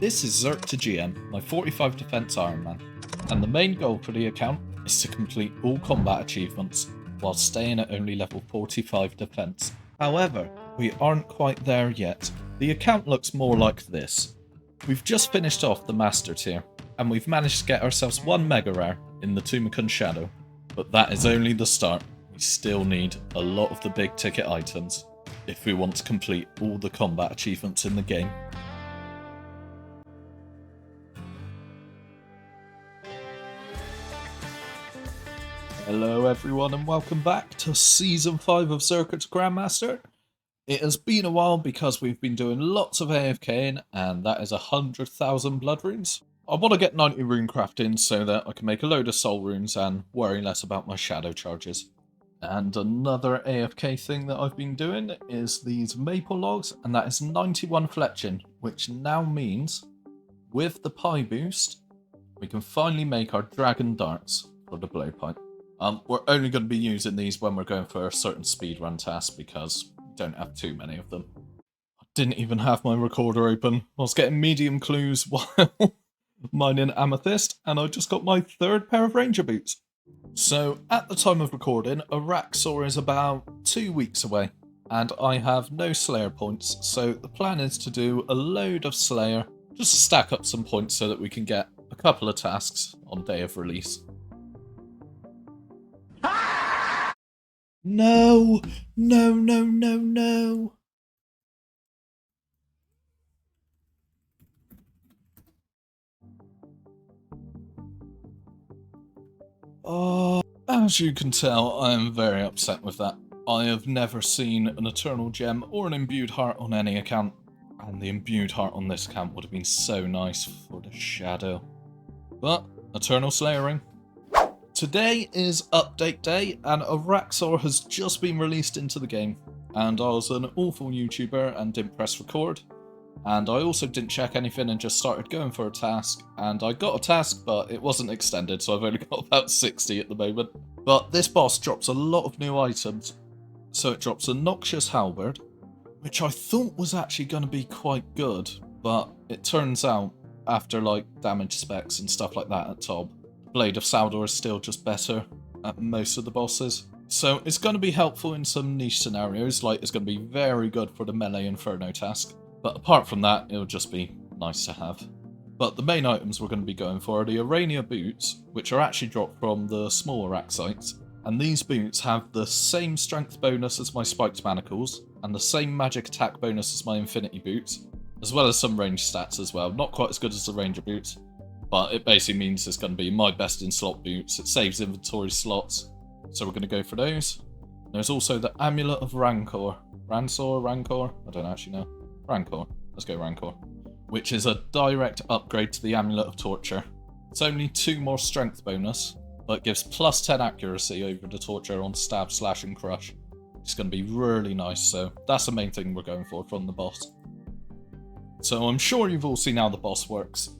This is Zerker To GM, my 45 defense Iron Man, and the main goal for the account is to complete all combat achievements while staying at only level 45 defense. However, we aren't quite there yet. The account looks more like this. We've just finished off the Master tier, and we've managed to get ourselves one Mega Rare in the Tumikun Shadow, but that is only the start. We still need a lot of the big ticket items if we want to complete all the combat achievements in the game. Hello everyone and welcome back to Season 5 of Zerker To Grandmaster. It has been a while because we've been doing lots of AFKing, and that is 100,000 blood runes. I want to get 90 rune crafting so that I can make a load of soul runes and worry less about my shadow charges. And another AFK thing that I've been doing is these maple logs, and that is 91 fletching, which now means with the pie boost we can finally make our dragon darts for the blowpipe. We're only going to be using these when we're going for a certain speedrun task because we don't have too many of them. I didn't even have my recorder open. I was getting medium clues while mining amethyst, and I just got my third pair of ranger boots. So at the time of recording, Araxur is about 2 weeks away, and I have no Slayer points, so the plan is to do a load of Slayer, just to stack up some points so that we can get a couple of tasks on day of release. No! No, no, no, no! Oh, as you can tell, I am very upset with that. I have never seen an Eternal Gem or an Imbued Heart on any account, and the Imbued Heart on this account would have been so nice for the Shadow. But, Eternal Slayer Ring. Today is update day, and Araxur has just been released into the game, and I was an awful YouTuber and didn't press record, and I also didn't check anything and just started going for a task, and I got a task but it wasn't extended, so I've only got about 60 at the moment. But this boss drops a lot of new items, so it drops a Noxious Halberd, which I thought was actually going to be quite good, but it turns out, after like damage specs and stuff like that at top, Blade of Saldor is still just better at most of the bosses. So it's going to be helpful in some niche scenarios, like it's going to be very good for the Melee Inferno task. But apart from that, it'll just be nice to have. But the main items we're going to be going for are the Arania boots, which are actually dropped from the small Araxites. And these boots have the same strength bonus as my spiked manacles, and the same magic attack bonus as my infinity boots, as well as some range stats as well. Not quite as good as the ranger boots, but it basically means it's going to be my best in slot boots. It saves inventory slots, so we're going to go for those. There's also the Amulet of Rancor. Rancor? I don't actually know. Rancor. Let's go Rancor. Which is a direct upgrade to the Amulet of Torture. It's only 2 more strength bonus, but gives plus 10 accuracy over the Torture on Stab, Slash and Crush. It's going to be really nice, so that's the main thing we're going for from the boss. So I'm sure you've all seen how the boss works.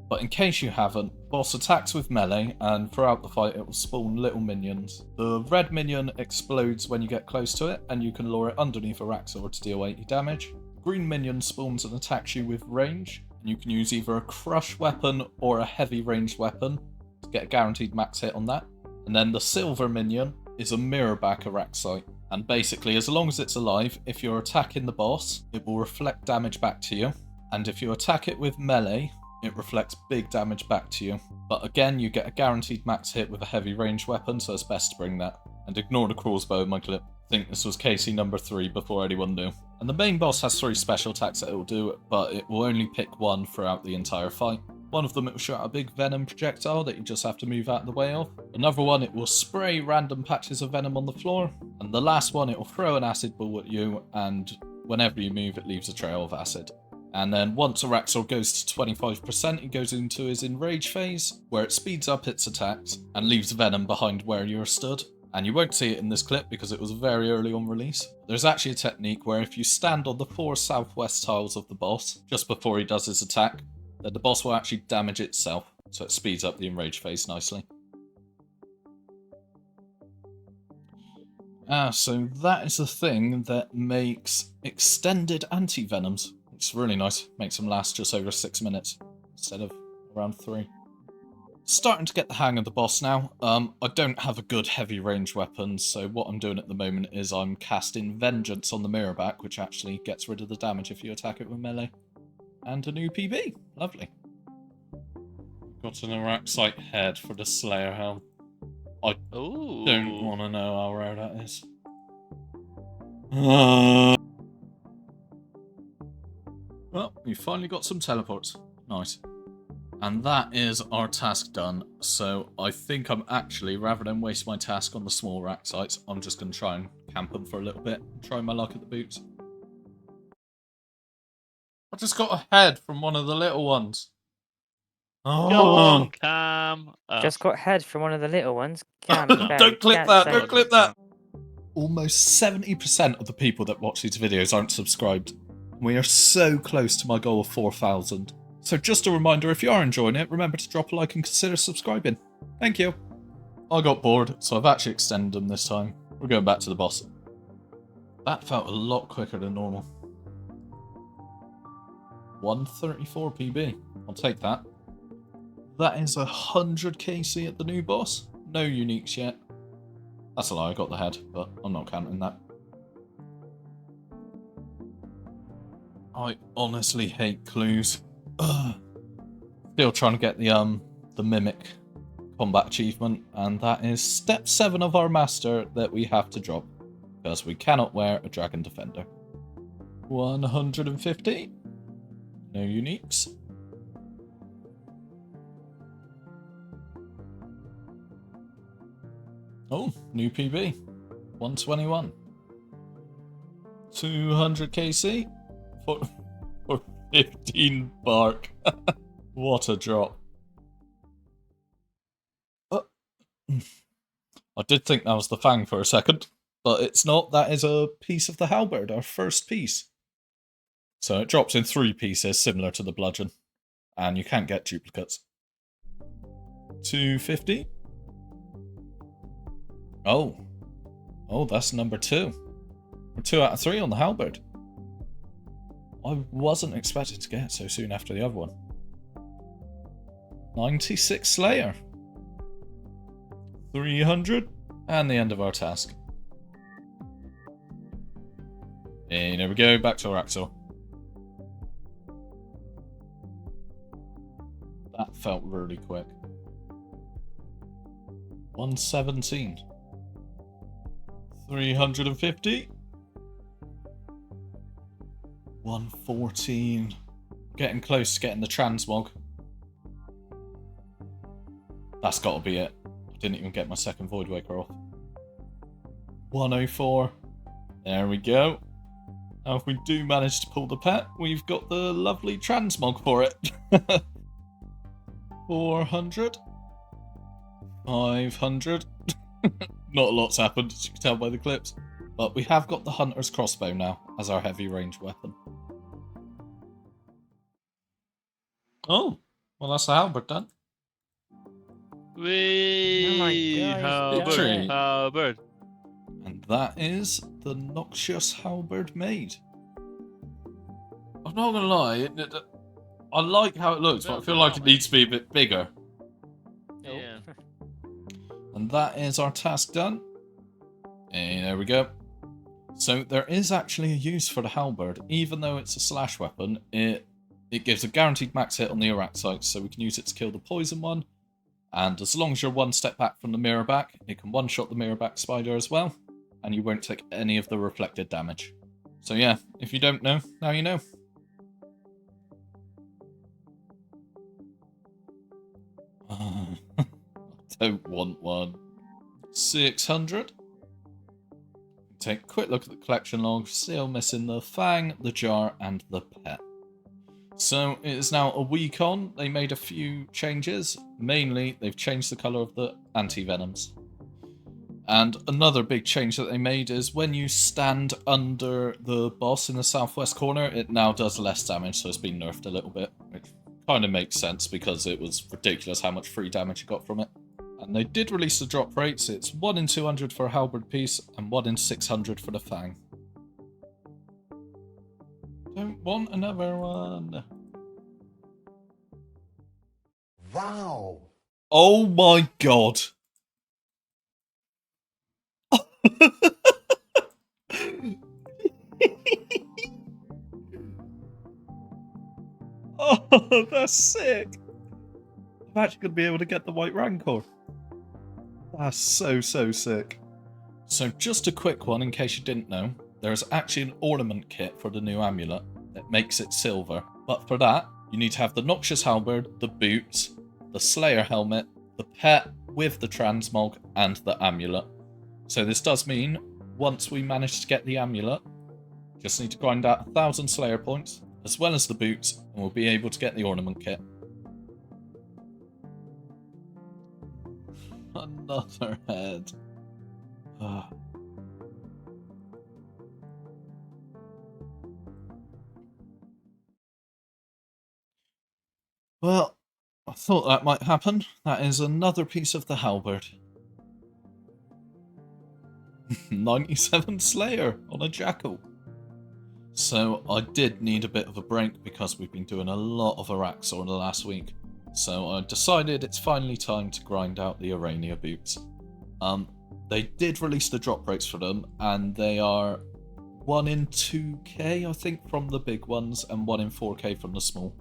But in case you haven't, boss attacks with melee, and throughout the fight it will spawn little minions. The red minion explodes when you get close to it, and you can lure it underneath Araxur to deal 80 damage. Green minion spawns and attacks you with range, and you can use either a crush weapon or a heavy ranged weapon to get a guaranteed max hit on that. And then the silver minion is a mirror back Araxite, and basically as long as it's alive, if you're attacking the boss, it will reflect damage back to you, and if you attack it with melee, it reflects big damage back to you. But again, you get a guaranteed max hit with a heavy ranged weapon, so it's best to bring that. And ignore the crossbow in my clip. I think this was KC number 3 before anyone knew. And the main boss has 3 special attacks that it will do, but it will only pick one throughout the entire fight. One of them, it will shoot out a big venom projectile that you just have to move out of the way of. Another one, it will spray random patches of venom on the floor. And the last one, it will throw an acid ball at you, and whenever you move, it leaves a trail of acid. And then once Araxur goes to 25%, it goes into his enrage phase, where it speeds up its attacks and leaves venom behind where you're stood. And you won't see it in this clip because it was very early on release. There's actually a technique where if you stand on the 4 southwest tiles of the boss, just before he does his attack, then the boss will actually damage itself, so it speeds up the enrage phase nicely. So that is the thing that makes extended anti-venoms, It's really nice. Makes them last just over 6 minutes instead of around 3. Starting to get the hang of the boss now. I don't have a good heavy range weapon, so what I'm doing at the moment is I'm casting Vengeance on the Mirrorback, which actually gets rid of the damage if you attack it with melee. And a new PB. Lovely. Got an Araxite head for the Slayer helm. I don't want to know how rare that is. Well, we finally got some teleports. Nice. And that is our task done. So I think I'm actually, rather than waste my task on the small Araxites, I'm just going to try and camp them for a little bit. Try my luck at the boots. I just got a head from one of the little ones. Oh. Go on, Cam. Just got head from one of the little ones. Cam, don't clip that, don't clip that. Almost 70% of the people that watch these videos aren't subscribed. We are so close to my goal of 4,000. So just a reminder, if you are enjoying it, remember to drop a like and consider subscribing. Thank you. I got bored, so I've actually extended them this time. We're going back to the boss. That felt a lot quicker than normal. 134 PB. I'll take that. That is 100 KC at the new boss. No uniques yet. That's a lie, I got the head, but I'm not counting that. I honestly hate clues. Ugh. Still trying to get the Mimic combat achievement, and that is step 7 of our master that we have to drop, because we cannot wear a Dragon Defender. 150. No uniques. Oh, new PB. 121. 200 KC. For 15 bark. What a drop. I did think that was the Fang for a second, but it's not. That is a piece of the halberd, our first piece. So it drops in 3 pieces, similar to the bludgeon. And you can't get duplicates. 250. Oh. Oh, that's number 2. We're 2 out of 3 on the halberd. I wasn't expecting to get it so soon after the other one. 96 Slayer. 300. And the end of our task. And there we go, back to Araxur. That felt really quick. 117. 350. 114. Getting close to getting the transmog. That's got to be it. I didn't even get my second Void Waker off. 104. There we go. Now if we do manage to pull the pet, we've got the lovely transmog for it. 400. 500. Not a lot's happened, as you can tell by the clips. But we have got the Hunter's Crossbow now as our heavy range weapon. Oh, well that's the halberd done. Wee! Victory. Halberd. And that is the Noxious Halberd made. I'm not gonna lie, I like how it looks, but I feel like it needs to be a bit bigger. Yeah. And that is our task done. And there we go. So there is actually a use for the halberd, even though it's a slash weapon. It gives a guaranteed max hit on the Araxites, so we can use it to kill the poison one. And as long as you're 1 step back from the Mirrorback, it can one-shot the Mirrorback spider as well, and you won't take any of the reflected damage. So yeah, if you don't know, now you know. I don't want one. 600. Take a quick look at the collection log, still missing the Fang, the Jar, and the Pet. So it is now a week on. They made a few changes. Mainly, they've changed the colour of the anti-venoms. And another big change that they made is when you stand under the boss in the southwest corner, it now does less damage, so it's been nerfed a little bit, which kind of makes sense because it was ridiculous how much free damage you got from it. And they did release the drop rates. It's 1 in 200 for a halberd piece and 1 in 600 for the Fang. Don't want another one. Wow. Oh my god. Oh, that's sick. I'm actually going to be able to get the white Rancor. That's so sick. So just a quick one in case you didn't know. There's actually an ornament kit for the new amulet that makes it silver. But for that, you need to have the Noxious Halberd, the boots, the Slayer helmet, the pet with the transmog, and the amulet. So this does mean, once we manage to get the amulet, just need to grind out 1,000 Slayer points, as well as the boots, and we'll be able to get the ornament kit. Another head. Well, I thought that might happen. That is another piece of the halberd. 97 Slayer on a Jackal. So I did need a bit of a break because we've been doing a lot of Araxur in the last week. So I decided it's finally time to grind out the Arania boots. They did release the drop rates for them, and they are 1 in 2k, I think, from the big ones, and 1 in 4k from the small.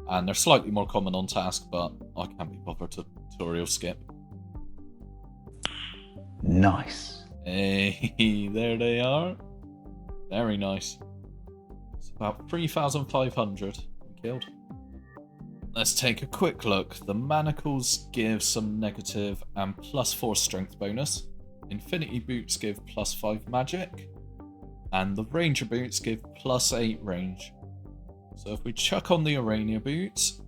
And they're slightly more common on task, but I can't be bothered to tutorial skip. Nice. Hey, there they are. Very nice. It's about 3,500 killed. Let's take a quick look. The manacles give some negative and +4 strength bonus. Infinity boots give +5 magic. And the ranger boots give +8 range. So if we chuck on the Arania boots,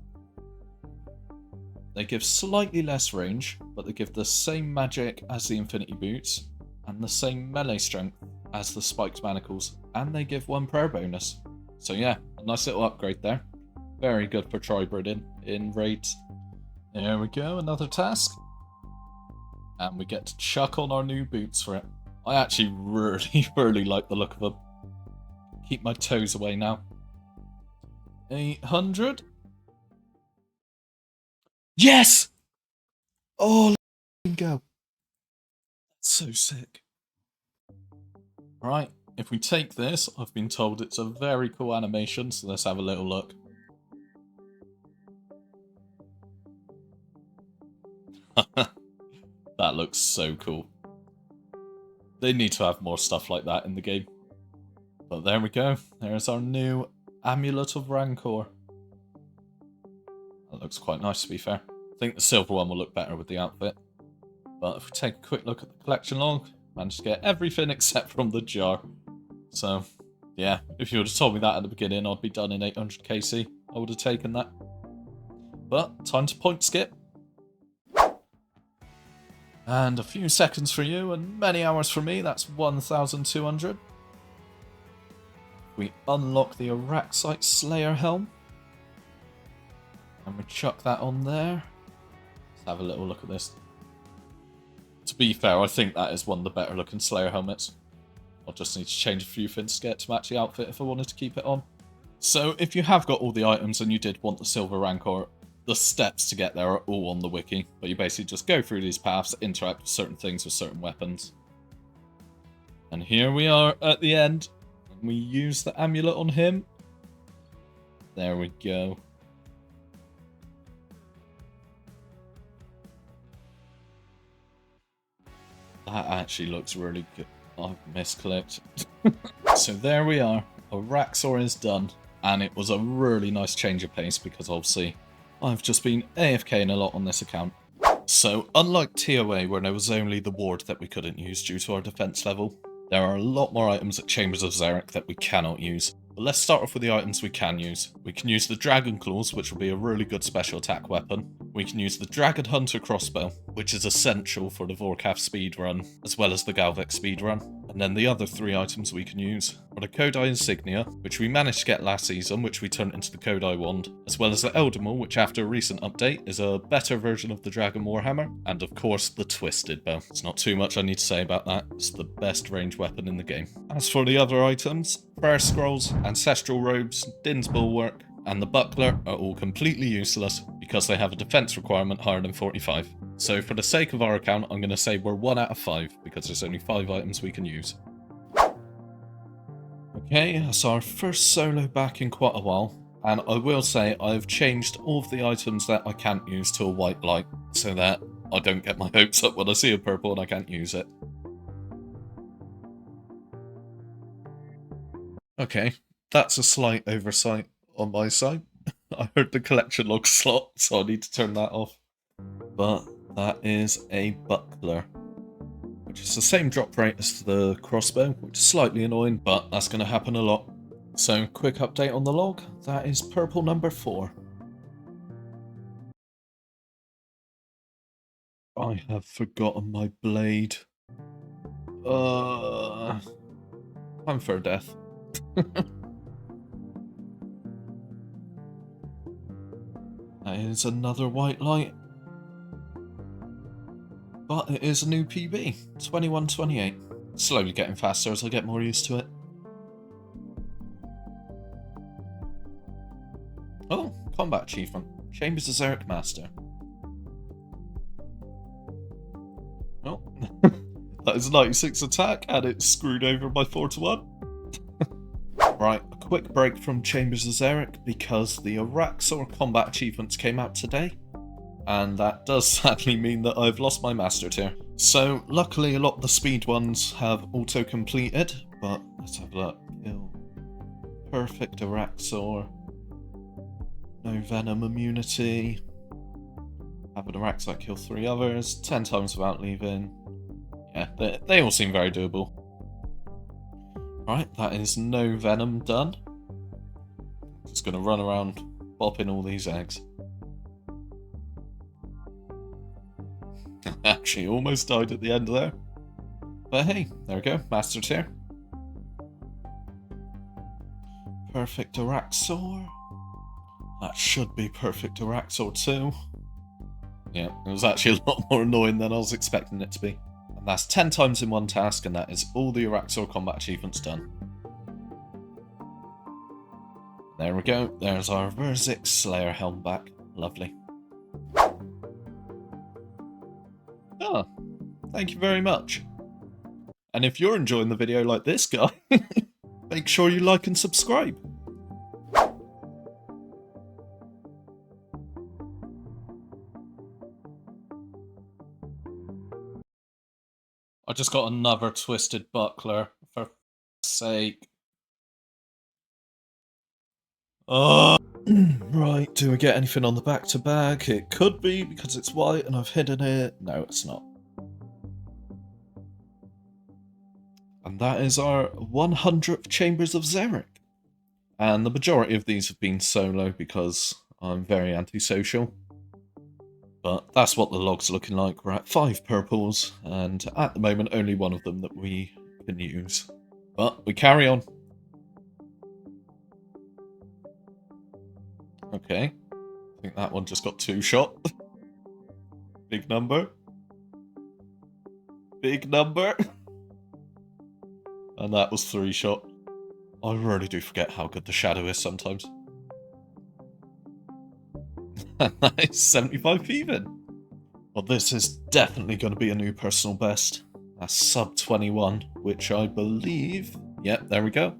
they give slightly less range, but they give the same magic as the Infinity boots, and the same melee strength as the spiked manacles, and they give 1 prayer bonus. So yeah, a nice little upgrade there. Very good for tribriding in raids. There we go, another task. And we get to chuck on our new boots for it. I actually really like the look of them. Keep my toes away now. 800. Yes! Oh, let go. That's so sick. Right, if we take this, I've been told it's a very cool animation, so let's have a little look. That looks so cool. They need to have more stuff like that in the game. But there we go. There's our new Amulet of Rancor. That looks quite nice, to be fair. I think the silver one will look better with the outfit. But if we take a quick look at the collection log, managed to get everything except from the jar. So, yeah, if you would have told me that at the beginning, I'd be done in 800 KC. I would have taken that. But, time to point skip. And a few seconds for you, and many hours for me. That's 1,200. We unlock the Araxite Slayer helm. And we chuck that on there. Let's have a little look at this. To be fair, I think that is one of the better looking Slayer helmets. I'll just need to change a few things to get it to match the outfit if I wanted to keep it on. So if you have got all the items and you did want the silver Rancor, the steps to get there are all on the wiki. But you basically just go through these paths, interact with certain things with certain weapons. And here we are at the end. We use the amulet on him. There we go. That actually looks really good. I've misclicked. So there we are. Araxur is done. And it was a really nice change of pace because obviously I've just been AFKing a lot on this account. So unlike TOA where there was only the ward that we couldn't use due to our defense level, there are a lot more items at Chambers of Xeric that we cannot use. But let's start off with the items we can use. We can use the Dragon Claws, which will be a really good special attack weapon. We can use the Dragon Hunter crossbow, which is essential for the Vorkath speedrun, as well as the Galvek speedrun. And then the other 3 items we can use are the Kodai Insignia, which we managed to get last season, which we turned into the Kodai Wand, as well as the Eldamul, which after a recent update is a better version of the Dragon Warhammer, and of course the Twisted Bow. It's not too much I need to say about that, it's the best ranged weapon in the game. As for the other items, Prayer Scrolls, Ancestral Robes, Din's Bulwark, and the Buckler are all completely useless because they have a defense requirement higher than 45. So for the sake of our account, I'm going to say we're 1 out of 5 because there's only 5 items we can use. Okay, that's our first solo back in quite a while, and I will say I've changed all of the items that I can't use to a white light so that I don't get my hopes up when I see a purple and I can't use it. Okay, that's a slight oversight on my side. I heard the collection log slot, so I need to turn that off. But that is a buckler, which is the same drop rate as the crossbow, which is slightly annoying, but that's going to happen a lot. So, quick update on the log, that is purple number 4. I have forgotten my blade. Time for a death. That is another white light. But it is a new PB, 2128. Slowly getting faster as I get more used to it. Oh, combat achievement. Chambers of Zerker Master. Oh, that is 96 attack and it's screwed over by 4 to 1. Right, a quick break from Chambers of Xeric because the Araxur combat achievements came out today. And that does sadly mean that I've lost my master tier. So, luckily a lot of the speed ones have auto-completed, but let's have a look. Kill. Perfect Araxur. No Venom immunity. Have an Araxur kill 3 others, 10 times without leaving. Yeah, they all seem very doable. Right, that is no Venom done. Just gonna run around bopping all these eggs. Actually, almost died at the end there. But hey, there we go, master tier. Perfect Araxur. That should be perfect Araxur too. Yeah, it was actually a lot more annoying than I was expecting it to be. And that's 10 times in one task, and that is all the Araxur combat achievements done. There we go, there's our Verzik Slayer helm back. Lovely. Ah, thank you very much. And if you're enjoying the video like this guy, make sure you like and subscribe. I just got another twisted buckler, for sake. Oh, right, do we get anything on the back to back? It could be because it's white and I've hidden it. No, it's not. And that is our 100th Chambers of Xeric. And the majority of these have been solo because I'm very antisocial. But that's what the log's looking like. We're at 5 purples, and at the moment only one of them that we can use. But we carry on. Okay. I think that one just got 2 shot. Big number. Big number. And that was 3 shot. I really do forget how good the shadow is sometimes. Nice, 75 even. Well, this is definitely going to be a new personal best. That's sub 21, which I believe... Yep, there we go.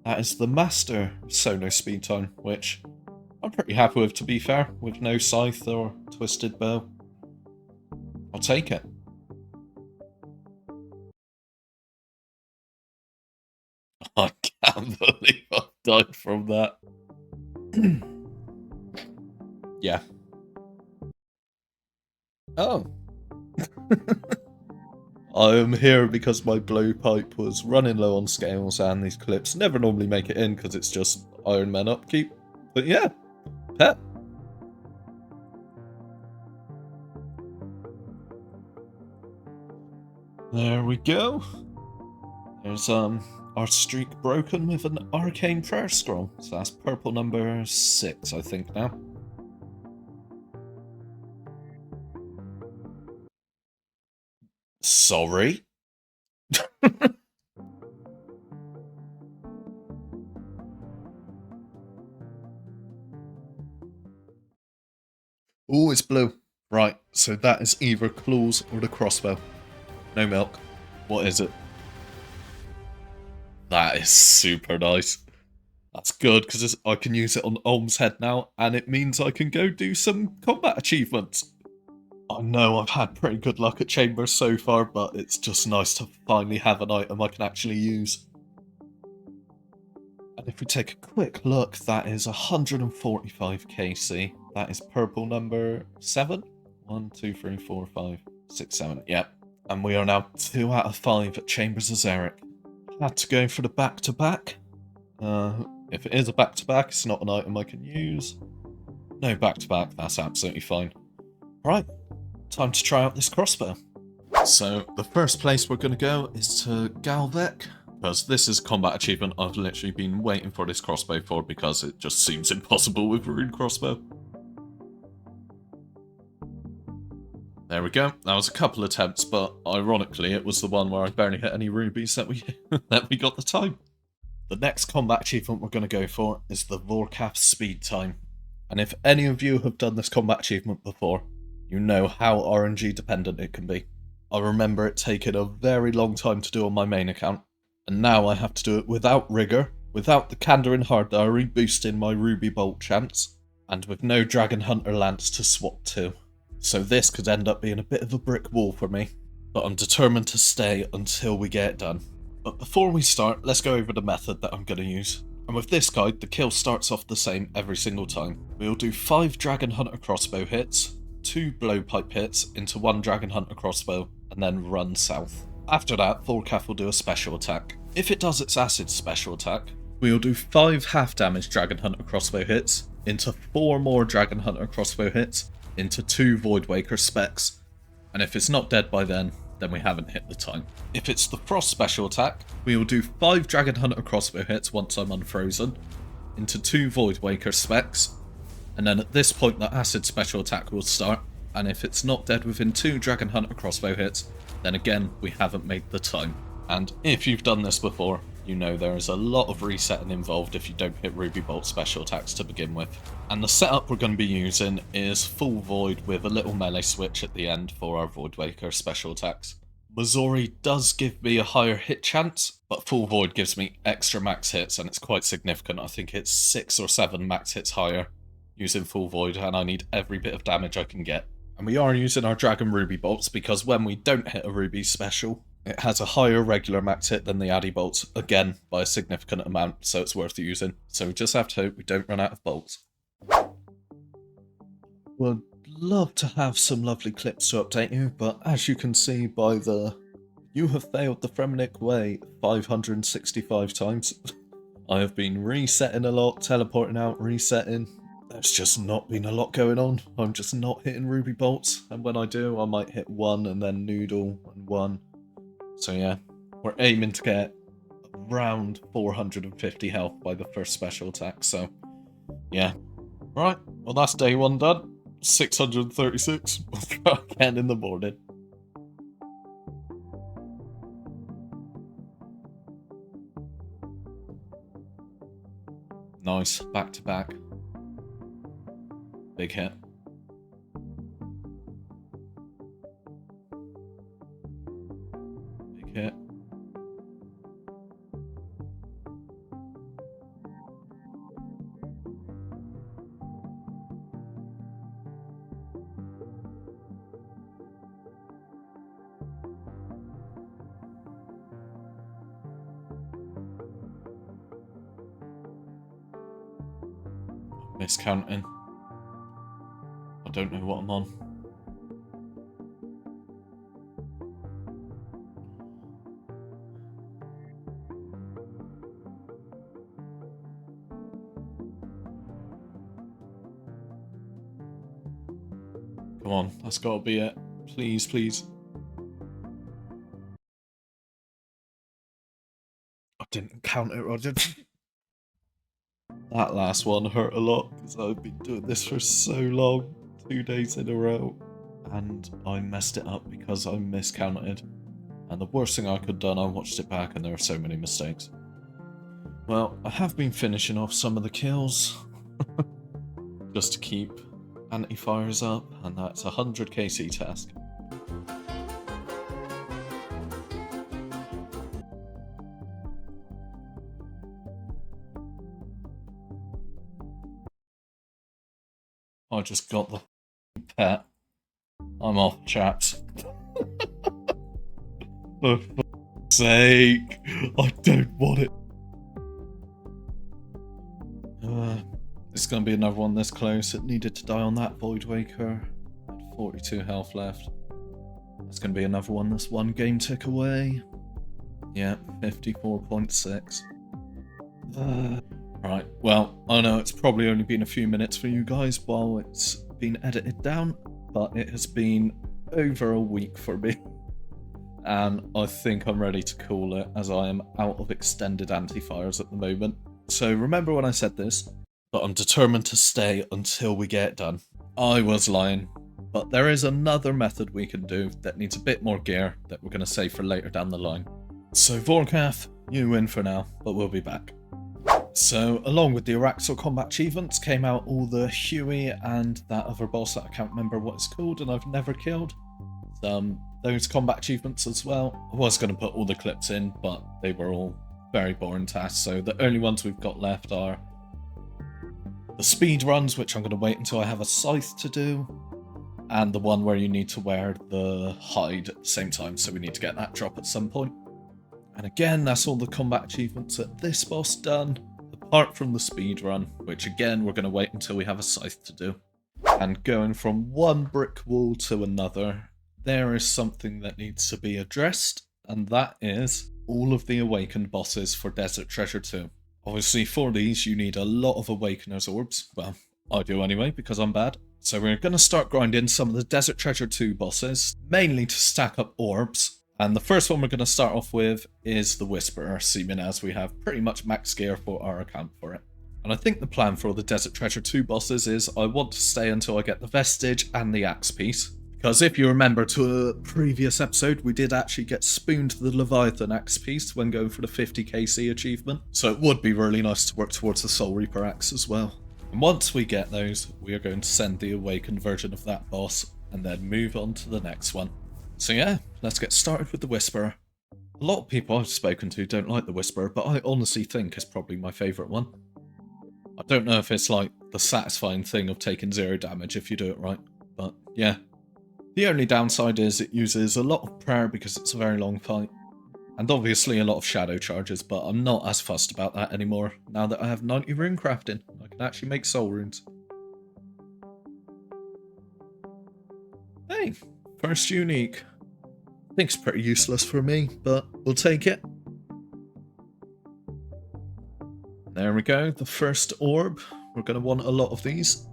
That is the master solo speed time, which I'm pretty happy with, to be fair, with no scythe or twisted bow. I'll take it. I can't believe I died from that. Yeah. Oh. I am here because my blowpipe was running low on scales and these clips never normally make it in because it's just Iron Man upkeep. But yeah, pet. There we go. There's our streak broken with an arcane prayer scroll. So that's purple number 6, I think now. Sorry? Oh, it's blue. Right, so that is either claws or the crossbow. No milk. What is it? That is super nice. That's good, because I can use it on Olm's head now, and it means I can go do some combat achievements. I know I've had pretty good luck at Chambers so far, but it's just nice to finally have an item I can actually use. And if we take a quick look, that is 145 KC. That is purple number 7? 1, 2, 3, 4, 5, 6, 7. Yep. And we are now 2 out of 5 at Chambers of Xeric. Had to go for the back-to-back. If it is a back-to-back, it's not an item I can use. No back-to-back, that's absolutely fine. Right, time to try out this crossbow. So, the first place we're going to go is to Galvek, because this is a combat achievement I've literally been waiting for this crossbow for, because it just seems impossible with a rune crossbow. There we go, that was a couple attempts, but ironically it was the one where I barely hit any rubies that we got the time. The next combat achievement we're going to go for is the Vorkath speed time. And if any of you have done this combat achievement before, you know how RNG dependent it can be. I remember it taking a very long time to do on my main account, and now I have to do it without rigor, without the Kandarin Hard Diary boosting my Ruby Bolt chance, and with no Dragon Hunter Lance to swap to. So this could end up being a bit of a brick wall for me, but I'm determined to stay until we get it done. But before we start, let's go over the method that I'm going to use. And with this guide, the kill starts off the same every single time. We'll do 5 Dragon Hunter crossbow hits, 2 blowpipe hits into 1 Dragon Hunter crossbow, and then run south. After that, Vorkath will do a special attack. If it does its acid special attack, we'll do 5 half damage Dragon Hunter crossbow hits, into 4 more Dragon Hunter crossbow hits, into 2 Voidwaker specs, and if it's not dead by then we haven't hit the time. If it's the Frost special attack, we will do 5 Dragon Hunter crossbow hits once I'm unfrozen, into 2 Voidwaker specs, and then at this point the acid special attack will start, and if it's not dead within 2 Dragon Hunter crossbow hits, then again we haven't made the time. And if you've done this before, you know there is a lot of resetting involved if you don't hit Ruby Bolt special attacks to begin with. And the setup we're going to be using is full Void with a little melee switch at the end for our Voidwaker special attacks. Missouri does give me a higher hit chance, but full Void gives me extra max hits, and it's quite significant. I think it's 6 or 7 max hits higher using full Void, and I need every bit of damage I can get. And we are using our Dragon Ruby Bolts, because when we don't hit a Ruby special, it has a higher regular max hit than the Addy bolts, again, by a significant amount, so it's worth using. So we just have to hope we don't run out of bolts. Would love to have some lovely clips to update you, but as you can see by the "You have failed the Fremenic way" 565 times, I have been resetting a lot, teleporting out, resetting. There's just not been a lot going on. I'm just not hitting Ruby bolts, and when I do, I might hit 1 and then Noodle and 1. So yeah, we're aiming to get around 450 health by the first special attack, so yeah. Right, well that's day 1 done. 636. We'll try again in the morning. Nice, back to back. Big hit. Big hit. Miscounting. I don't know what I'm on. Come on, that's gotta be it. Please, please. counter. That last one hurt a lot because I've been doing this for so long, 2 days in a row, and I messed it up because I miscounted. And the worst thing I could have done, I watched it back and there were so many mistakes. Well, I have been finishing off some of the kills just to keep anti-fires up, and that's a 100 KC task. I just got the pet. I'm off, chaps. For fuck's sake, I don't want it. It's gonna be another one this close. It needed to die on that Void Waker. Had 42 health left. It's gonna be another one that's one game tick away. Yeah, 54.6. Right, well, I know it's probably only been a few minutes for you guys while it's been edited down, but it has been over a week for me. And I think I'm ready to call it, as I am out of extended anti-fires at the moment. So remember when I said this, but I'm determined to stay until we get it done. I was lying, but there is another method we can do that needs a bit more gear that we're going to save for later down the line. So Vorkath, you win for now, but we'll be back. So along with the Araxur combat achievements came out all the Huey and that other boss that I can't remember what it's called and I've never killed. Those combat achievements as well. I was going to put all the clips in, but they were all very boring tasks, so the only ones we've got left are the speed runs, which I'm going to wait until I have a scythe to do, and the one where you need to wear the hide at the same time, so we need to get that drop at some point. And again, that's all the combat achievements at this boss done, apart from the speed run, which again we're going to wait until we have a scythe to do. And going from one brick wall to another, there is something that needs to be addressed, and that is all of the awakened bosses for Desert Treasure 2. Obviously for these you need a lot of Awakener's orbs, well I do anyway because I'm bad. So we're going to start grinding some of the Desert Treasure 2 bosses, mainly to stack up orbs. And the first one we're going to start off with is the Whisperer, seeming as we have pretty much max gear for our account for it. And I think the plan for all the Desert Treasure 2 bosses is I want to stay until I get the Vestige and the Axe piece. Because if you remember to a previous episode, we did actually get spooned the Leviathan Axe piece when going for the 50 KC achievement. So it would be really nice to work towards the Soulreaper Axe as well. And once we get those, we are going to send the awakened version of that boss and then move on to the next one. So yeah, let's get started with the Whisperer. A lot of people I've spoken to don't like the Whisperer, but I honestly think it's probably my favourite one. I don't know if it's like the satisfying thing of taking 0 damage if you do it right, but yeah. The only downside is it uses a lot of prayer because it's a very long fight. And obviously a lot of shadow charges, but I'm not as fussed about that anymore, now that I have 90 rune crafting. I can actually make soul runes. Hey, first unique. I think it's pretty useless for me, but we'll take it. There we go, the first orb. We're going to want a lot of these.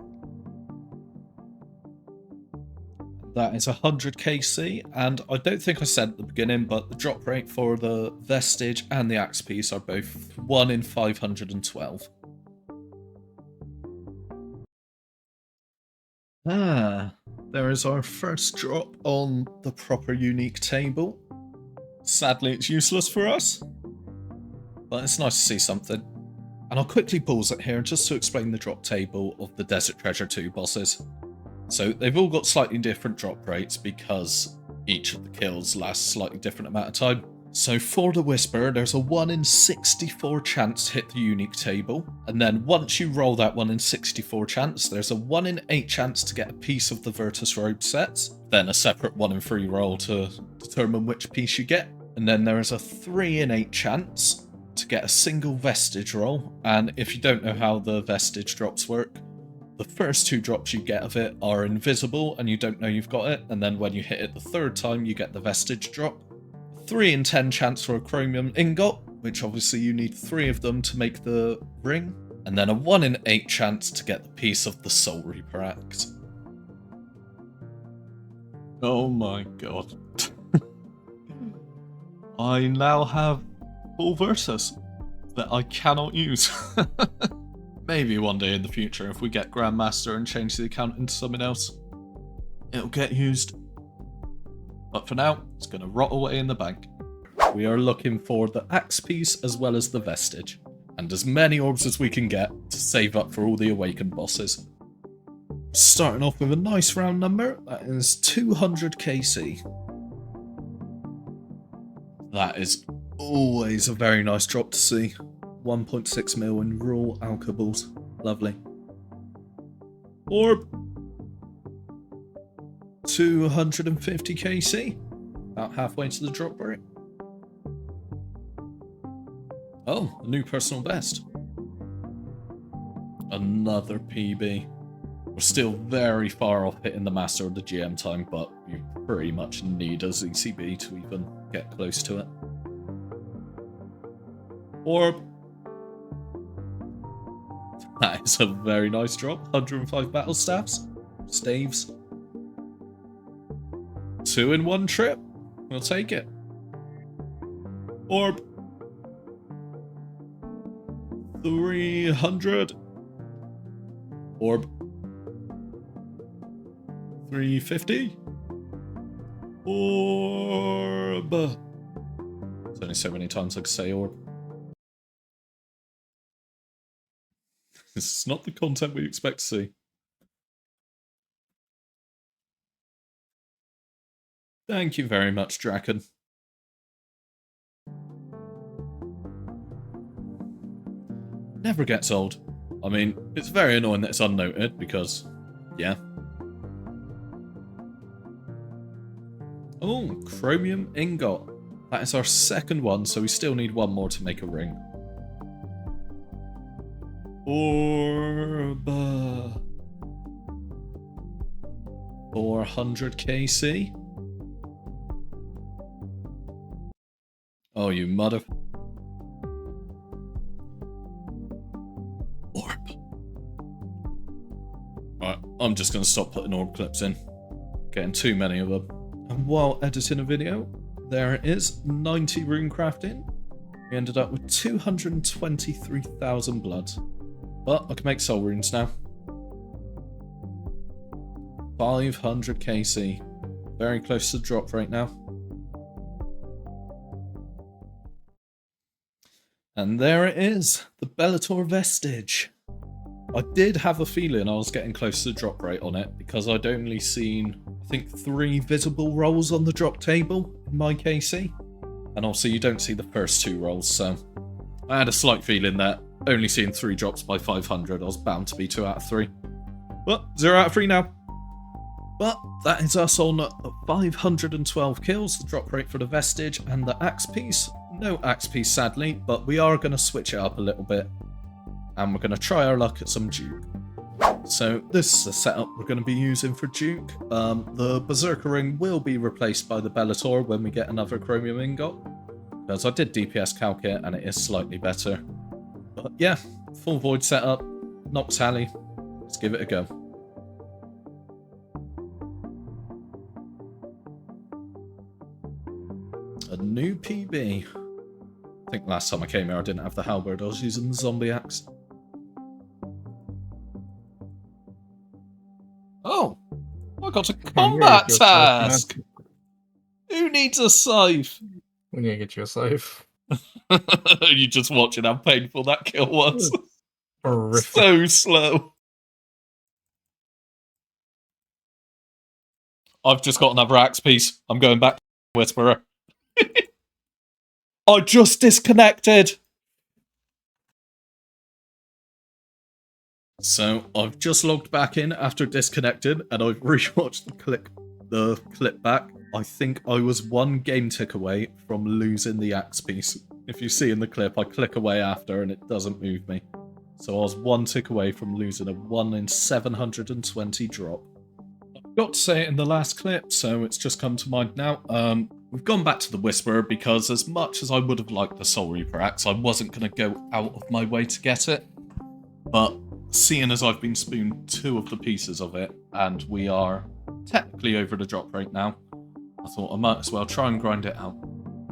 That is 100 KC, and I don't think I said at the beginning, but the drop rate for the Vestige and the Axe piece are both 1 in 512. There is our first drop on the proper unique table. Sadly, it's useless for us, but it's nice to see something. And I'll quickly pause it here just to explain the drop table of the Desert Treasure 2 bosses. So they've all got slightly different drop rates because each of the kills lasts a slightly different amount of time. So for the Whisperer, there's a 1 in 64 chance to hit the unique table. And then once you roll that 1 in 64 chance, there's a 1 in 8 chance to get a piece of the Virtus Robe sets. Then a separate 1 in 3 roll to determine which piece you get. And then there is a 3 in 8 chance to get a single Vestige roll. And if you don't know how the Vestige drops work, the first 2 drops you get of it are invisible and you don't know you've got it, and then when you hit it the 3rd time you get the Vestige drop. 3 in 10 chance for a chromium ingot, which obviously you need 3 of them to make the ring, and then a 1 in 8 chance to get the piece of the Soulreaper axe. Oh my god. I now have full Versus. that I cannot use. Maybe one day in the future, if we get Grandmaster and change the account into something else, it'll get used. But for now, it's going to rot away in the bank. We are looking for the axe piece as well as the vestige, and as many orbs as we can get to save up for all the awakened bosses. Starting off with a nice round number, that is 200 KC. That is always a very nice drop to see. 1.6 mil in raw alkables. Lovely. Orb. 250 KC. About halfway to the drop rate. Oh, a new personal best. Another PB. We're still very far off hitting the master of the GM time, but you pretty much need a ZCB to even get close to it. Orb. That is a very nice drop. 105 battle staves. Staves. 2 in 1 trip. We'll take it. Orb. 300. Orb. 350. Orb. There's only so many times I can say orb. This is not the content we expect to see. Thank you very much, Draken. Never gets old. I mean, it's very annoying that it's unnoted because, yeah. Oh, chromium ingot. That is our second one, so we still need one more to make a ring. Orb. 400 KC. Oh, you mother... Orb. Alright, I'm just going to stop putting orb clips in. Getting too many of them. And while editing a video, there it is, 90 rune crafting. We ended up with 223,000 blood. But I can make soul runes now. 500 KC. Very close to the drop rate now. And there it is, the Bellator vestige. I did have a feeling I was getting close to the drop rate on it because I'd only seen, I think, 3 visible rolls on the drop table in my KC. And obviously you don't see the first 2 rolls, so I had a slight feeling that only seeing 3 drops by 500, I was bound to be 2 out of 3. But 0 out of 3 now. But that is us on 512 kills, the drop rate for the vestige and the axe piece. No axe piece, sadly, but we are going to switch it up a little bit. And we're going to try our luck at some Juke. So this is the setup we're going to be using for Juke. The Berserker ring will be replaced by the Bellator when we get another chromium ingot. Because I did DPS calc it and it is slightly better. But yeah, full void setup, Nox Tally. Let's give it a go. A new PB. I think last time I came here I didn't have the halberd, I was using the zombie axe. Oh! I got a combat task! Who needs a scythe? We need to get you a scythe. You just watching how painful that kill was. Horrific. So slow. I've just got another axe piece. I'm going back to Whisperer. I just disconnected. So I've just logged back in after disconnecting, and I've rewatched the clip back. I think I was 1 game tick away from losing the axe piece. If you see in the clip, I click away after and it doesn't move me. So I was 1 tick away from losing a 1 in 720 drop. I forgot to say it in the last clip, so it's just come to mind now. We've gone back to the Whisperer because as much as I would have liked the Soulreaper axe, I wasn't going to go out of my way to get it. But seeing as I've been spooned 2 of the pieces of it, and we are technically over the drop rate now, I thought I might as well try and grind it out,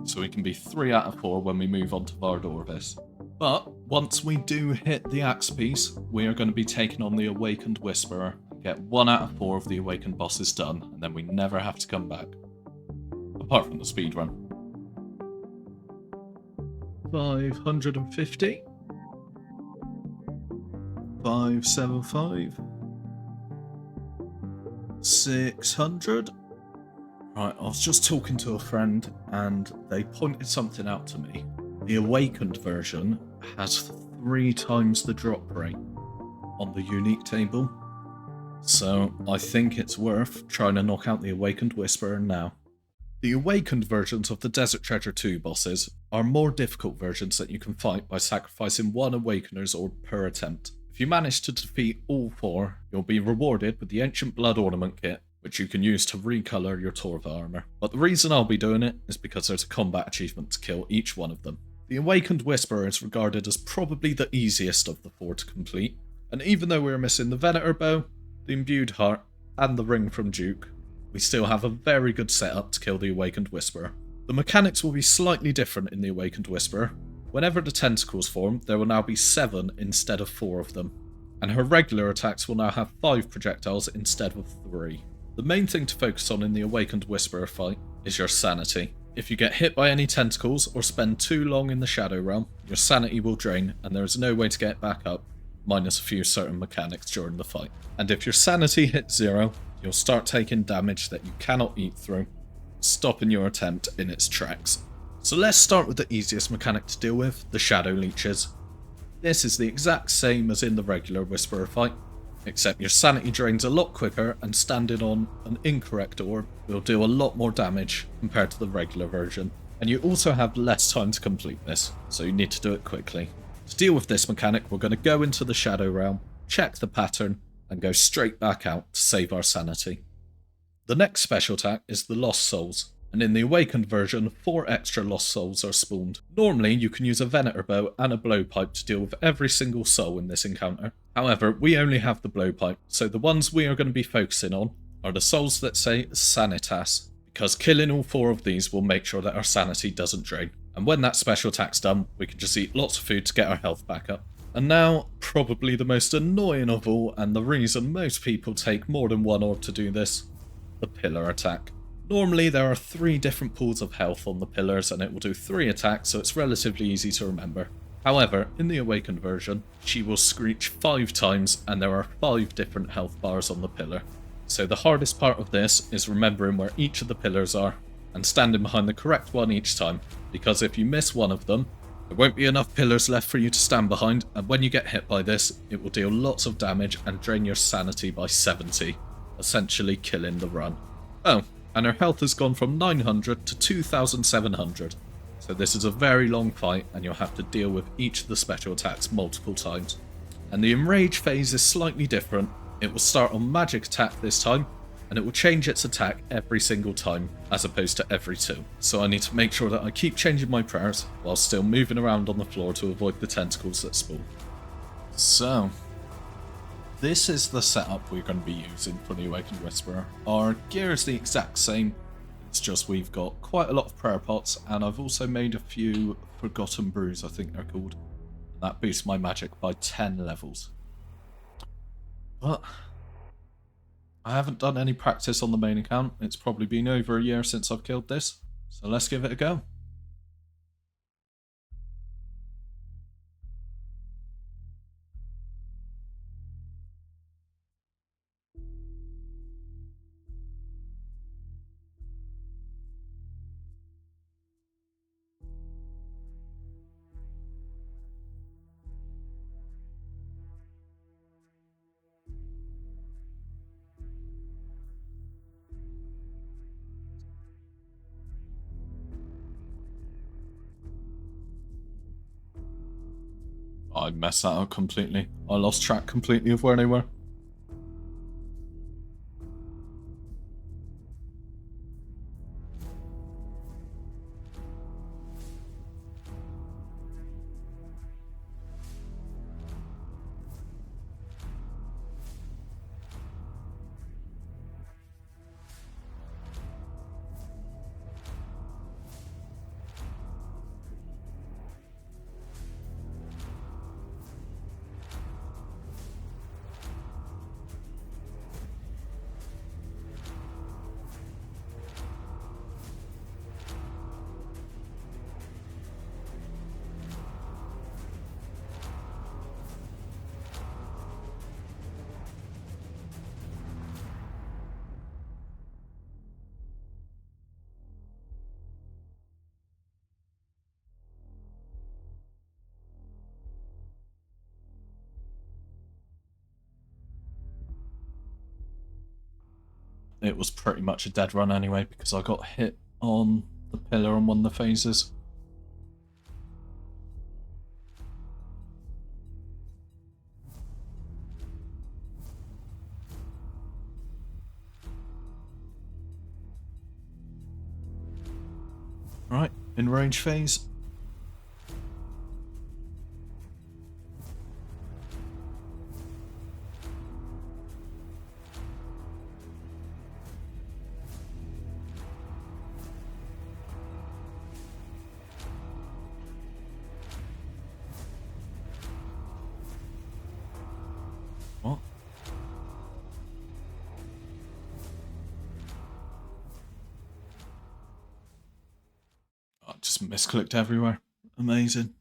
so we can be 3 out of 4 when we move on to Vardorvis. But once we do hit the axe piece, we are going to be taking on the Awakened Whisperer, get 1 out of 4 of the Awakened bosses done, and then we never have to come back. Apart from the speedrun. 550. 575. 600. Right, I was just talking to a friend and they pointed something out to me. The Awakened version has 3 times the drop rate on the unique table. So I think it's worth trying to knock out the Awakened Whisperer now. The Awakened versions of the Desert Treasure 2 bosses are more difficult versions that you can fight by sacrificing 1 Awakeners or per attempt. If you manage to defeat all 4, you'll be rewarded with the Ancient Blood Ornament Kit, which you can use to recolour your Torva armour. But the reason I'll be doing it is because there's a combat achievement to kill each one of them. The Awakened Whisperer is regarded as probably the easiest of the 4 to complete, and even though we're missing the Venator Bow, the Imbued Heart, and the Ring from Juke, we still have a very good setup to kill the Awakened Whisperer. The mechanics will be slightly different in the Awakened Whisperer. Whenever the tentacles form, there will now be 7 instead of 4 of them, and her regular attacks will now have 5 projectiles instead of 3. The main thing to focus on in the Awakened Whisperer fight is your sanity. If you get hit by any tentacles or spend too long in the Shadow Realm, your sanity will drain and there is no way to get back up, minus a few certain mechanics during the fight. And if your sanity hits 0, you'll start taking damage that you cannot eat through, stopping your attempt in its tracks. So let's start with the easiest mechanic to deal with, the Shadow Leeches. This is the exact same as in the regular Whisperer fight, except your sanity drains a lot quicker and standing on an incorrect orb will do a lot more damage compared to the regular version. And you also have less time to complete this, so you need to do it quickly. To deal with this mechanic, we're going to go into the Shadow Realm, check the pattern, and go straight back out to save our sanity. The next special attack is the Lost Souls, and in the Awakened version, 4 extra Lost Souls are spawned. Normally, you can use a Venator Bow and a Blowpipe to deal with every single soul in this encounter. However, we only have the Blowpipe, so the ones we are going to be focusing on are the souls that say Sanitas, because killing all 4 of these will make sure that our sanity doesn't drain. And when that special attack's done, we can just eat lots of food to get our health back up. And now, probably the most annoying of all, and the reason most people take more than 1 orb to do this, the Pillar attack. Normally there are 3 different pools of health on the pillars and it will do 3 attacks, so it's relatively easy to remember. However, in the Awakened version, she will screech 5 times and there are 5 different health bars on the pillar. So the hardest part of this is remembering where each of the pillars are and standing behind the correct one each time, because if you miss one of them, there won't be enough pillars left for you to stand behind, and when you get hit by this, it will deal lots of damage and drain your sanity by 70, essentially killing the run. Oh, and her health has gone from 900 to 2700, so this is a very long fight and you'll have to deal with each of the special attacks multiple times. And the Enrage phase is slightly different. It will start on magic attack this time, and it will change its attack every single time, as opposed to every 2. So I need to make sure that I keep changing my prayers, while still moving around on the floor to avoid the tentacles that spawn. So, this is the setup we're going to be using for the Awakened Whisperer. Our gear is the exact same, it's just we've got quite a lot of prayer pots, and I've also made a few Forgotten Brews, I think they're called. That boosts my magic by 10 levels. But I haven't done any practice on the main account. It's probably been over a year since I've killed this, so let's give it a go. I messed that up completely. I lost track completely of where they were. it was pretty much a dead run anyway because I got hit on the pillar on one of the phases. Right, in range phase. What? I just misclicked everywhere. Amazing.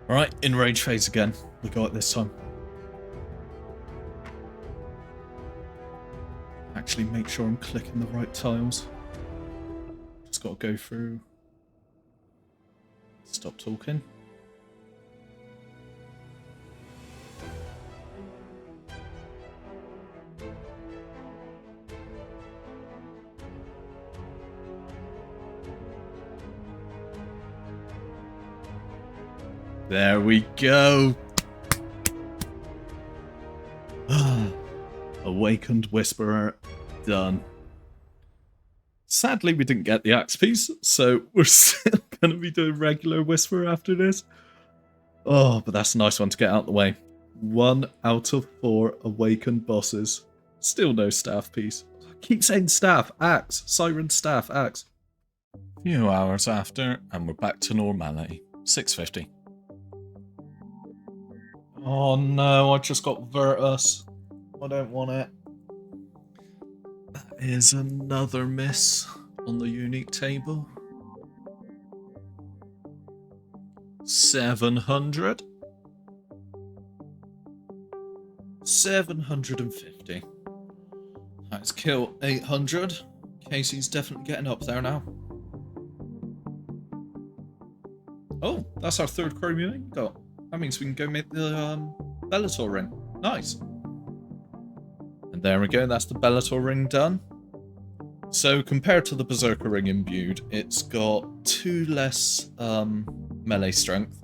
Alright, in rage phase again. We got it this time. Actually make sure I'm clicking the right tiles. Just gotta go through. Stop talking. There we go. Awakened Whisperer done. Sadly, we didn't get the axe piece, so we're still going to be doing regular Whisperer after this. Oh, but that's a nice one to get out of the way. 1 out of 4 awakened bosses. Still no staff piece. I keep saying staff, axe, siren staff, axe. Few hours after, and we're back to normality. 650. Oh no, I just got Virtus. I don't want it. That is another miss on the unique table. 700. 750. Let's kill 800. Casey's definitely getting up there now. Oh, that's our third chromium got. That means we can go make the Bellator ring. Nice. And there we go, that's the Bellator ring done. So compared to the Berserker ring imbued, it's got 2 less melee strength,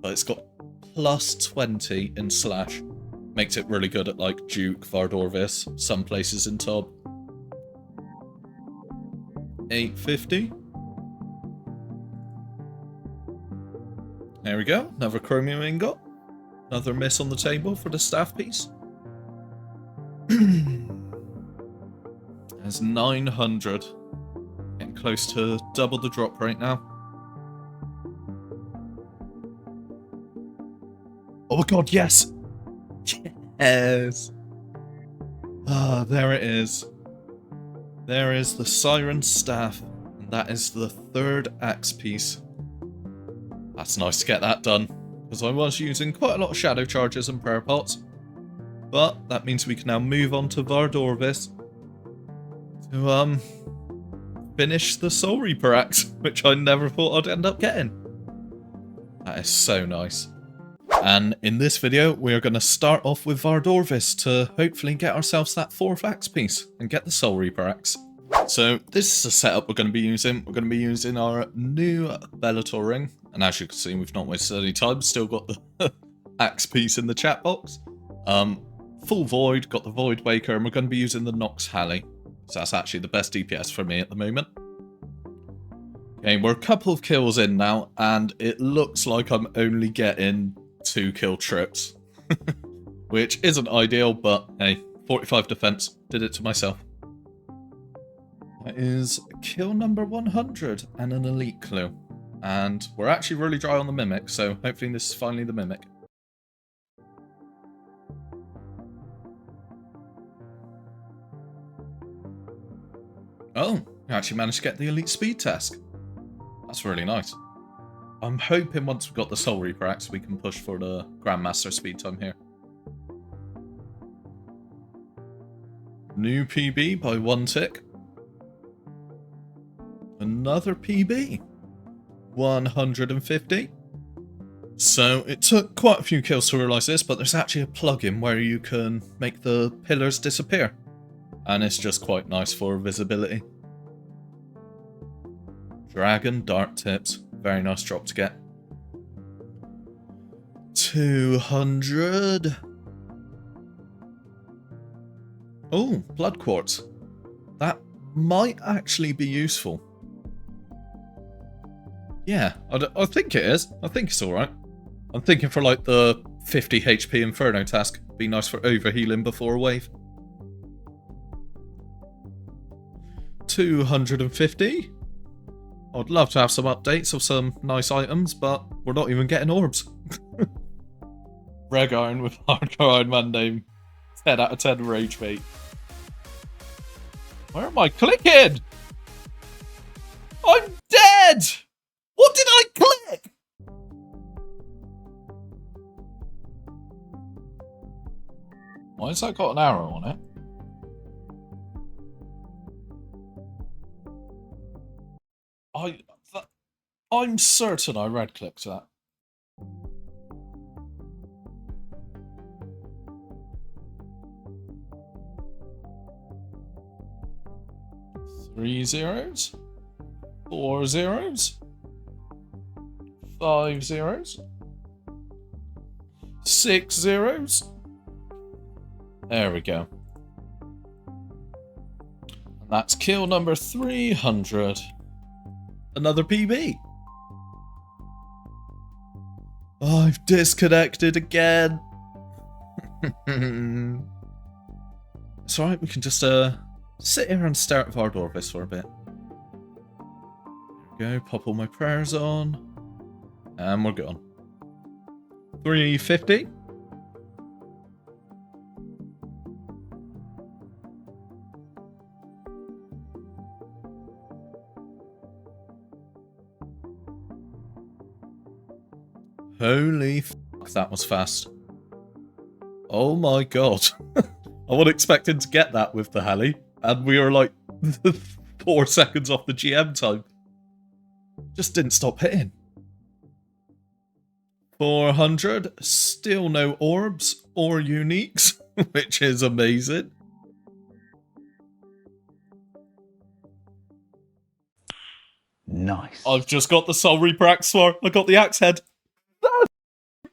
but it's got plus 20 in slash. Makes it really good at like Juke, Vardorvis, some places in Tob. 850. There we go, another chromium ingot. Another miss on the table for the staff piece. There's 900. Getting close to double the drop rate now. Oh my god, yes! Yes! Ah, there it is. There is the Siren Staff. And that is the 3rd axe piece. That's nice to get that done, because I was using quite a lot of shadow charges and prayer pots. But that means we can now move on to Vardorvis to finish the Soulreaper axe, which I never thought I'd end up getting. That is so nice. And in this video, we are going to start off with Vardorvis to hopefully get ourselves that 4th axe piece and get the Soulreaper axe. So this is the setup we're going to be using. We're going to be using our new Bellator ring. And as you can see, we've not wasted any time. Still got the axe piece in the chat box. Full void, got the void waker, and we're going to be using the Nox Halley. So that's actually the best DPS for me at the moment. Okay, we're a couple of kills in now, and it looks like I'm only getting 2 kill trips. Which isn't ideal, but hey, 45 defense. Did it to myself. That is kill number 100 and an elite clue. And we're actually really dry on the Mimic, so hopefully this is finally the Mimic. Oh, you actually managed to get the elite speed task. That's really nice. I'm hoping once we've got the Soulreaper axe, we can push for the Grandmaster speed time here. New PB by 1 tick. Another PB. 150. So it took quite a few kills to realise this, but there's actually a plugin where you can make the pillars disappear. And it's just quite nice for visibility. Dragon Dart Tips. Very nice drop to get. 200. Oh, Blood Quartz. That might actually be useful. Yeah, I think it is. I think it's alright. I'm thinking for like the 50 HP Inferno task. Be nice for overhealing before a wave. 250. I'd love to have some updates of some nice items, but we're not even getting orbs. Reg Iron with Hardcore Iron Man name. 10 out of 10 rage bait. Where am I clicking? I'm dead! What did I click? Why has that got an arrow on it? I'm certain I red-clicked that. Three zeros? 4 zeros? 5 zeros? 6 zeros? There we go. And that's kill number 300. Another PB. Oh, I've disconnected again. It's alright, we can just sit here and stare at Vardorvis for a bit. There we go, pop all my prayers on. And we're gone. 350. Holy fuck, that was fast. Oh my god. I wasn't expecting to get that with the heli, and we were like 4 seconds off the GM time. Just didn't stop hitting. 400, still no orbs or uniques, which is amazing. Nice. I've just got the Soulreaper axe sword. I got the axe head. That's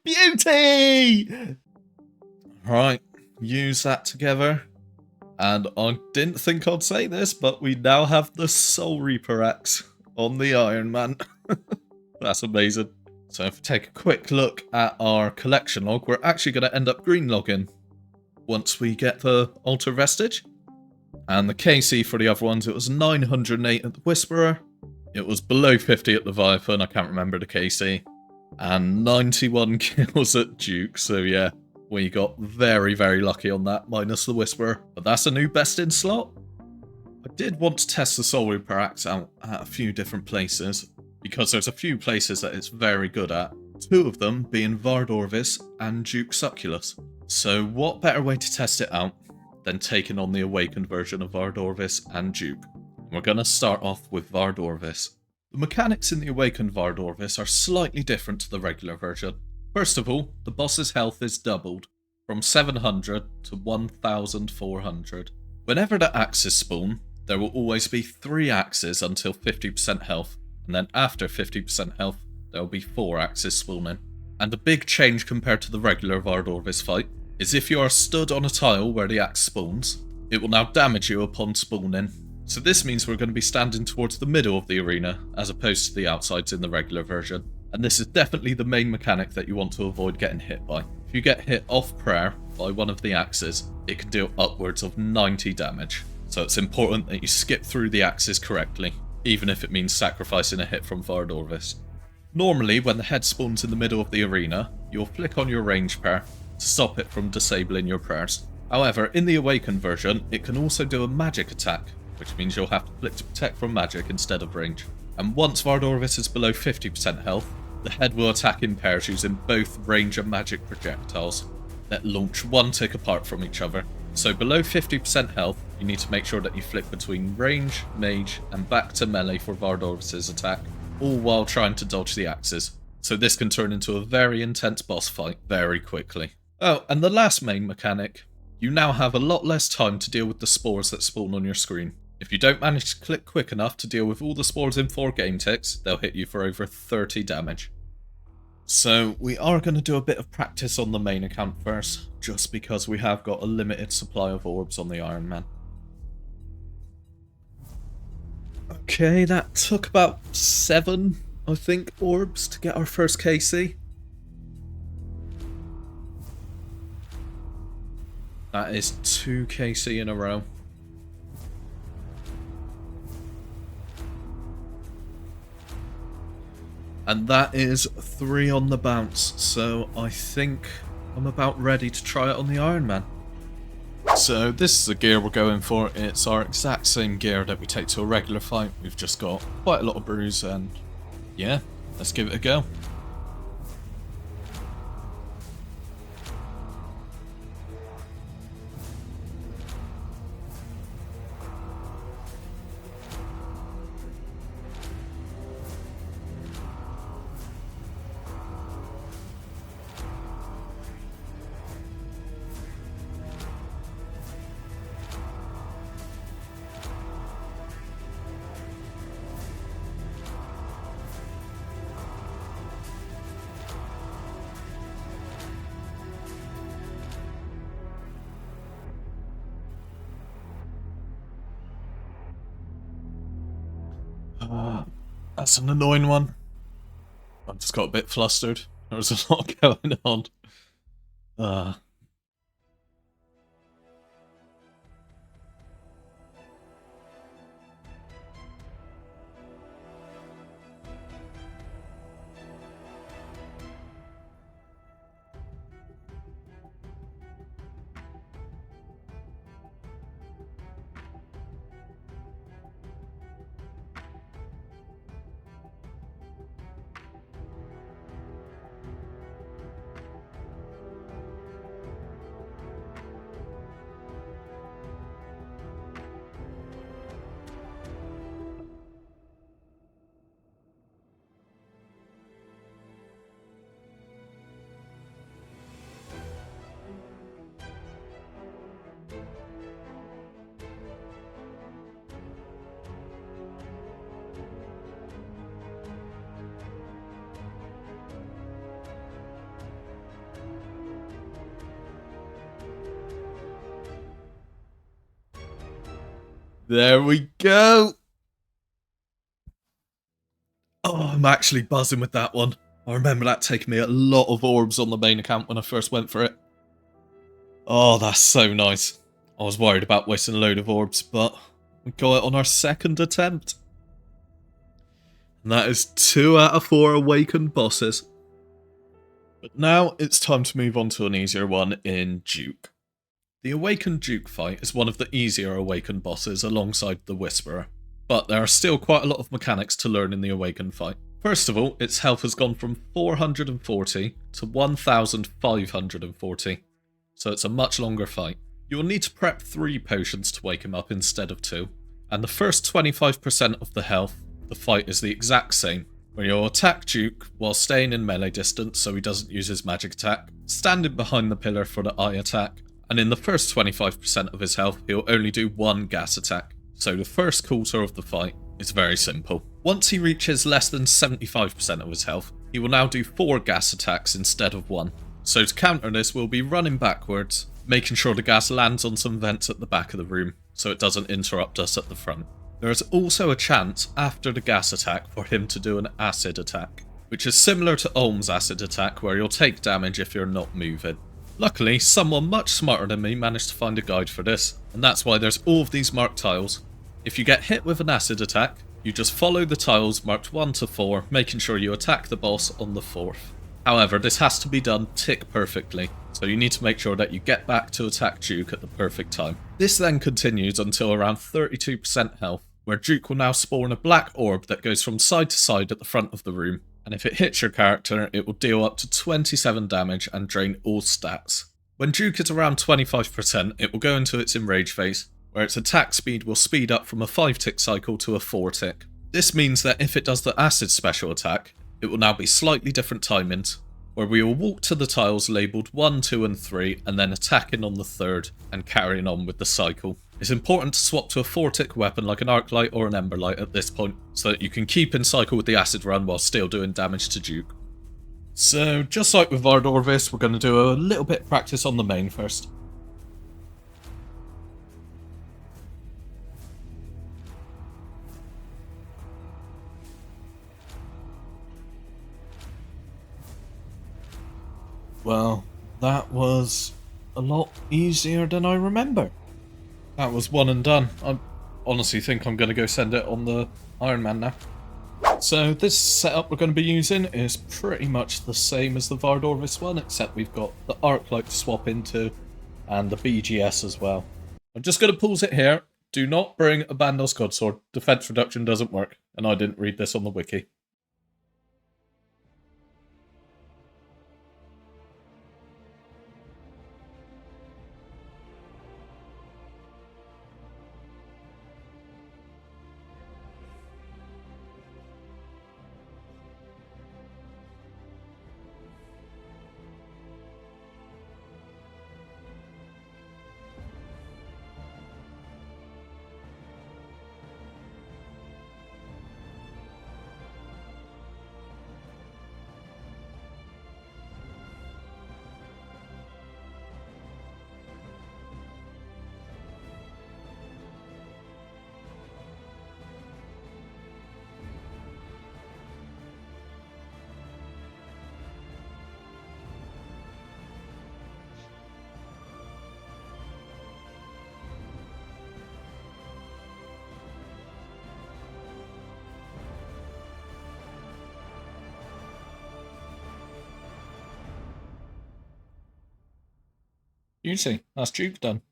beauty! Right, use that together. And I didn't think I'd say this, but we now have the Soulreaper axe on the Iron Man. That's amazing. So if we take a quick look at our collection log, we're actually going to end up green logging once we get the Altar Vestige. And the KC for the other ones, it was 908 at the Whisperer. It was below 50 at the Viper, I can't remember the KC. And 91 kills at Juke, so yeah, we got very, very lucky on that, minus the Whisperer. But that's a new best in slot. I did want to test the Soulreaper axe out at a few different places, because there's a few places that it's very good at. 2 of them being Vardorvis and Juke Succulus. So what better way to test it out than taking on the awakened version of Vardorvis and Juke? We're going to start off with Vardorvis. The mechanics in the awakened Vardorvis are slightly different to the regular version. First of all, the boss's health is doubled, from 700 to 1400. Whenever the axes spawn, there will always be 3 axes until 50% health, and then after 50% health, there will be 4 axes spawning. And a big change compared to the regular Vardorvis fight is if you are stood on a tile where the axe spawns, it will now damage you upon spawning. So this means we're going to be standing towards the middle of the arena, as opposed to the outsides in the regular version. And this is definitely the main mechanic that you want to avoid getting hit by. If you get hit off prayer by one of the axes, it can deal upwards of 90 damage. So it's important that you skip through the axes correctly, even if it means sacrificing a hit from Vardorvis. Normally, when the head spawns in the middle of the arena, you'll flick on your range prayer to stop it from disabling your prayers. However, in the Awakened version, it can also do a magic attack, which means you'll have to flick to protect from magic instead of range. And once Vardorvis is below 50% health, the head will attack in pairs using both range and magic projectiles that launch 1 tick apart from each other. So below 50% health, you need to make sure that you flick between range, mage, and back to melee for Vardorvis' attack, all while trying to dodge the axes. So this can turn into a very intense boss fight very quickly. Oh, and the last main mechanic, you now have a lot less time to deal with the spores that spawn on your screen. If you don't manage to click quick enough to deal with all the spores in 4 game ticks, they'll hit you for over 30 damage. So we are going to do a bit of practice on the main account first, just because we have got a limited supply of orbs on the Iron Man. Okay, that took about 7, I think, orbs to get our first KC. That is 2 KC in a row. And that is 3 on the bounce, so I think I'm about ready to try it on the Iron Man. So this is the gear we're going for. It's our exact same gear that we take to a regular fight. We've just got quite a lot of brews and yeah, let's give it a go. That's an annoying one. I just got a bit flustered. There was a lot going on. There we go. Oh, I'm actually buzzing with that one. I remember that taking me a lot of orbs on the main account when I first went for it. Oh, that's so nice. I was worried about wasting a load of orbs, but we got it on our second attempt. And that is 2 out of 4 awakened bosses. But now it's time to move on to an easier one in Juke. The Awakened Juke fight is one of the easier Awakened bosses alongside the Whisperer, but there are still quite a lot of mechanics to learn in the Awakened fight. First of all, its health has gone from 440 to 1540, so it's a much longer fight. You will need to prep 3 potions to wake him up instead of 2, and the first 25% of the health, the fight is the exact same, where you'll attack Juke while staying in melee distance so he doesn't use his magic attack, standing behind the pillar for the eye attack, and in the first 25% of his health, he'll only do 1 gas attack. So the first quarter of the fight is very simple. Once he reaches less than 75% of his health, he will now do 4 gas attacks instead of 1. So to counter this, we'll be running backwards, making sure the gas lands on some vents at the back of the room, so it doesn't interrupt us at the front. There is also a chance after the gas attack for him to do an acid attack, which is similar to Olm's acid attack where you'll take damage if you're not moving. Luckily, someone much smarter than me managed to find a guide for this, and that's why there's all of these marked tiles. If you get hit with an acid attack, you just follow the tiles marked 1 to 4, making sure you attack the boss on the 4th. However, this has to be done tick perfectly, so you need to make sure that you get back to attack Juke at the perfect time. This then continues until around 32% health, where Juke will now spawn a black orb that goes from side to side at the front of the room, and if it hits your character, it will deal up to 27 damage and drain all stats. When Juke is around 25%, it will go into its enrage phase, where its attack speed will speed up from a 5-tick cycle to a 4-tick. This means that if it does the acid special attack, it will now be slightly different timings, where we will walk to the tiles labelled 1, 2 and 3 and then attacking on the 3rd and carrying on with the cycle. It's important to swap to a 4-tick weapon like an arc light or an ember light at this point, so that you can keep in cycle with the acid run while still doing damage to Juke. So just like with Vardorvis, we're going to do a little bit of practice on the main first. Well, that was a lot easier than I remember. That was one and done. I honestly think I'm going to go send it on the Iron Man now. So this setup we're going to be using is pretty much the same as the Vardorvis one, except we've got the arc light to swap into and the BGS as well. I'm just going to pause it here. Do not bring a Bandos Godsword. Defense reduction doesn't work, and I didn't read this on the wiki. Easy. That's Juke done.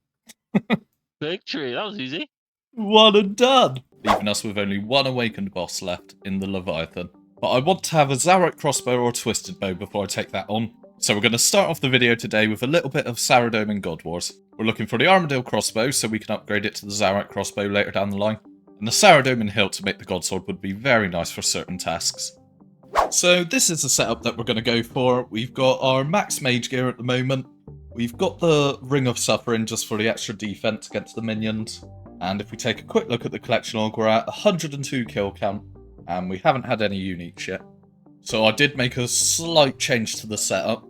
Victory, that was easy. One and done! Leaving us with only one awakened boss left in the Leviathan. But I want to have a Xeric crossbow or twisted bow before I take that on. So we're going to start off the video today with a little bit of Saradomin in God Wars. We're looking for the Armadyl crossbow so we can upgrade it to the Xeric crossbow later down the line. And the Saradomin hilt to make the Godsword would be very nice for certain tasks. So this is the setup that we're going to go for. We've got our max mage gear at the moment. We've got the Ring of Suffering just for the extra defense against the minions. And if we take a quick look at the collection log, we're at 102 kill count. And we haven't had any uniques yet. So I did make a slight change to the setup.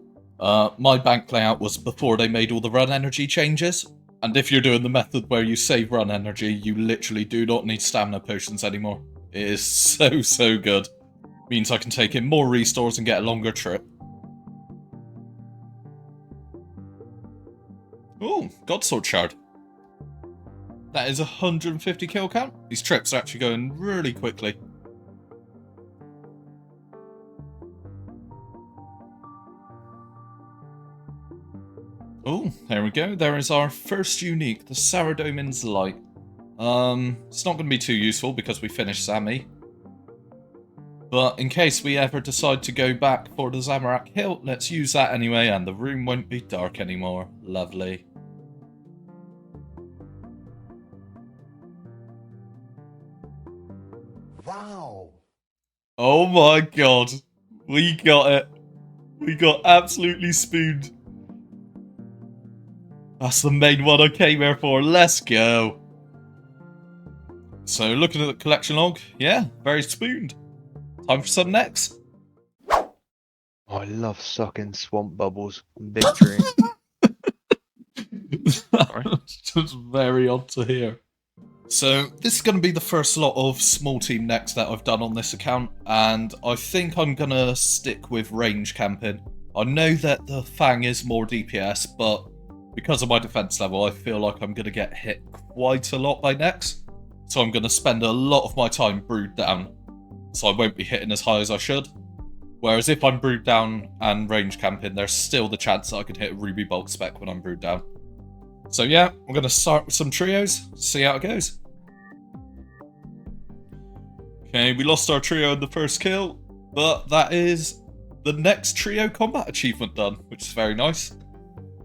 My bank layout was before they made all the run energy changes. And if you're doing the method where you save run energy, you literally do not need stamina potions anymore. It is so good. Means I can take in more restores and get a longer trip. Oh, Godsword Shard. That is 150 kill count. These trips are actually going really quickly. Oh, there we go. There is our first unique, the Saradomin's Light. It's not going to be too useful because we finished Zami. But in case we ever decide to go back for the Zamorak hilt, let's use that anyway, and the room won't be dark anymore. Lovely. Wow. Oh my god. We got it. We got absolutely spooned. That's the main one I came here for. Let's go. So looking at the collection log, yeah, very spooned. Time for some Nex. I love sucking swamp bubbles. Victory. That's just very odd to hear. So this is going to be the first lot of small team Nex that I've done on this account, and I think I'm going to stick with range camping. I know that the Fang is more DPS, but because of my defense level, I feel like I'm going to get hit quite a lot by Nex. So I'm going to spend a lot of my time brewed down, so I won't be hitting as high as I should. Whereas if I'm brewed down and range camping, there's still the chance that I could hit a Ruby bulk spec when I'm brewed down. So yeah, I'm going to start with some trios, see how it goes. Okay, we lost our trio in the first kill, but that is the next trio combat achievement done, which is very nice.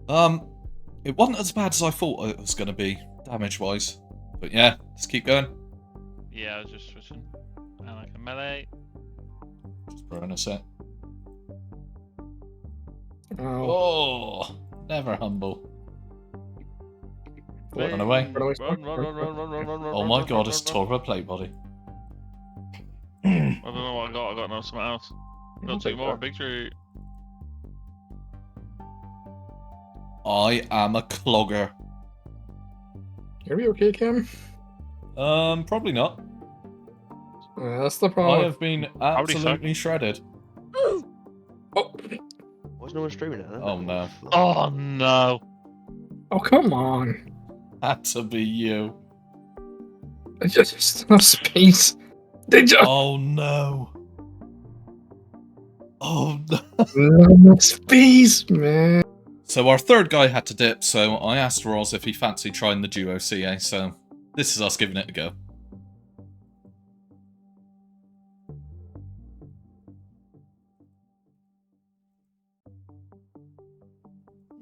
It wasn't as bad as I thought it was going to be, damage-wise. But yeah, let's keep going. Yeah, I was just switching. I like a melee. Just burn a set. Oh, Oh, never humble. Run away. Oh my god, it's Torva plate body. I don't know what I got. I got no something else. Got two more. Victory. I am a clogger. are we okay, Cam? Probably not. That's the I problem. have been Howdy, sir. absolutely shredded. Oh, Was no one streaming it? Oh no. Oh no. oh, come on. Had to be you. I just enough space. They just Oh no. Oh no. enough space, man. So our third guy had to dip, so I asked Roz if he fancied trying the duo CA, so this is us giving it a go.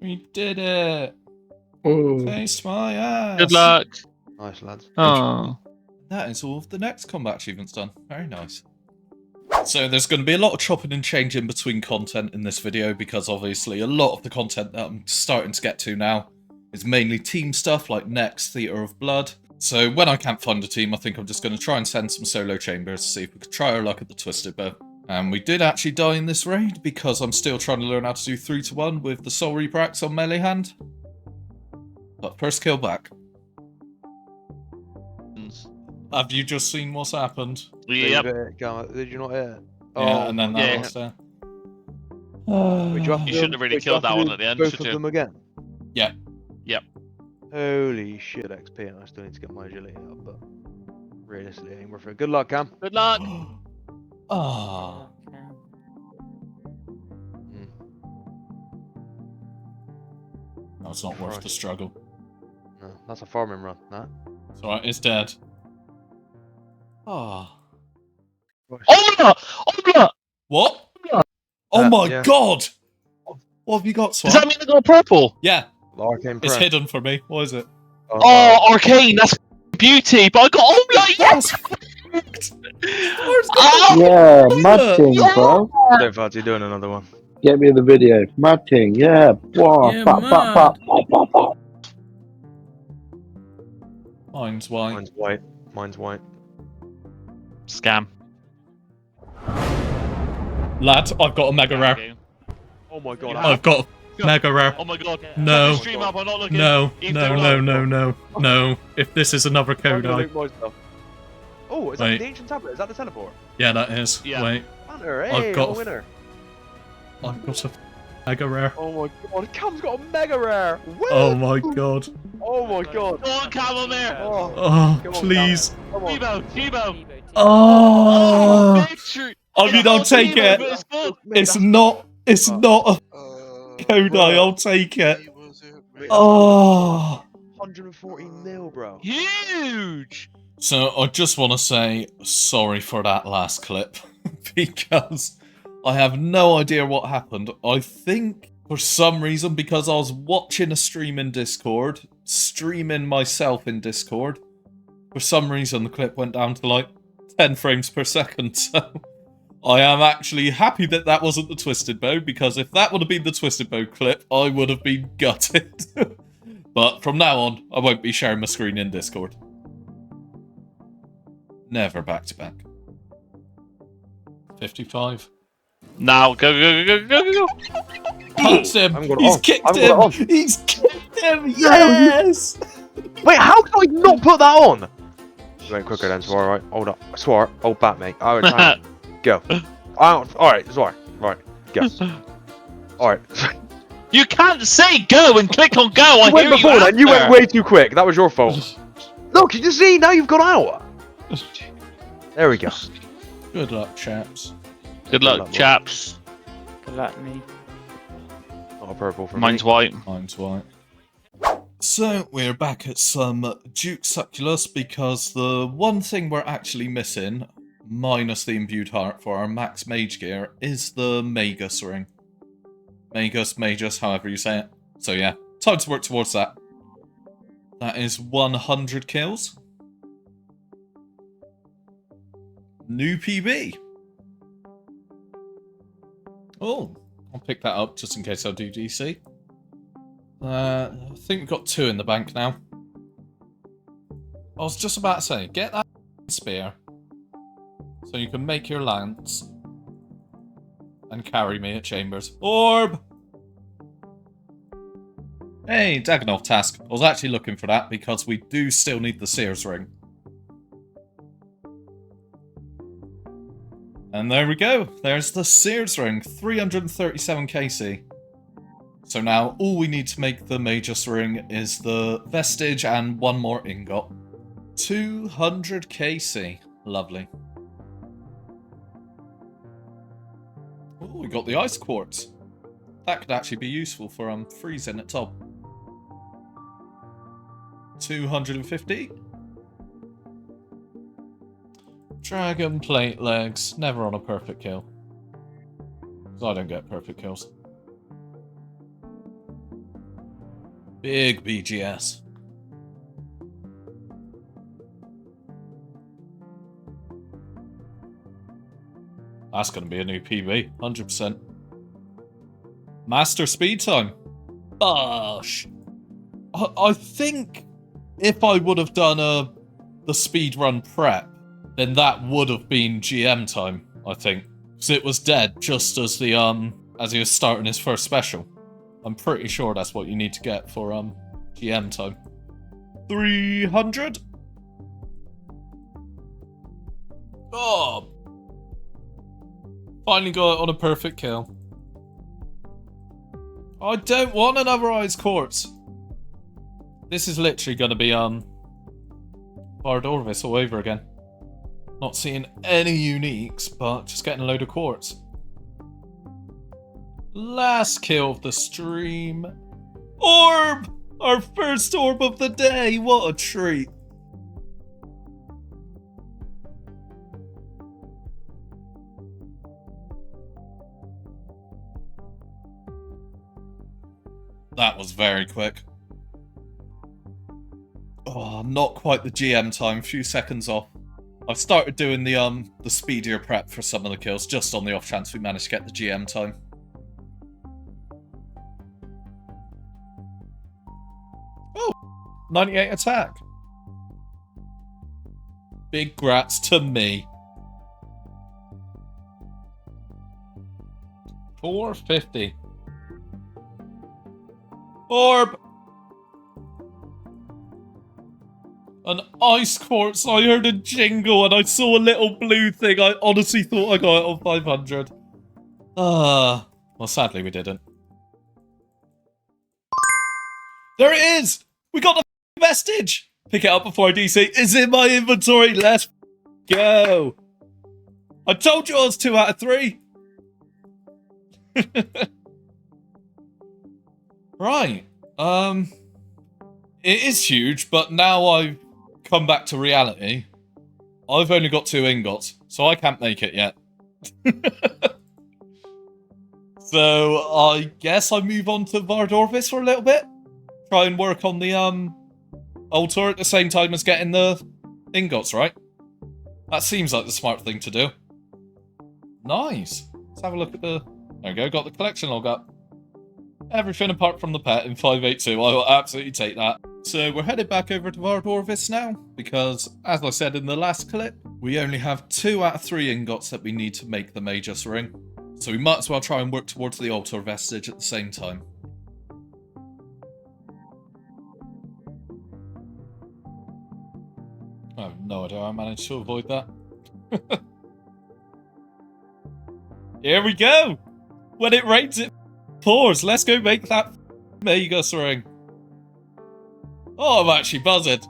We did it! Oh, Taste my ass! Good luck. Nice, lads. Oh. That is all of the next combat achievements done. Very nice. So there's going to be a lot of chopping and changing between content in this video, because obviously a lot of the content that I'm starting to get to now is mainly team stuff like Nex, Theatre of Blood. So when I can't find a team, I think I'm just going to try and send some solo chambers to see if we could try our luck at the Twisted Bow. And we did actually die in this raid, because I'm still trying to learn how to do 3-to-1 with the Soulreaper axe on melee hand. But first kill back. Have you just seen what's happened? Yep. Did you not hear? Yeah, and then that yeah. was there. You shouldn't have really killed that one at the end, both should of you? them again? Yeah. Yep. Holy shit, XP, and I still need to get my agility up, but realistically, it ain't worth it. Good luck, Cam. Good luck. Ah. No, it's not worth the struggle. No, that's a farming run, nah. It's alright, it's dead. Ah. Oh no! What? Oh my yeah. god! What have you got, Swan? Does that mean they got purple? Yeah, Arcane it's Prep. hidden for me. What is it? Oh, arcane. That's beauty. But I got Yes! Oh, Yeah, mad thing, yeah. bro. Don't fancy doing another one. Get me the video. Mad thing, yeah. Wow. Yeah, Bop, bop, bop, bop, bop, bop. Mine's white. Mine's white. Mine's white. Scam. Lad, I've got a mega rare. Oh my god. Yeah. I've got a mega rare. Oh my god. No. Stream up, I'm not looking. No, Even no, though no, no, no, no. If this is another code, I... Oh, is Wait. that the ancient tablet? Is that the teleport? Yeah, that is. Yeah. Wait, Hunter, I've hey, got- I'm a winner. I've got a mega rare. Oh my god, Cam's got a mega rare! Woo! Oh my god. Oh my god! Go on, Cam, on there. Oh, Oh, come on, please. Cam. Come on. Chibo. Oh! Victory. I mean, I'll take it. It's not a code, I'll take it. Oh! 140 mil, bro. Huge. So I just want to say sorry for that last clip, because I have no idea what happened. I think for some reason, because I was watching a stream in Discord, streaming myself in Discord, for some reason the clip went down to like 10 frames per second, so I am actually happy that that wasn't the Twisted Bow, because if that would have been the Twisted Bow clip, I would have been gutted. But from now on, I won't be sharing my screen in Discord. Never back to back. 55. Now, go, go, go, go, go, go. Punch him! I've got it He's on. kicked I've got it him! on. He's kicked him! Yeah, Yes! Wait, how did I not put that on? Went quicker then, Swar, right? Hold up. Swar, hold back, mate. Alright, time. Go. Alright, Swar. Right, go. Alright. You can't say go and click on go. I You went hear before you then, you went after. way too quick. That was your fault. Look, you see, now you've got out. There we go. Good luck, chaps. Good luck, chaps. Good luck, me. Not a purple for Mine's me. white. Mine's white. So, we're back at some Juke Succulus because the one thing we're actually missing, minus the imbued heart for our max mage gear, is the Magus ring. Magus, however you say it. So yeah, time to work towards that. That is 100 kills. New PB. Oh, I'll pick that up just in case I do DC. I think we've got 2 in the bank now. I was just about to say, get that spear so you can make your lance and carry me at Chambers. Orb! Hey, Dagonov task. I was actually looking for that because we do still need the Seer's ring. And there we go. There's the Seer's ring, 337 KC. So now all we need to make the Magus ring is the vestige and 1 more ingot. 200 KC. Lovely. Oh, we got the ice quartz. That could actually be useful for freezing at top. 250. Dragon plate legs. Never on a perfect kill. Because I don't get perfect kills. Big BGS. That's going to be a new PB, 100%. Master speed time. Bosh. I think if I would have done the speedrun prep, then that would have been GM time, I think. Because it was dead just as the as he was starting his first special. I'm pretty sure that's what you need to get for GM time. 300? Oh! Finally got it on a perfect kill. I don't want another ice quartz. This is literally going to be Vardorvis all over again. Not seeing any uniques, but just getting a load of quartz. Last kill of the stream. Orb! Our first orb of the day. What a treat. That was very quick. Oh, not quite the GM time, few seconds off. I've started doing the speedier prep for some of the kills, just on the off chance we manage to get the GM time. Oh, 98 attack. Big grats to me. 450. Orb! An ice quartz. I heard a jingle and I saw a little blue thing. I honestly thought I got it on 500. Well, sadly we didn't. There it is! We got the vestige! Pick it up before I DC. It's in my inventory. Let's go. I told you I was 2 out of 3. Right. It is huge, but now I've come back to reality. I've only got 2 ingots, so I can't make it yet. So I guess I move on to Vardorvis for a little bit. Try and work on the altar at the same time as getting the ingots, right? That seems like the smart thing to do. Nice. Let's have a look at the... There we go, got the collection log up. Everything apart from the pet in 582. I will absolutely take that. So we're headed back over to Vardorvis now, because, as I said in the last clip, We only have 2 out of 3 ingots that we need to make the Magus ring, so we might as well try and work towards the altar vestige at the same time. I have no idea how I managed to avoid that. Here we go! When it rains, it pours. Let's go make that Magus ring. Oh, I'm actually buzzed.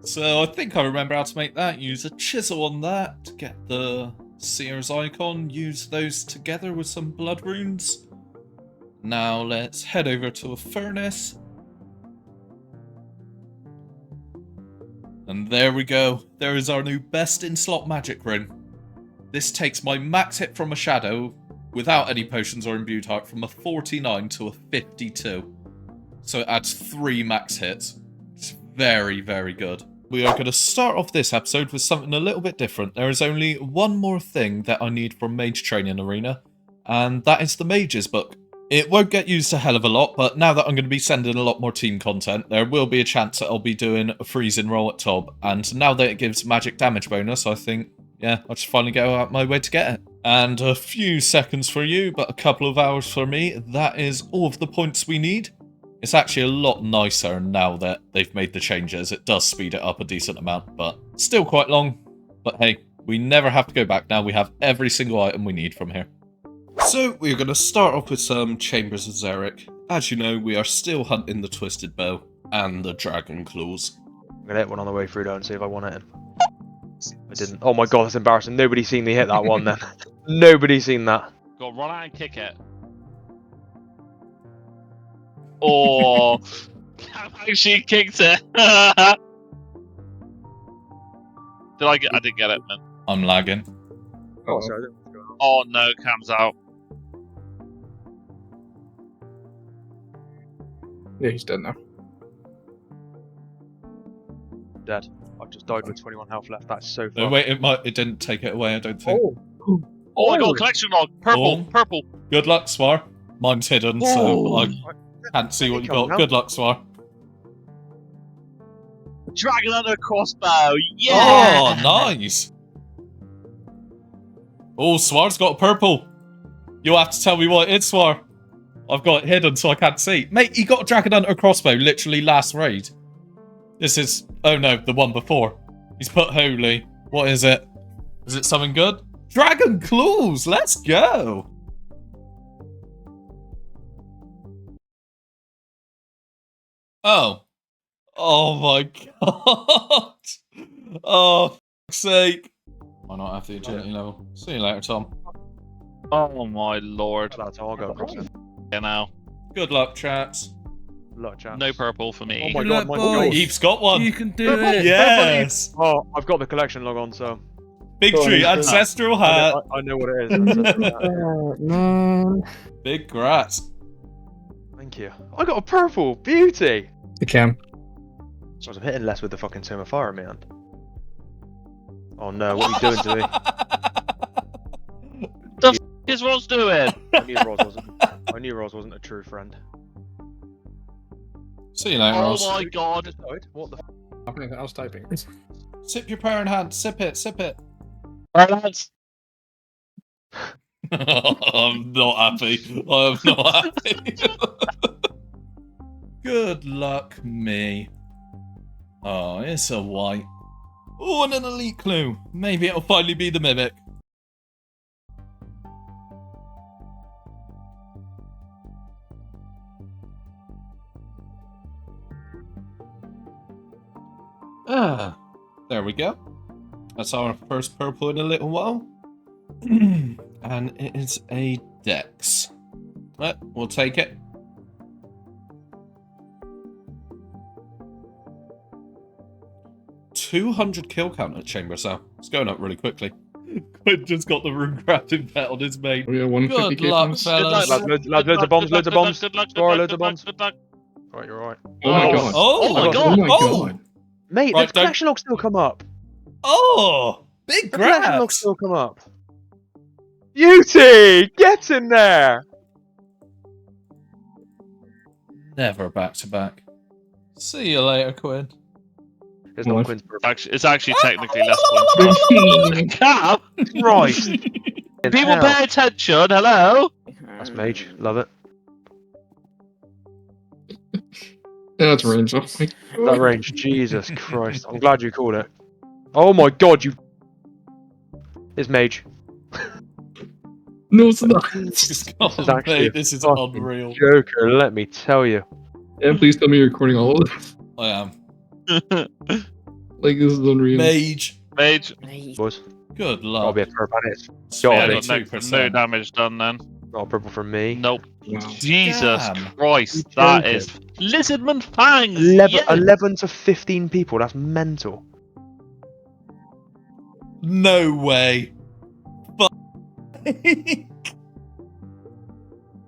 So I think I remember how to make that. Use a chisel on that to get the seer's icon. Use those together with some blood runes. Now let's head over to a furnace. And there we go. There is our new best in slot magic ring. This takes my max hit from a shadow without any potions or imbued heart from a 49 to a 52. So it adds 3 max hits. It's very, very good. We are going to start off this episode with something a little bit different. There is only one more thing that I need from Mage Training Arena, and that is the Mage's Book. It won't get used a hell of a lot, but now that I'm going to be sending a lot more team content, there will be a chance that I'll be doing a freezing roll at top, and now that it gives magic damage bonus, I think, yeah, I'll just finally go out my way to get it. And a few seconds for you, but a couple of hours for me. That is all of the points we need. It's actually a lot nicer now that they've made the changes. It does speed it up a decent amount, but still quite long. But hey, we never have to go back now. We have every single item we need from here. So we're going to start off with some Chambers of Xeric. As you know, we are still hunting the Twisted Bow and the Dragon Claws. I'm gonna hit one on the way through though and see if I want it. I didn't. Oh my god, that's embarrassing. Nobody's seen me hit that one then. Nobody's seen that. Go run out and kick it. Oh, she kicked it. Did I get? I didn't get it, man. I'm lagging. Oh, sorry. Oh no, Cam's out. Yeah, he's dead now. Dead. I've just died with 21 health left. That's so No, far. wait, it didn't take it away, I don't think. Oh, I got a collection log. Purple, Oh. purple. Good luck, Swar. Mine's hidden, so I can't see what you got. Good luck, Swar. Dragon under crossbow. Yeah. Oh, nice. Oh, Swar's got a purple. You'll have to tell me what it is, Swar. I've got it hidden, so I can't see. Mate, he got a Dragon Hunter crossbow literally last raid. This is... Oh no, the one before. He's put holy. What is it? Is it something good? Dragon Claws! Let's go! Oh. Oh my god. Oh, for fuck's sake. Why not have the agility level? See you later, Tom. Oh my lord. That's how I'll go across it. Yeah, now. Good luck, chaps. Lot of chance. No purple for me. Oh my Look, god, mine's boys. gold. Heap's got one. You can do it. Yes. Oh, I've got the collection log on, so Big tree, ancestral hat. I know what it is. Ancestral hat. Man. Big grass. Thank you. I got a purple. Beauty. The cam. So I'm hitting less with the fucking Tomb of Fire in my hand. Oh no, what are you doing to me? Here's what I was doing. I knew Roz wasn't a true friend. See you later, Oh Ross. my god. What the I was typing. Sip your power in hand. Sip it. Sip it. Alright, lads. I'm not happy. I'm not happy. Good luck, me. Oh, it's a white. Oh, and an elite clue. Maybe it'll finally be the mimic. Ah, there we go. That's our first purple in a little while. And it is a Dex. We'll take it. $200 kill count at Chambers now. It's going up really quickly. Quinn just got the rune crafting pet on his mate. We are 150 Good luck, kittens. fellas. Loads of bombs, loads of bombs. Good luck, Score, good loads of luck, bombs. good luck. Right, you're right. Oh my god. Oh my god. Oh my Oh. god. Mate, Right, the don't- collection log still come up. Oh! Big The collection log grabs! still come up. Beauty! Get in there! Never back to back. See you later, Quinn. It's not What? Quinn's purple. It's actually technically less points. Cap! Christ! People pay attention, hello? That's mage. Love it. Yeah, that's range. Oh my That God. range. Jesus Christ. I'm glad you called it. Oh my god, you. It's mage. No, it's not. Oh, is actually mate, a this is fucking unreal. Joker, let me tell you. Yeah, please tell me you're recording all of this. I am. Like, this is unreal. Mage. Mage. Boys. Good Gotta luck. be a purple. It's Yeah, gotta got be. next, no damage done then. Not a purple from me. Nope. Wow. Jesus Damn. Christ, You that joking? is Lizardman Fangs! 11, yeah. 11 to 15 people. That's mental. No way.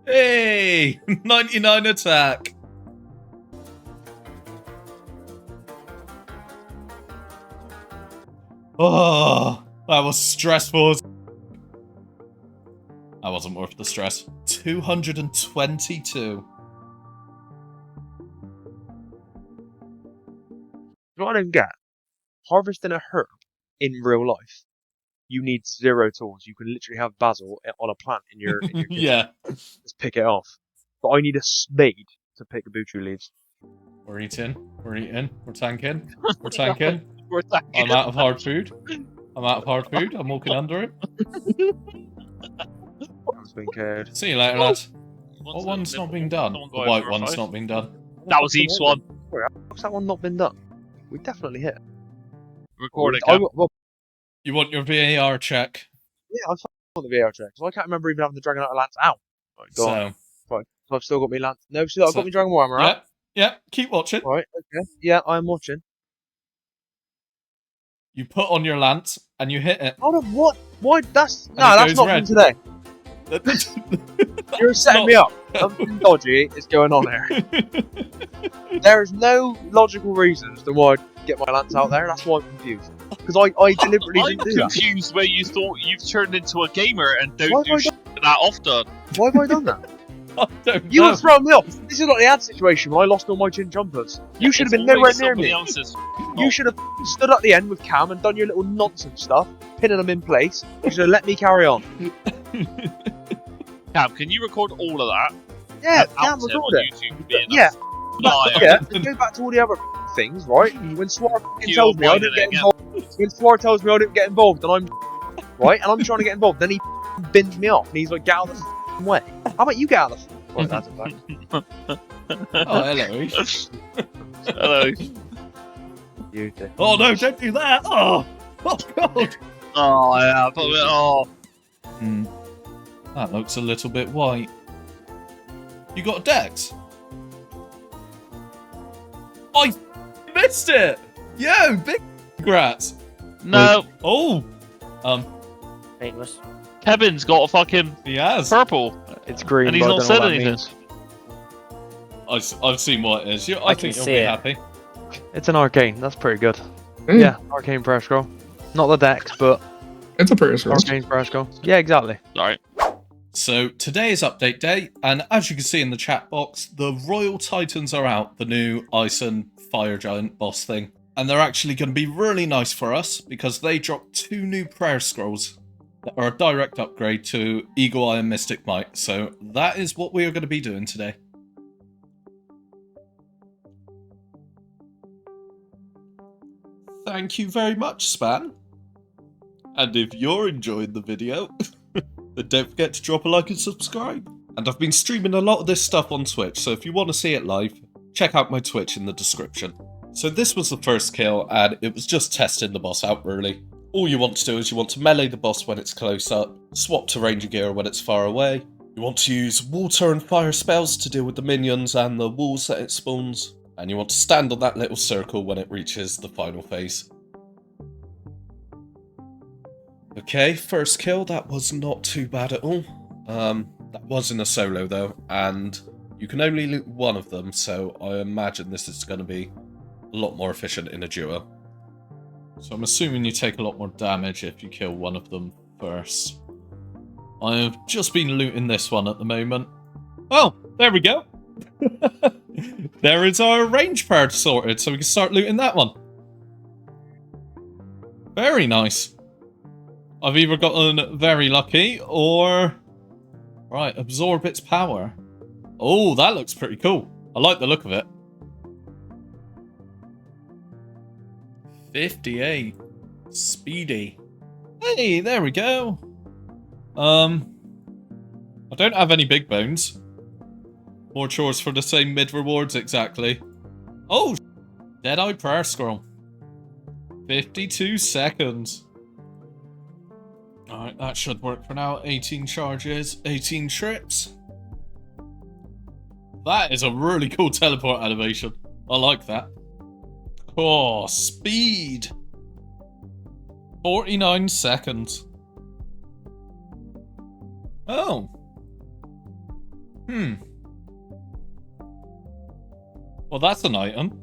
Hey! 99 attack. Oh, that was stressful. That wasn't worth the stress. 222. What I don't get, harvesting a herb in real life, you need 0 tools. You can literally have basil on a plant in your kitchen. Yeah. Just pick it off. But I need a spade to pick buchu leaves. We're eating. We're eating. We're tanking. We're tanking. We're tanking. I'm out of hard food. I'm out of hard food. I'm walking under it. That's been cared. See you later, lads. Once What one's the- not being done? someone The got white over a one's fight. not being done. That was Eve's one. How's that one not been done? We definitely hit. Recording. Well, You want your VAR check? yeah, I want the VR check. So I can't remember even having the Dragon Lance out. Right, go on. So, So I've still got me Lance. No, see, I've got me Dragon Warhammer out. yeah, keep watching. Right, okay. Yeah, I'm watching. You put on your lance and you hit it. Hold on, what? Why? That's it that's goes not red. from today. You're setting me up. Something dodgy is going on here. There is no logical reason as to why I get my lance out there. That's why I'm confused. Because I deliberately I'm didn't do that. confused where you thought you've turned into a gamer and Why don't have do I shit that often. Why have I done that? I don't You know. were throwing me off. This is like the ad situation when I lost all my chin jumpers. You should have It's been nowhere always near somebody me. else's You should have stood at the end with Cam and done your little nonsense stuff, pinning them in place. You should have let me carry on. Cam, can you record all of that? Yeah, and Cam, out it record on it. YouTube being Yeah. a liar. Yeah, and go back to all the other things, right? When Swar You tells me I avoided didn't it get again. involved, when Swar tells me I didn't get involved, and I'm right, and I'm trying to get involved, then he bins me off, and he's like, "Get out of the way." How about you get out of the right, that's a fact. Oh, hello. Hello. You did. Oh no, don't do that. Oh God. Oh, yeah. Oh. That looks a little bit white. You got a dex? I missed it. Yo, big congrats. No. Oh, Wait, what's... Kevin's got a fucking he has. purple. It's green, And he's but I not don't know said what that anything. means. I've seen what it is. I I think can you'll see be it. happy. It's an arcane. That's pretty good. Mm. Yeah, arcane prayer scroll. Not the dex, but It's a prayer scroll. arcane prayer scroll. Yeah, exactly. Sorry. So today is update day, and as you can see in the chat box, the Royal Titans are out, the new Ice and Fire Giant boss thing. And they're actually going to be really nice for us, because they dropped 2 new prayer scrolls that are a direct upgrade to Eagle Eye and Mystic Might. So that is what we are going to be doing today. Thank you very much, Span. And if you're enjoying the video, then don't forget to drop a like and subscribe. And I've been streaming a lot of this stuff on Twitch, so if you want to see it live, check out my Twitch in the description. So this was the first kill, and it was just testing the boss out really. All you want to do is you want to melee the boss when it's close up, swap to ranger gear when it's far away. You want to use water and fire spells to deal with the minions and the walls that it spawns. And you want to stand on that little circle when it reaches the final phase. Okay, first kill, that was not too bad at all. That was in a solo though, and you can only loot one of them, so I imagine this is going to be a lot more efficient in a duo. So I'm assuming you take a lot more damage if you kill one of them first. I've just been looting this one at the moment. Oh, there we go. There is our range part sorted, so we can start looting that one. Very nice. I've either gotten very lucky or... Right, absorb its power. Oh, that looks pretty cool. I like the look of it. 58. Speedy. Hey, there we go. I don't have any big bones. More chores for the same mid rewards, exactly. Oh, Deadeye Prayer Scroll. 52 seconds. Alright, that should work for now. 18 charges, 18 trips. That is a really cool teleport animation. I like that. Oh, speed. 49 seconds. Oh. Well, that's an item.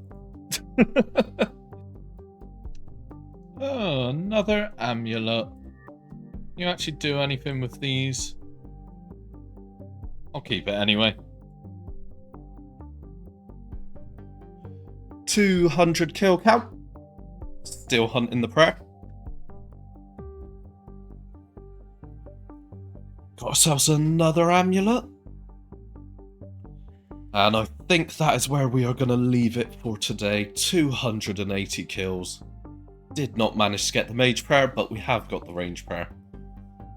Oh, another amulet. Can you actually do anything with these? I'll keep it anyway. 200 kill count. Still hunting the prayer. Got ourselves another amulet. And I think that is where we are going to leave it for today. 280 kills. Did not manage to get the mage prayer, but we have got the range prayer.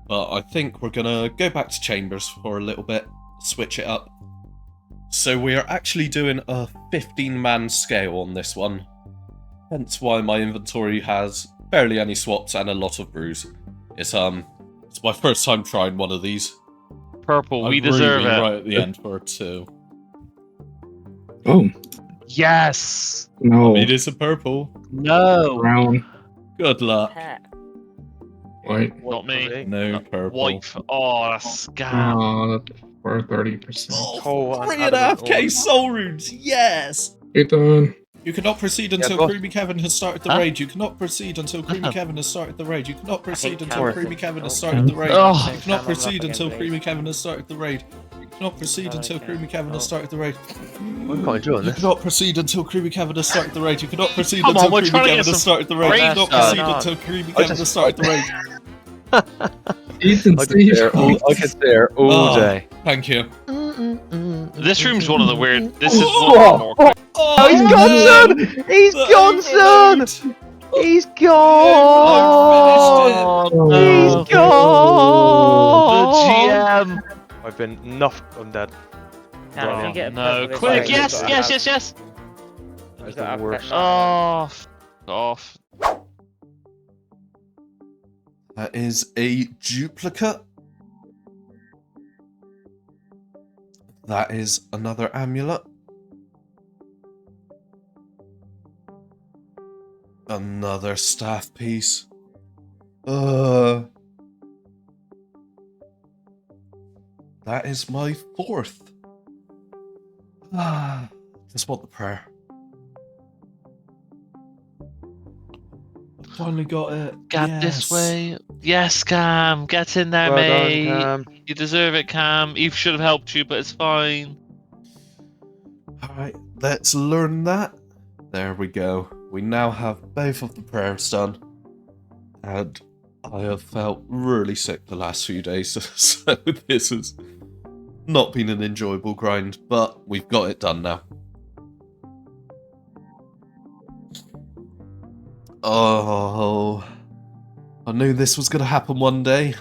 But I think we're going to go back to chambers for a little bit. Switch it up. So we are actually doing a 15-man scale on this one. Hence why my inventory has barely any swaps and a lot of brews. It's my first time trying one of these. Purple, we I'm deserve really it. right at the end for a 2. Oh, Yes! no. It is a purple. No. Brown. Good luck. White. Not me. No purple. White. Oh, that's scam. For 30%. Coal and 3.5k adamant soul runes, yes! Get done. You cannot proceed until boss. Creamy Kevin has started the Huh? raid. You cannot proceed until Creamy Kevin has started the raid. You cannot proceed until Cameron. Creamy Kevin has started the raid. Oh. You cannot proceed until Creamy Kevin has started the raid. You cannot proceed until Creamy Kevin has started the raid. I'm quite enjoying You this. cannot proceed until Creamy Kevin has started the raid. You cannot proceed Come on, until we're Creamy trying to Kevin get has some started the raid. You raid cannot stuff. proceed until Creamy Kevin has started the raid. Ethan I could stare all, I could stare all Oh. day. Thank you. This room's one of the weird. This is Oh. one of the more. Oh, he's no! gone, son! He's The gone, son! overload! He's I've gone! finished He's The gone! GM. I've been enough. I'm dead. Now, if you get a No, purple this quick! way, Yes, you've got to yes, have- yes, yes. That's you've got to the have worst. pressure. Oh, off. That is a duplicate. That is another amulet. Another staff piece. That is my 4th. Just want the prayer. Finally got it. Get this way. Yes, Cam. Get in there, Well done, mate. Cam. You deserve it, Cam. Eve should have helped you, but it's fine. Alright, let's learn that. There we go. We now have both of the prayers done. And I have felt really sick the last few days, so this has not been an enjoyable grind, but we've got it done now. Oh, I knew this was going to happen one day.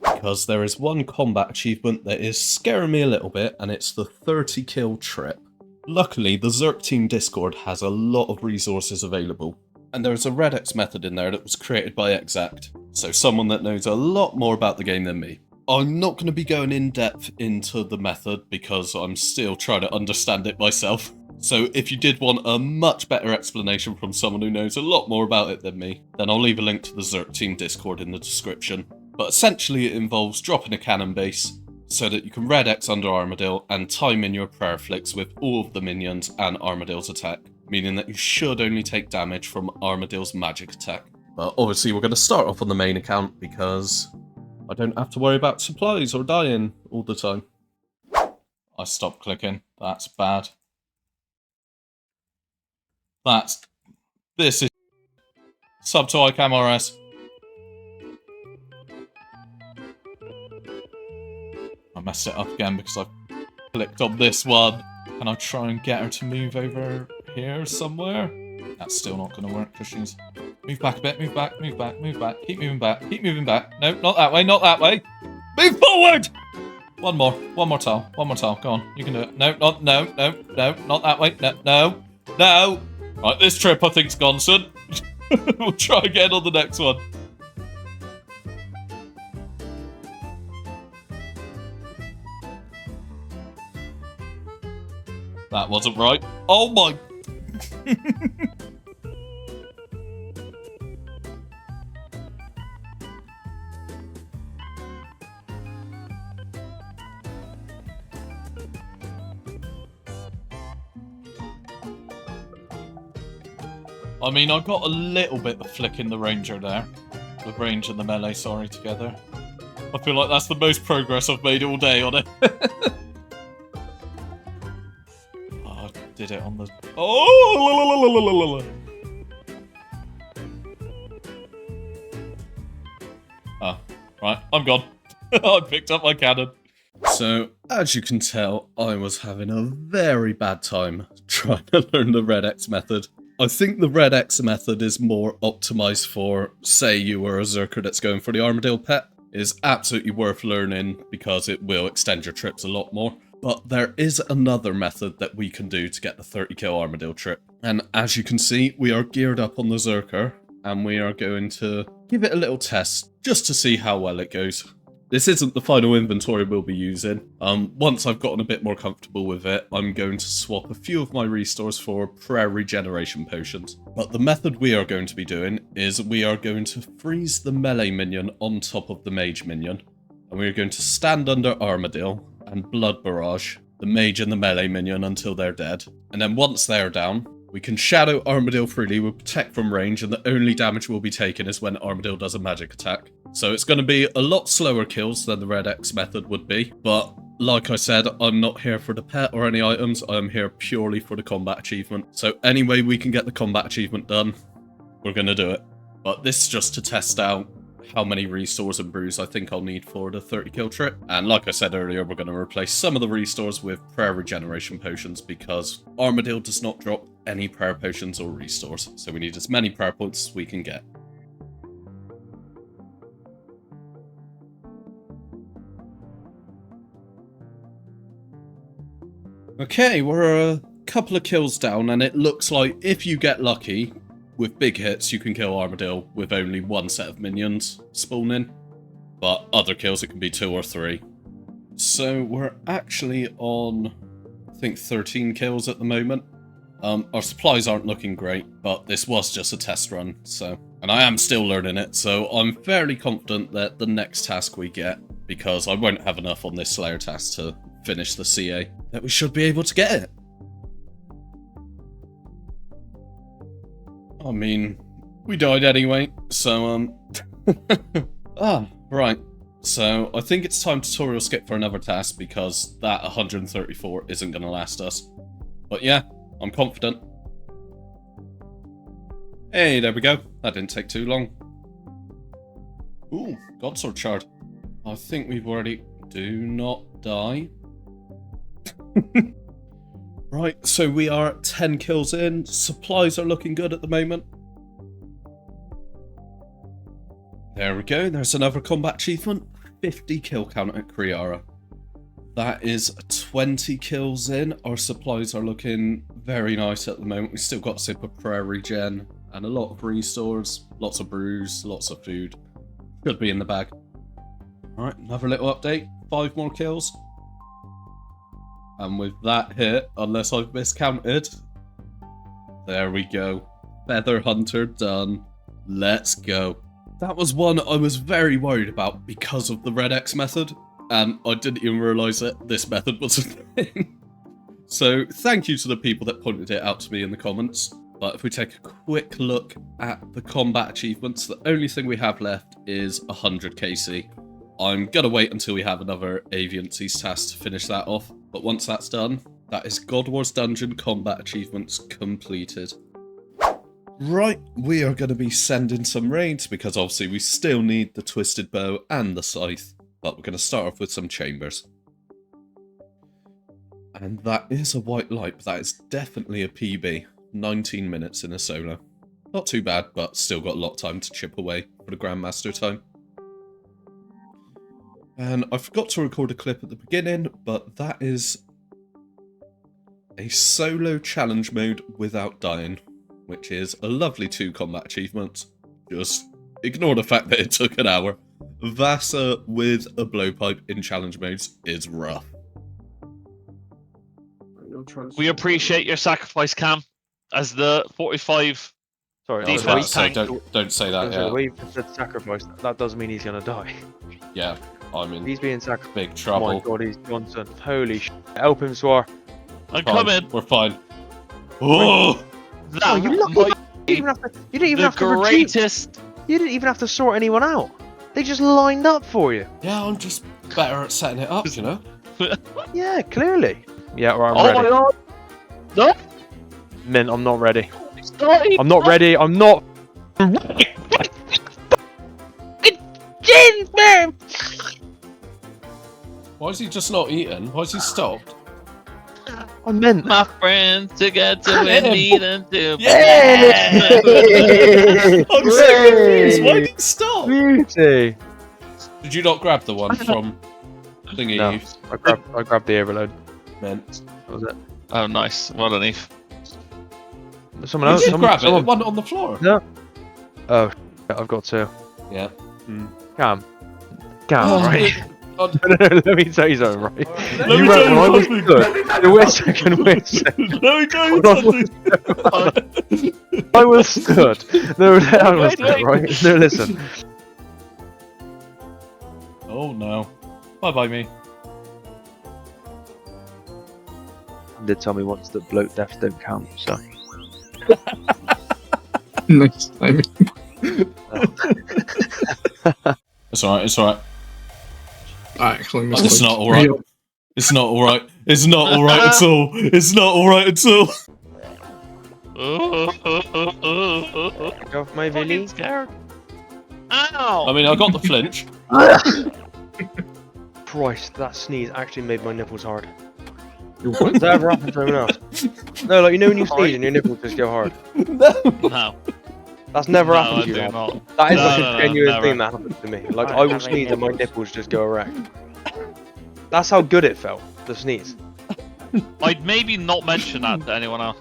Because there is one combat achievement that is scaring me a little bit, and it's the 30 kill trip. Luckily, the Zerk team Discord has a lot of resources available, and there's a Red X method in there that was created by Exact, so someone that knows a lot more about the game than me. I'm not going to be going in depth into the method because I'm still trying to understand it myself. So if you did want a much better explanation from someone who knows a lot more about it than me, then I'll leave a link to the Zerk team Discord in the description. But essentially it involves dropping a cannon base so that you can red X under Armadyl and time in your prayer flicks with all of the minions and Armadyl's attack, meaning that you should only take damage from Armadyl's magic attack. But obviously we're going to start off on the main account because I don't have to worry about supplies or dying all the time. I stopped clicking. That's bad. This is Sub to iCamRS. I messed it up again because I've clicked on this one. Can I try and get her to move over here somewhere? That's still not going to work because she's... Move back a bit, move back, move back, move back. Keep moving back, keep moving back. No, not that way, not that way. Move forward! One more tile, one more tile. Go on, you can do it. No, not that way. No. Right, this trip I think's gone, son. We'll try again on the next one. That wasn't right. Oh my... I mean, I got a little bit of flick in the ranger there. The range and the melee, sorry, together. I feel like that's the most progress I've made all day on it. Oh, I did it on the... Oh! Ah, right, I'm gone. I picked up my cannon. So, as you can tell, I was having a very bad time trying to learn the Red X method. I think the Red X method is more optimized for, say you were a Zerker that's going for the Armadyl pet. It is absolutely worth learning because it will extend your trips a lot more. But there is another method that we can do to get the 30 kill Armadyl trip. And as you can see, we are geared up on the Zerker and we are going to give it a little test just to see how well it goes. This isn't the final inventory we'll be using. Once I've gotten a bit more comfortable with it, I'm going to swap a few of my restores for prayer regeneration potions. But the method we are going to be doing is we are going to freeze the melee minion on top of the mage minion. And we are going to stand under Armadyl and blood barrage the mage and the melee minion until they're dead. And then once they're down, we can shadow Armadyl freely with protect from range, and the only damage will be taken is when Armadyl does a magic attack. So it's going to be a lot slower kills than the Red X method would be, but like I said, I'm not here for the pet or any items, I'm here purely for the combat achievement. So any way we can get the combat achievement done, we're going to do it. But this is just to test out how many restores and brews I think I'll need for the 30 kill trip. And like I said earlier, we're going to replace some of the restores with prayer regeneration potions because Armadyl does not drop any prayer potions or restores. So we need as many prayer points as we can get. Okay, we're a couple of kills down and it looks like if you get lucky, with big hits, you can kill Armadyl with only one set of minions spawning, but other kills it can be 2 or 3. So we're actually on, I think, 13 kills at the moment. Our supplies aren't looking great, but this was just a test run, so... And I am still learning it, so I'm fairly confident that the next task we get, because I won't have enough on this Slayer task to finish the CA, that we should be able to get it. I mean, we died anyway, so, Ah, right. So, I think it's time to tutorial skip for another task, because that 134 isn't going to last us. But yeah, I'm confident. Hey, there we go. That didn't take too long. Ooh, Godsword Shard. I think we've already... Do not die. Right, so we are 10 kills in. Supplies are looking good at the moment. There we go, there's another combat achievement. 50 kill count at Kriara. That is 20 kills in. Our supplies are looking very nice at the moment. We've still got super prayer regen and a lot of restores, lots of brews, lots of food. Should be in the bag. Alright, another little update. 5 more kills. And with that hit, unless I've miscounted, there we go. Feather Hunter done. Let's go. That was one I was very worried about because of the Red X method, and I didn't even realise that this method was a thing. So thank you to the people that pointed it out to me in the comments. But if we take a quick look at the combat achievements, the only thing we have left is 100 KC. I'm gonna wait until we have another Aviancies task to finish that off, but once that's done, that is God Wars Dungeon combat achievements completed. Right, we are going to be sending some raids because obviously we still need the Twisted Bow and the Scythe, but we're going to start off with some chambers. And that is a white light, but that is definitely a PB. 19 minutes in a solo. Not too bad, but still got a lot of time to chip away for the Grandmaster time. And I forgot to record a clip at the beginning, but that is a solo challenge mode without dying, which is a lovely 2 combat achievements. Just ignore the fact that it took an hour. Vasa with a blowpipe in challenge modes is rough. We appreciate your sacrifice, Cam, as the 45. Sorry, Defense I was about to say, tank. don't say that, The yeah. way you said sacrifice, that doesn't mean he's gonna die. Yeah, I'm in He's being sacrificed. big Oh trouble. my god, he's Johnson. Holy sh! Help him, Swar. I'm Fine, coming. we're fine. Oh! That Oh, you lucky. might You didn't even the have to retreat. greatest. You didn't even have to sort anyone out. They just lined up for you. Yeah, I'm just better at setting it up, you know? Yeah, clearly. Yeah, right, I'm Oh ready. my god. No. Mint, I'm not ready. Stop. I'm not ready. I'm not. Why is he just not eating? Why is he stopped? I meant. My friends together Hit we him. need them to. Yeah! I'm so confused, why did he stop? Beauty. Did you not grab the one from Thingy? No, I grabbed the overload. Meant. That was it. Oh, nice. Well done, Eve. Someone You else. did grab it, someone... one on the floor. No. Oh, I've got 2. Yeah. Cam, Oh, right? oh, Let me tell you something, right? Let You me ran tell when I you was something. good. No, wait a second, wait a second. Let me tell you something. I was stood. No, I was stood, Wait. right? No, listen. Oh no. Bye bye me. You did tell me once that bloat deaths don't count, so. Nice timing. It's alright, it's alright. I actually missed It's like not alright. 3 It's not alright. It's not alright at all. It's not alright at all. Go off my Fucking Villy. scared. Ow. I mean, I got the flinch. Christ, that sneeze actually made my nipples hard. Your what? Has that ever happened to anyone else? No, like, you know when you sneeze and your nipples just go hard? No. That's never No, happened I to you, do lad. not. That is No, like no, a no, genuine never. thing that happens to me. Like, I I will have sneeze and my nipples. nipples just go erect. That's how good it felt, the sneeze. I'd maybe not mention that to anyone else.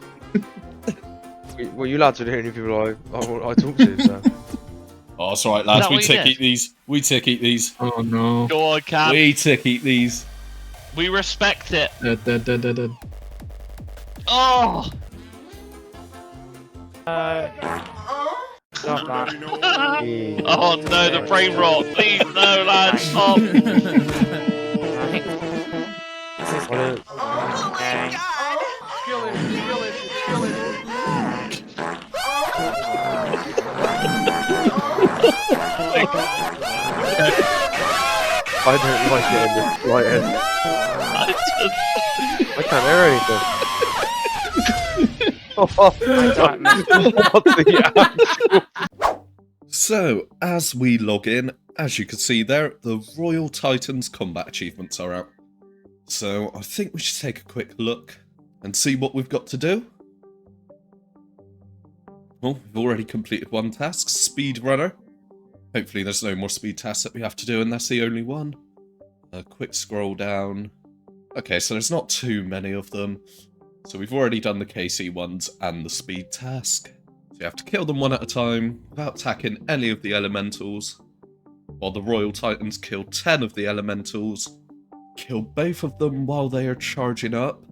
Well, you lads are the only people I talk to, so. Oh, it's alright, lads. Is that We what you tick did? eat these. We tick eat these. Oh no. Go on, Cam. We tick eat these. We respect it. Dead. Oh. Stop that. Oh no, the brain rot. Please, no, lads. Stop. Okay. I don't like it in the slightest. I can't hear anything. What the actual... So, as we log in, as you can see there, the Royal Titans combat achievements are out. So, I think we should take a quick look and see what we've got to do. Well, we've already completed one task, Speedrunner. Hopefully there's no more speed tasks that we have to do, and that's the only one. A quick scroll down. Okay, so there's not too many of them. So we've already done the KC ones and the speed task. So you have to kill them one at a time, without attacking any of the elementals. While the Royal Titans kill 10 of the elementals. Kill both of them while they are charging up.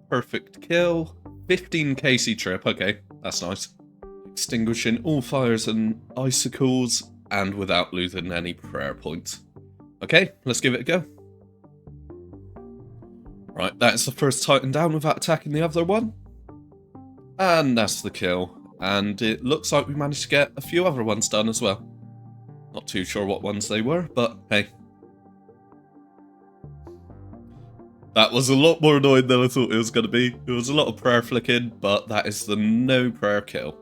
Perfect kill. 15 KC trip, okay, that's nice. Extinguishing all fires and icicles, and without losing any prayer points. Okay, let's give it a go. Right, that is the first Titan down without attacking the other one. And that's the kill. And it looks like we managed to get a few other ones done as well. Not too sure what ones they were, but hey. That was a lot more annoying than I thought it was going to be. It was a lot of prayer flicking, but that is the no prayer kill.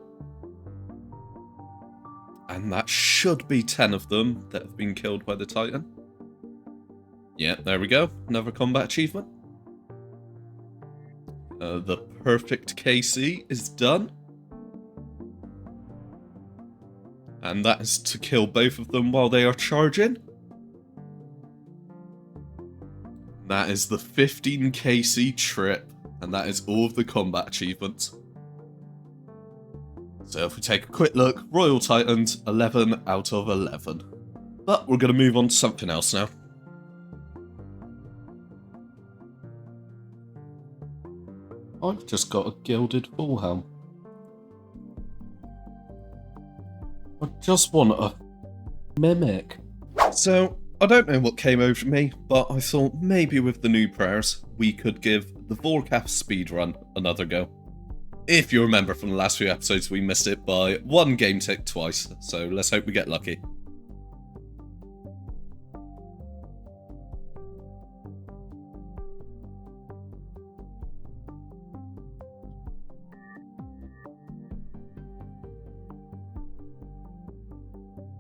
And that should be 10 of them that have been killed by the Titan. Yeah, there we go. Another combat achievement. The perfect KC is done. And that is to kill both of them while they are charging. That is the 15 KC trip. And that is all of the combat achievements. So if we take a quick look, Royal Titans, 11 out of 11. But we're going to move on to something else now. I've just got a gilded full helm. I just want a mimic. So, I don't know what came over me, but I thought maybe with the new prayers, we could give the Vorkath speedrun another go. If you remember from the last few episodes, we missed it by 1 game tick twice, so let's hope we get lucky.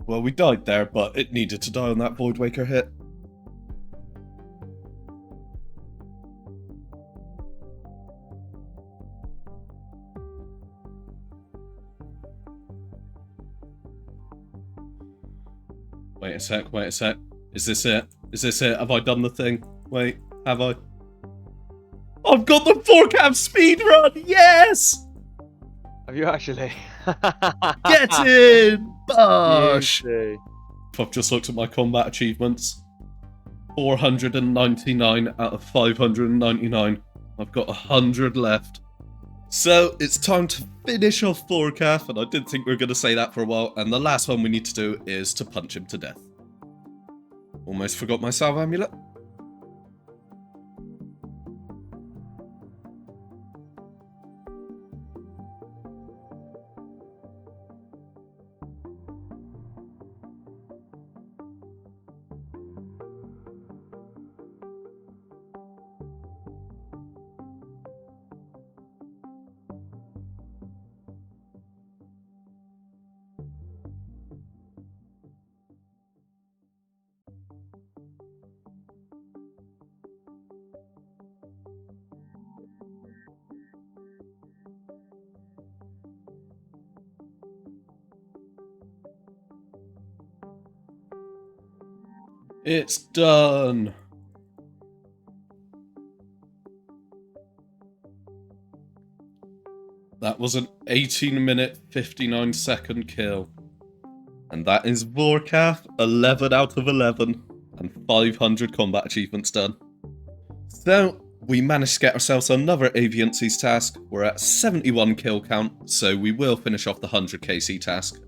Well, we died there, but it needed to die on that Voidwaker hit. Wait a sec, wait a sec. Is this it? Is this it? Have I done the thing? Wait, have I? I've got the Vorkath speedrun! Yes! Have you actually? Get in! Bosh! Beauty. I've just looked at my combat achievements. 499 out of 599. I've got 100 left. So, it's time to finish off Vorkath, and I did think we were going to say that for a while, and the last one we need to do is to punch him to death. Almost forgot my salve amulet. It's done! That was an 18-minute, 59-second kill. And that is Vorkath, 11 out of 11, and 500 combat achievements done. So, we managed to get ourselves another Aviancies task. We're at 71 kill count, so we will finish off the 100 KC task.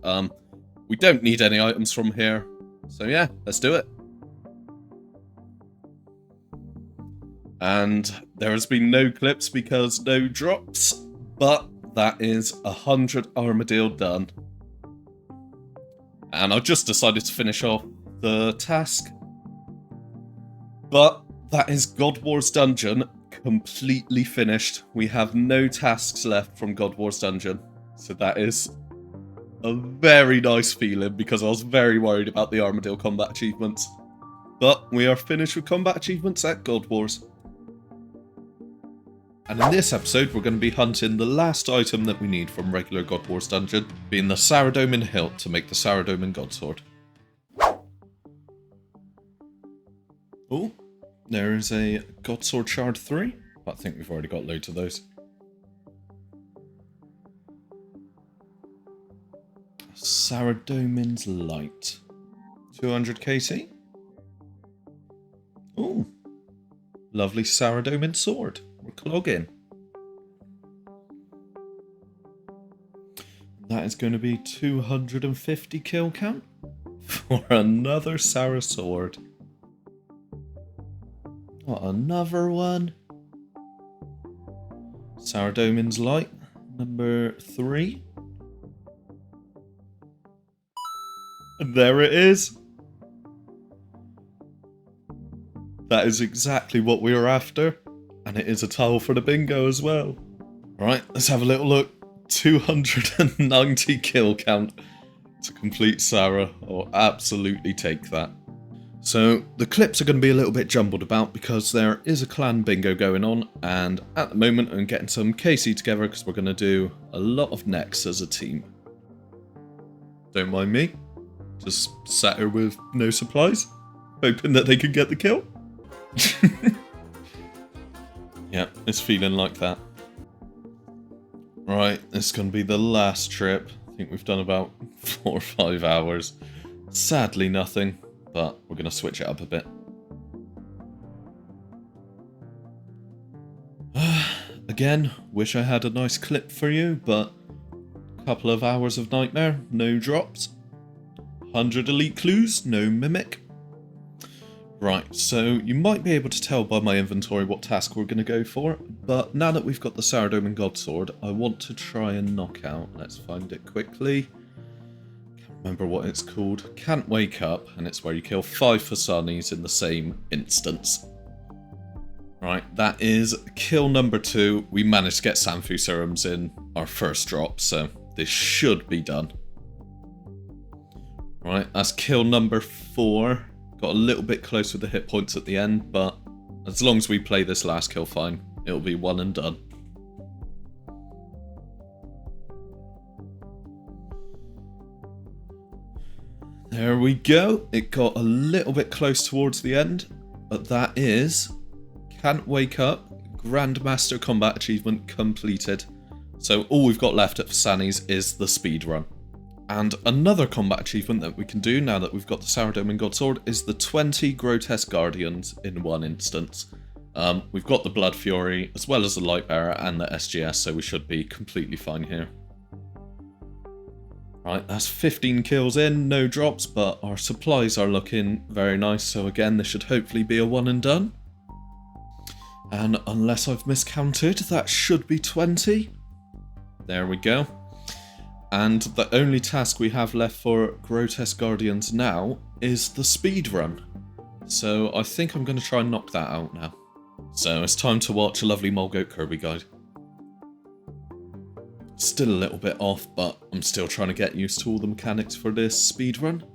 We don't need any items from here, so yeah, let's do it. And there has been no clips because no drops, but that is 100 Armadyl done. And I just decided to finish off the task. But that is God Wars Dungeon completely finished. We have no tasks left from God Wars Dungeon. So that is a very nice feeling because I was very worried about the Armadyl combat achievements. But we are finished with combat achievements at God Wars. And in this episode, we're going to be hunting the last item that we need from regular God Wars Dungeon, being the Saradomin hilt to make the Saradomin Godsword. Oh, there is a Godsword Shard 3. I think we've already got loads of those. Saradomin's Light. 200 KC. Oh, lovely Saradomin sword. We're clogging. That is going to be 250 kill count for another Sara sword. What, another one? Saradomin's Light, number 3. And there it is. That is exactly what we were after. And it is a towel for the bingo as well. Right, let's have a little look. 290 kill count. to complete Sarah. I'll absolutely take that. So the clips are going to be a little bit jumbled about because there is a clan bingo going on, and at the moment I'm getting some KC together because we're going to do a lot of Nex as a team. Don't mind me. Just sat here with no supplies, hoping that they could get the kill. Yeah, it's feeling like that. Right, this is going to be the last trip. I think we've done about 4 or 5 hours. Sadly nothing, but we're going to switch it up a bit. Again, wish I had a nice clip for you, but a couple of hours of nightmare, no drops. 100 elite clues, no mimic. Right, so you might be able to tell by my inventory what task we're going to go for, but now that we've got the Sourdough and Godsword, I want to try and knock out. Let's find it quickly. Can't remember what it's called. Can't Wake Up, and it's where you kill 5 Fasanis in the same instance. Right, that is kill number 2. We managed to get Sanfu Serums in our first drop, so this should be done. Right, that's kill number 4. Got a little bit close with the hit points at the end, but as long as we play this last kill fine, it'll be one and done. There we go. It got a little bit close towards the end, but that is Can't Wake Up, Grandmaster combat achievement completed. So all we've got left at Fasanis is the speedrun. And another combat achievement that we can do now that we've got the Sourdough and Godsword is the 20 Grotesque Guardians in one instance. We've got the Blood Fury as well as the Lightbearer and the SGS, so we should be completely fine here. Right, that's 15 kills in, no drops, but our supplies are looking very nice, so again, this should hopefully be a one and done. And unless I've miscounted, that should be 20. There we go. And the only task we have left for Grotesque Guardians now is the speedrun. So I think I'm going to try and knock that out now. So it's time to watch a lovely Mulgoat Kirby guide. Still a little bit off, but I'm still trying to get used to all the mechanics for this speedrun.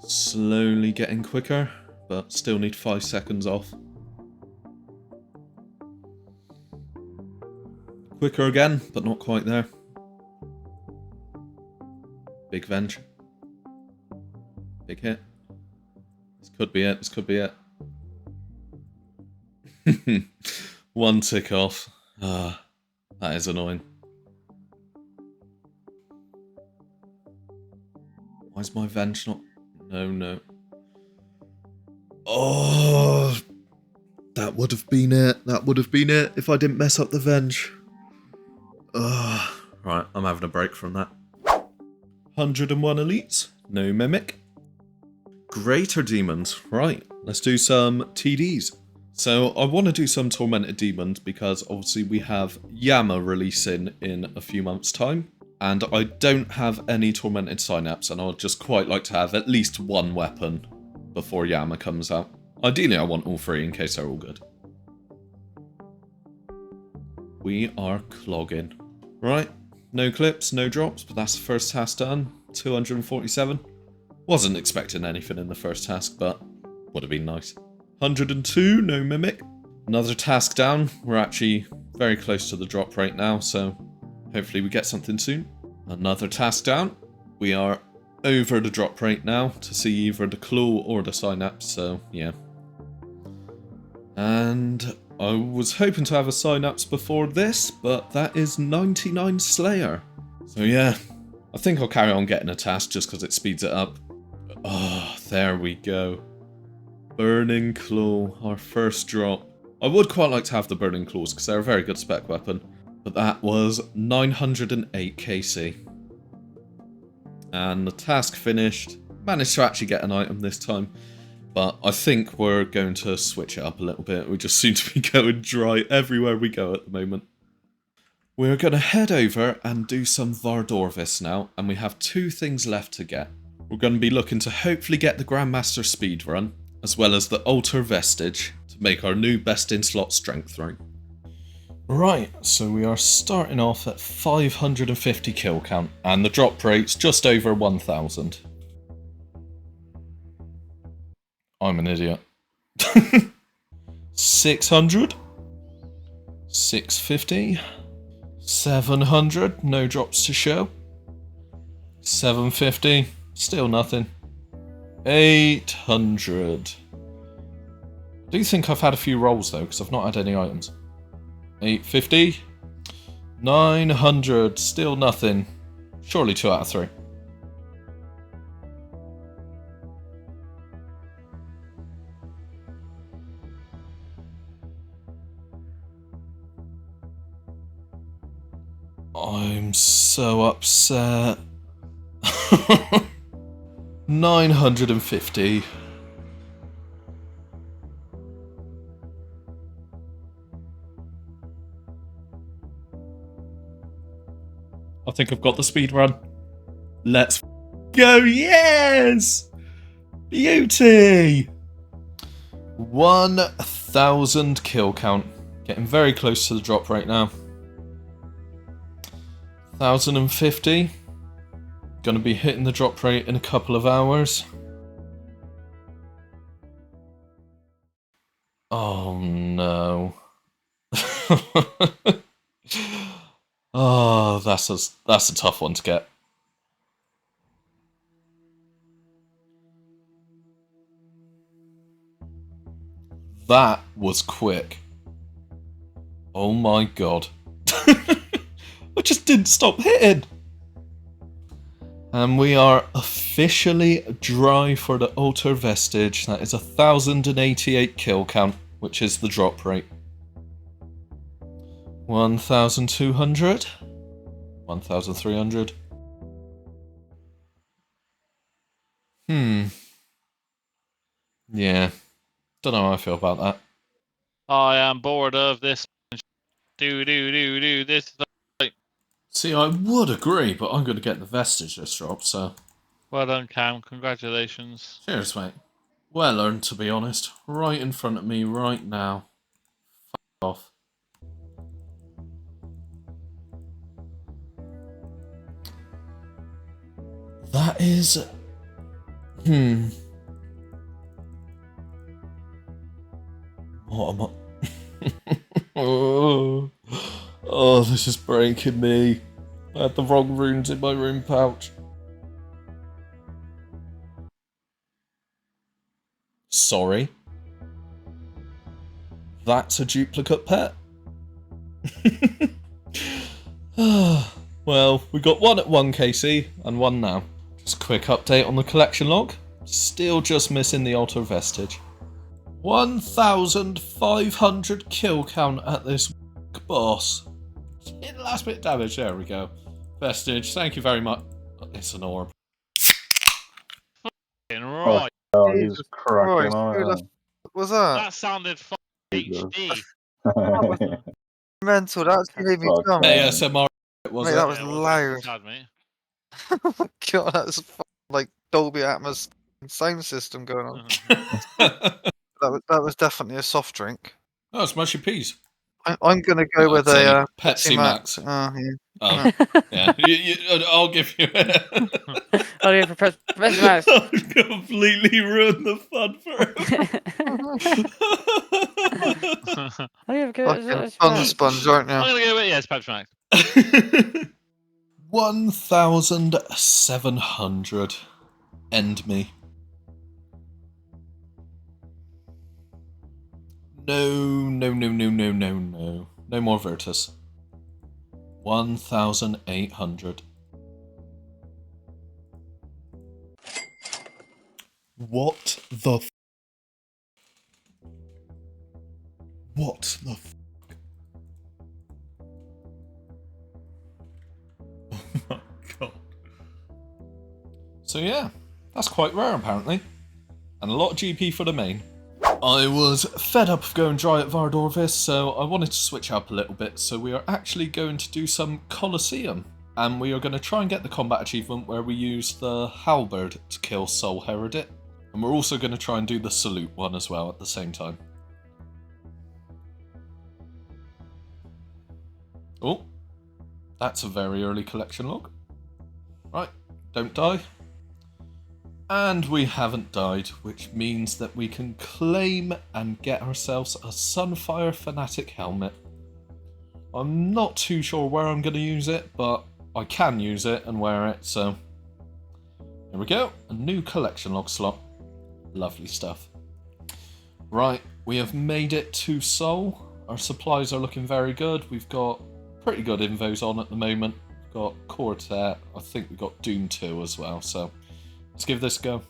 Slowly getting quicker, but still need 5 seconds off. Quicker again, but not quite there. Big venge. Big hit. This could be it, this could be it. One tick off. Ah, that is annoying. Why is my venge not... No. Oh, that would have been it. That would have been it if I didn't mess up the venge. Right, I'm having a break from that. 101 elites, no mimic. Greater demons, right, let's do some TDs. So I want to do some tormented demons because obviously we have Yama releasing in a few months' time, and I don't have any tormented synapse, and I'd just quite like to have at least one weapon before Yama comes out. Ideally I want all 3 in case they're all good. We are clogging. Right, no clips, no drops, but that's the first task done. 247. Wasn't expecting anything in the first task, but would have been nice. 102, no mimic. Another task down. We're actually very close to the drop rate now, so hopefully we get something soon. Another task down. We are over the drop rate now to see either the claw or the synapse, so yeah. And I was hoping to have a synapse before this, but that is 99 Slayer. So yeah, I think I'll carry on getting a task just because it speeds it up. Oh, there we go. Burning Claw, our first drop. I would quite like to have the Burning Claws because they're a very good spec weapon, but that was 908 KC. And the task finished. Managed to actually get an item this time. But I think we're going to switch it up a little bit. We just seem to be going dry everywhere we go at the moment. We're going to head over and do some Vardorvis now, and we have 2 things left to get. We're going to be looking to hopefully get the Grandmaster speedrun, as well as the Altar Vestige, to make our new best in slot strength ring. Right, so we are starting off at 550 kill count, and the drop rate's just over 1,000. I'm an idiot. 600, 650, 700, no drops to show. 750, still nothing. 800. I do think I've had a few rolls though, because I've not had any items. 850, 900, still nothing. Surely 2 out of 3. I'm so upset. 950. I think I've got the speed run. Let's go, yes! Beauty! 1,000 kill count. Getting very close to the drop rate now. 1,050. Gonna be hitting the drop rate in a couple of hours. Oh no. Oh, that's a tough one to get. That was quick. Oh my god. I just didn't stop hitting. And we are officially dry for the Altar Vestige. That is 1,088 kill count, which is the drop rate. 1,200. 1,300. Yeah. Don't know how I feel about that. I am bored of this. Do. This is like... See, I would agree, but I'm going to get the Vestige this drop, so... Well done, Cam. Congratulations. Cheers, mate. Well earned, to be honest. Right in front of me right now. F*** off. That is... What am I... Oh, this is breaking me. I had the wrong runes in my rune pouch. Sorry. That's a duplicate pet. Well, we got one at 1 KC and one now. Just a quick update on the collection log. Still just missing the Altar Vestige. 1,500 kill count at this boss. In the last bit of damage, there we go. Vestige, thank you very much. It's an orb. Right. Oh, he's cracking on. Who the was that? That sounded HD. Mental, that made me Fuck jump. yeah. ASMR, was Mate, it? that was Yeah, loud. sad, mate. Oh my god, that's like Dolby Atmos sound system going on. That was definitely a soft drink. Oh, it's mushy peas. I'm gonna go with I'd say a Pepsi Max. Oh, yeah. Oh, yeah. I'll give you it. I'll go for Professor Mouse. I've completely ruined the fun for him. I'll go for Fucking fun sponge, aren't I'm you? gonna go with yes, Pepsi Max. 1,700. End me. No. No more Virtus. 1,800. What the f... What the f... Oh my god. So yeah, that's quite rare apparently. And a lot of GP for the main. I was fed up of going dry at Vardorvis, so I wanted to switch up a little bit, so we are actually going to do some Colosseum. And we are going to try and get the combat achievement where we use the halberd to kill Soul Heredit. And we're also going to try and do the salute one as well at the same time. Oh, that's a very early collection log. Right, don't die. And we haven't died, which means that we can claim and get ourselves a Sunfire Fanatic helmet. I'm not too sure where I'm going to use it, but I can use it and wear it, so here we go, a new collection log slot. Lovely stuff. Right, we have made it to Soul. Our supplies are looking very good. We've got pretty good invos on at the moment. We've got Quartet, I think we've got Doom 2 as well, so let's give this a go.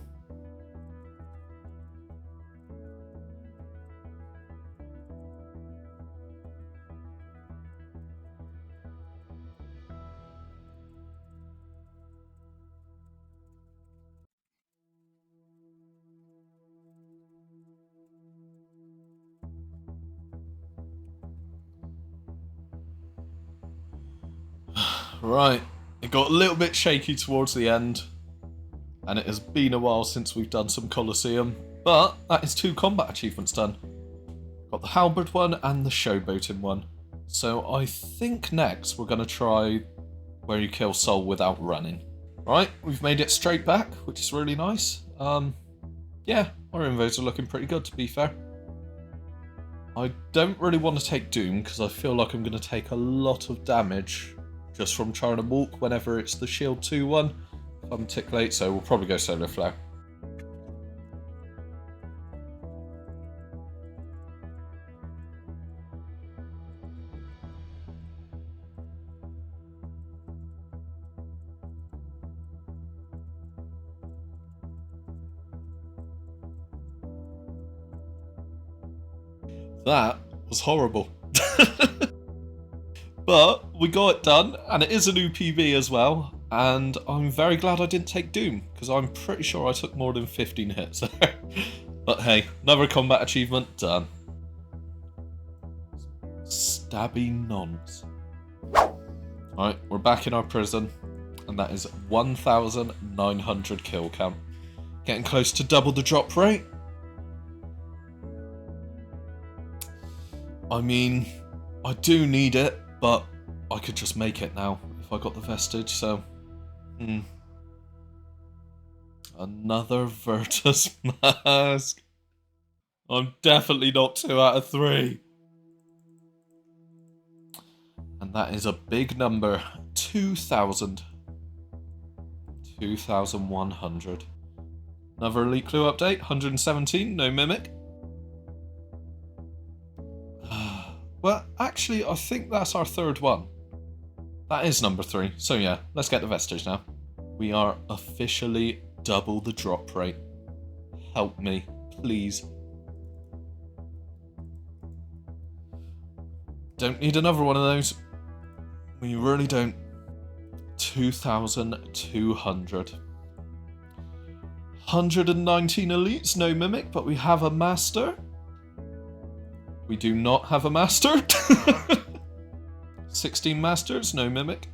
Right, it got a little bit shaky towards the end, and it has been a while since we've done some Colosseum, but that is 2 combat achievements done. Got the Halberd one and the Showboating one. So I think next we're going to try where you kill Soul without running. Right, we've made it straight back, which is really nice. Yeah, our invos are looking pretty good, to be fair. I don't really want to take Doom, because I feel like I'm going to take a lot of damage just from trying to walk whenever it's the Shield 2 one. If I'm a tick late, so we'll probably go Solar Flare. That was horrible. But we got it done, and it is a new PB as well, and I'm very glad I didn't take Doom, because I'm pretty sure I took more than 15 hits there. But hey, another combat achievement done. Stabby nonce. Alright, we're back in our prison, and that is 1,900 kill count. Getting close to double the drop rate. I mean, I do need it, but I could just make it now if I got the vestige, so... Another Virtus mask. I'm definitely not 2 out of 3. And that is a big number. 2,000. 2,100. Another Elite Clue update. 117, no Mimic. Well, actually, I think that's our 3rd one. That is number 3. So yeah, let's get the vestige now. We are officially double the drop rate. Help me, please. Don't need another one of those. We really don't. 2,200. 119 elites, no Mimic, but we have a Master. We do not have a Master. 16 Masters, no Mimic.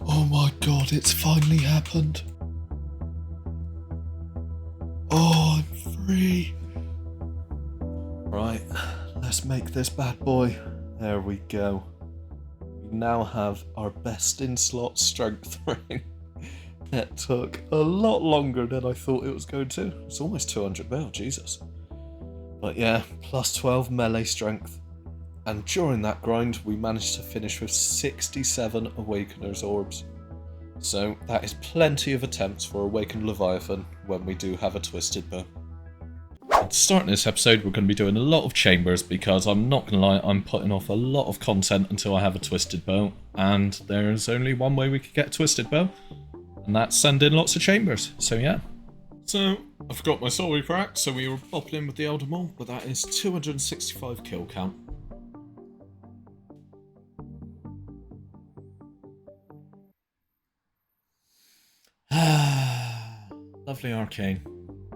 Oh my god, it's finally happened. Oh, I'm free. Right, let's make this bad boy. There we go. We now have our best in slot strength ring. It took a lot longer than I thought it was going to. It's almost 200 mil, Jesus. But yeah, plus 12 melee strength. And during that grind, we managed to finish with 67 Awakener's Orbs. So that is plenty of attempts for Awakened Leviathan when we do have a Twisted Bow. And to start this episode, we're going to be doing a lot of chambers because I'm not going to lie, I'm putting off a lot of content until I have a Twisted Bow. And there's only one way we could get a Twisted Bow, and that's send in lots of chambers. So yeah. So, I forgot my Soulreaper axe, so we were bopping in with the Elder Maul, but that is 265 kill count. Lovely arcane.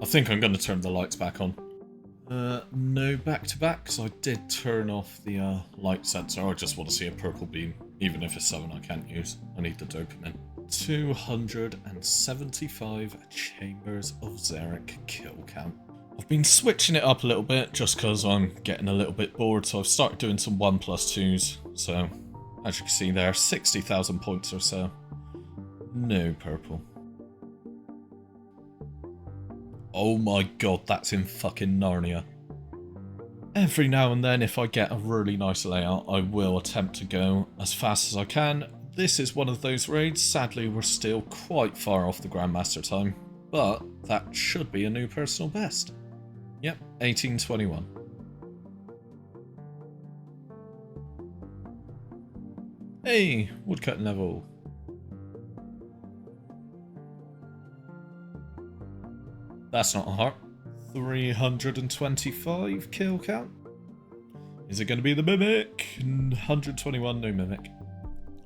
I think I'm going to turn the lights back on. No back-to-back, because I did turn off the light sensor. I just want to see a purple beam, even if it's something I can't use. I need the dopamine. 275 chambers of Xeric kill count. I've been switching it up a little bit just because I'm getting a little bit bored, so I've started doing some 1+2s. So, as you can see there, 60,000 points or so. No purple. Oh my god, that's in fucking Narnia. Every now and then, if I get a really nice layout, I will attempt to go as fast as I can. This is one of those raids. Sadly, we're still quite far off the Grandmaster time, but that should be a new personal best. Yep, 1821. Hey, woodcutting level. That's not a heart. 325 kill count. Is it going to be the Mimic? 121, no Mimic.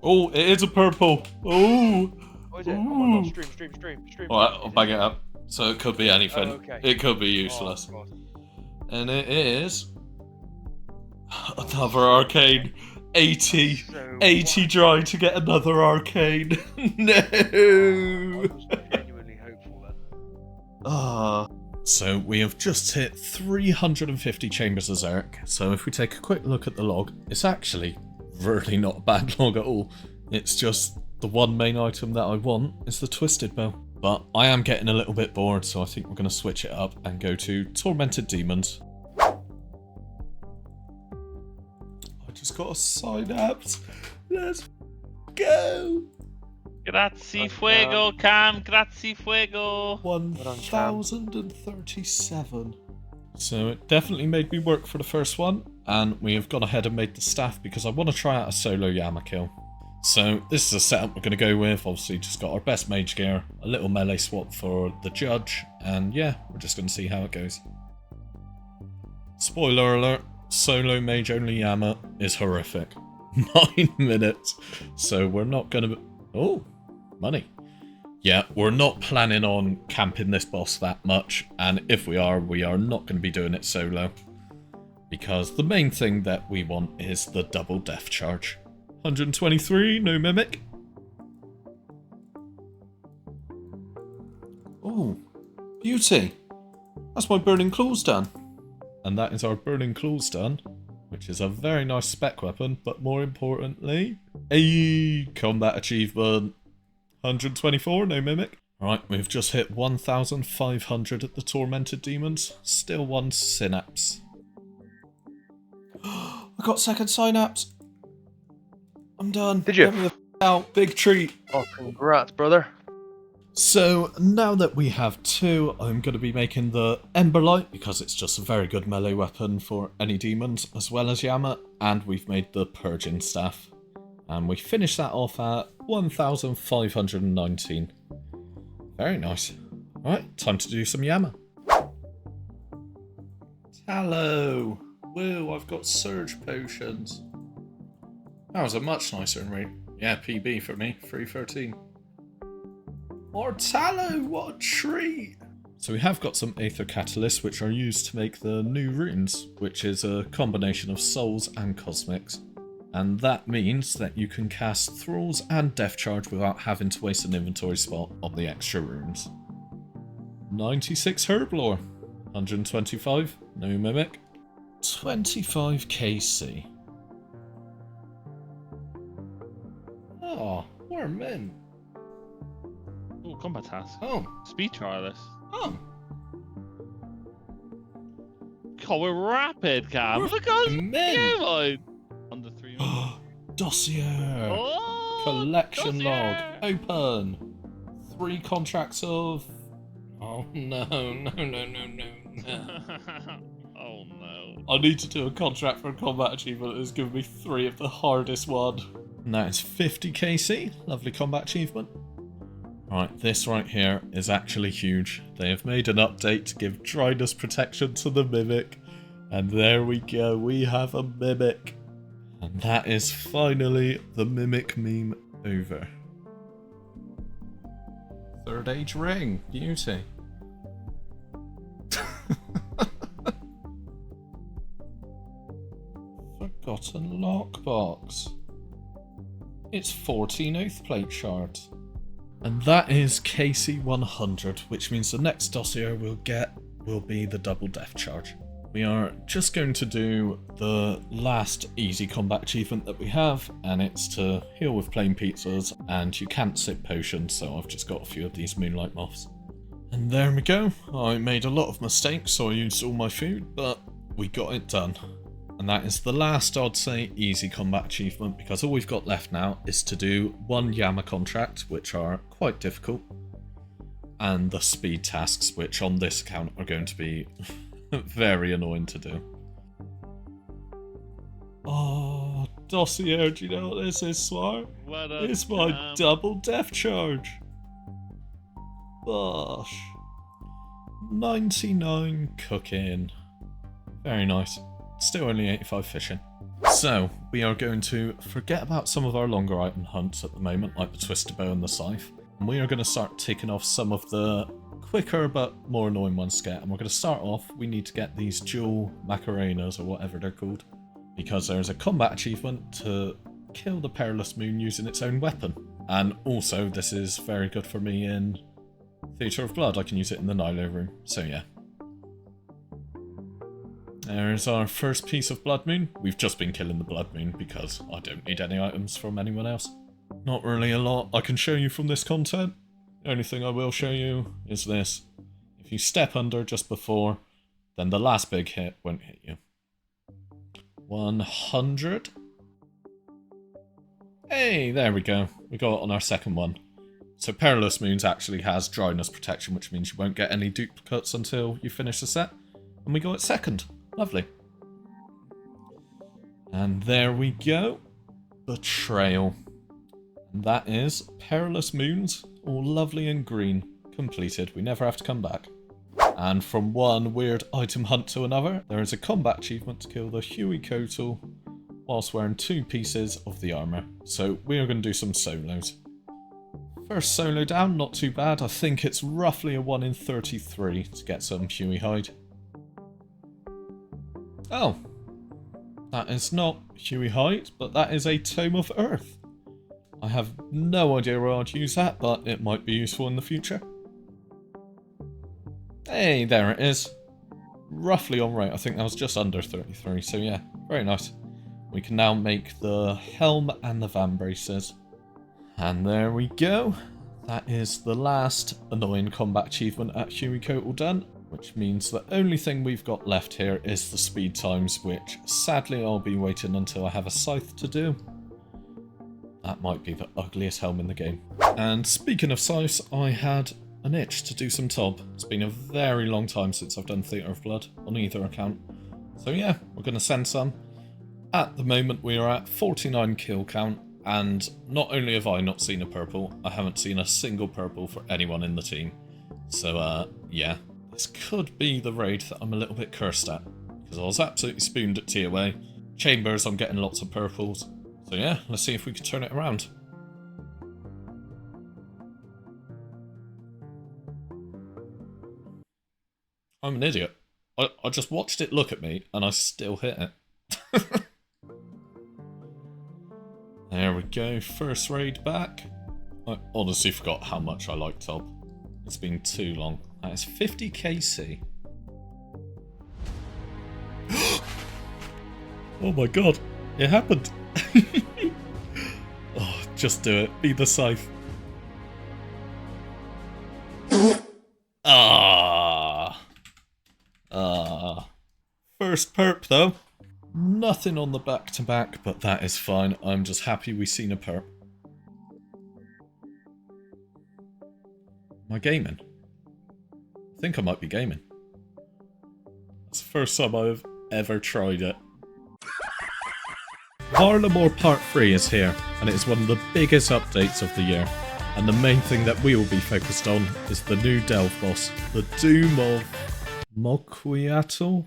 Oh, it is a purple. Oh. What is it? Oh my god, stream. Alright, I'll bag it up. So it could be anything. Oh, okay. It could be useless. Oh, and it is another arcane. 80 dry to get another arcane. No. I was genuinely hopeful then. Ah. So we have just hit 350 chambers of Xeric. So if we take a quick look at the log, it's actually really not a bad log at all. It's just the one main item that I want is the Twisted Bow. But I am getting a little bit bored, so I think we're going to switch it up and go to Tormented Demons. I just got a synapse. Let's go. Grazie fuego, Cam. Grazie fuego. 1037. So it definitely made me work for the first one, and we have gone ahead and made the staff because I want to try out a solo Yama kill. So this is a setup we're going to go with. Obviously just got our best mage gear, a little melee swap for the judge, and yeah, we're just going to see how it goes. Spoiler alert, solo mage only Yama is horrific. 9 minutes. So we're not going to... Oh, money. Yeah, we're not planning on camping this boss that much, and if we are not going to be doing it solo. Because the main thing that we want is the double death charge. 123, no Mimic. Oh, beauty. That's my Burning Claws done. And that is our Burning Claws done, which is a very nice spec weapon, but more importantly, a combat achievement. 124, no Mimic. Right, we've just hit 1,500 at the Tormented Demons. Still one synapse. I got second synapse. I'm done. Did you? Get me the f out. Big treat. Oh, congrats, brother. So, now that we have 2, I'm going to be making the Emberlight, because it's just a very good melee weapon for any demons, as well as Yama, and we've made the Purging Staff. And we finished that off at 1,519. Very nice. Alright, time to do some Yama. Tallow! Woo, I've got Surge Potions. That was a much nicer rate. Yeah, PB for me, 313. More tallow, what a treat! So we have got some Aether Catalysts which are used to make the new runes, which is a combination of souls and cosmics. And that means that you can cast Thralls and Death Charge without having to waste an inventory spot on the extra runes. 96 Herblore, 125, no Mimic, 25 KC. Oh, we're men. Oh, combat task. Oh. Speed trialist. Oh. God, we're rapid, Cam. Look at us. Men. Yeah, mate. Under 3. Dossier. Oh, Collection dossier. log. Open. 3 contracts of... Oh no. Oh no. I need to do a contract for a combat achievement that has given me 3 of the hardest one. And that is 50 KC. Lovely combat achievement. Right, this right here is actually huge. They have made an update to give dryness protection to the Mimic. And there we go, we have a Mimic. And that is finally the Mimic meme over. Third Age Ring, beauty. Forgotten Lockbox. It's 14 Oath Plate shards. And that is KC 100, which means the next dossier will get will be the double death charge. We are just going to do the last easy combat achievement that we have, and it's to heal with plain pizzas, and you can't sip potions, so I've just got a few of these moonlight moths. And there we go. I made a lot of mistakes, so I used all my food, but we got it done. And that is the last, I'd say, easy combat achievement, because all we've got left now is to do 1 Yama contract, which are quite difficult, and the speed tasks, which on this account are going to be very annoying to do. Oh, Dossier, do you know what this is, Swar? It's my double death charge. Gosh. 99 cooking. Very nice. Still only 85 fishing. So, we are going to forget about some of our longer item hunts at the moment, like the twisted bow and the scythe. And we are going to start ticking off some of the quicker but more annoying ones to get. And we're going to start off, we need to get these dual Macarenas, or whatever they're called, because there's a combat achievement to kill the Perilous Moon using its own weapon. And also, this is very good for me in Theatre of Blood. I can use it in the Nilo room, so yeah. There's our first piece of Blood Moon. We've just been killing the Blood Moon because I don't need any items from anyone else. Not really a lot I can show you from this content. The only thing I will show you is this. If you step under just before, then the last big hit won't hit you. 100. Hey, there we go. We got it on our second one. So Perilous Moons actually has dryness protection, which means you won't get any duplicates until you finish the set. And we got it second. Lovely. And there we go. Betrayal. And that is Perilous Moons, all lovely and green, completed. We never have to come back. And from one weird item hunt to another, there is a combat achievement to kill the Huey Kotal whilst wearing 2 pieces of the armour. So we are going to do some solos. First solo down, not too bad. I think it's roughly a 1 in 33 to get some Huey hide. Oh, that is not Huey hide, but that is a Tome of Earth. I have no idea where I'd use that, but it might be useful in the future. Hey, there it is. Roughly on rate. I think that was just under 33, so yeah, very nice. We can now make the helm and the van braces. And there we go. That is the last annoying combat achievement at Huey Kotal done, which means the only thing we've got left here is the speed times, which sadly I'll be waiting until I have a scythe to do. That might be the ugliest helm in the game. And speaking of scythes, I had an itch to do some Tob. It's been a very long time since I've done Theatre of Blood on either account. So yeah, we're going to send some. At the moment we are at 49 kill count, and not only have I not seen a purple, I haven't seen a single purple for anyone in the team. So yeah, this could be the raid that I'm a little bit cursed at, because I was absolutely spooned at TOA. Chambers, I'm getting lots of purples. So yeah, let's see if we can turn it around. I'm an idiot. I just watched it look at me and I still hit it. There we go, first raid back. I honestly forgot how much I like Tob. It's been too long. That is 50 KC. Oh my god, it happened. Oh, just do it. Be the scythe. First perp though. Nothing on the back-to-back, but that is fine. I'm just happy we seen a perp. Am I gaming? I think I might be gaming. It's the first time I've ever tried it. Varlamore Part 3 is here, and it is one of the biggest updates of the year. And the main thing that we will be focused on is the new Delve boss, the Doom of Mokuatl?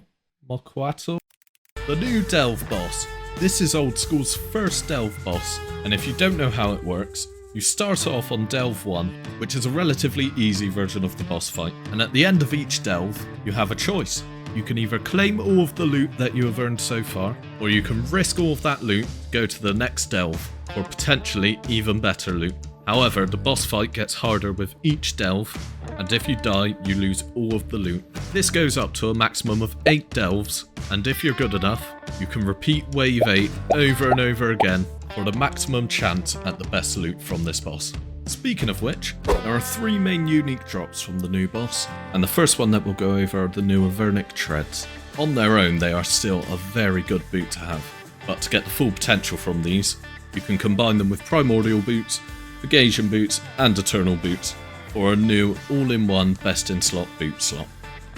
The new Delve boss. This is old school's first Delve boss, and if you don't know how it works, you start off on Delve 1, which is a relatively easy version of the boss fight, and at the end of each Delve, you have a choice. You can either claim all of the loot that you have earned so far, or you can risk all of that loot, go to the next Delve, or potentially even better loot. However, the boss fight gets harder with each delve, and if you die, you lose all of the loot. This goes up to a maximum of 8 delves, and if you're good enough, you can repeat Wave 8 over and over again for the maximum chance at the best loot from this boss. Speaking of which, there are 3 main unique drops from the new boss, and the first one that we'll go over are the new Avernic Treads. On their own, they are still a very good boot to have, but to get the full potential from these, you can combine them with Primordial Boots, Pegasian Boots and Eternal Boots for a new all-in-one best-in-slot boot slot.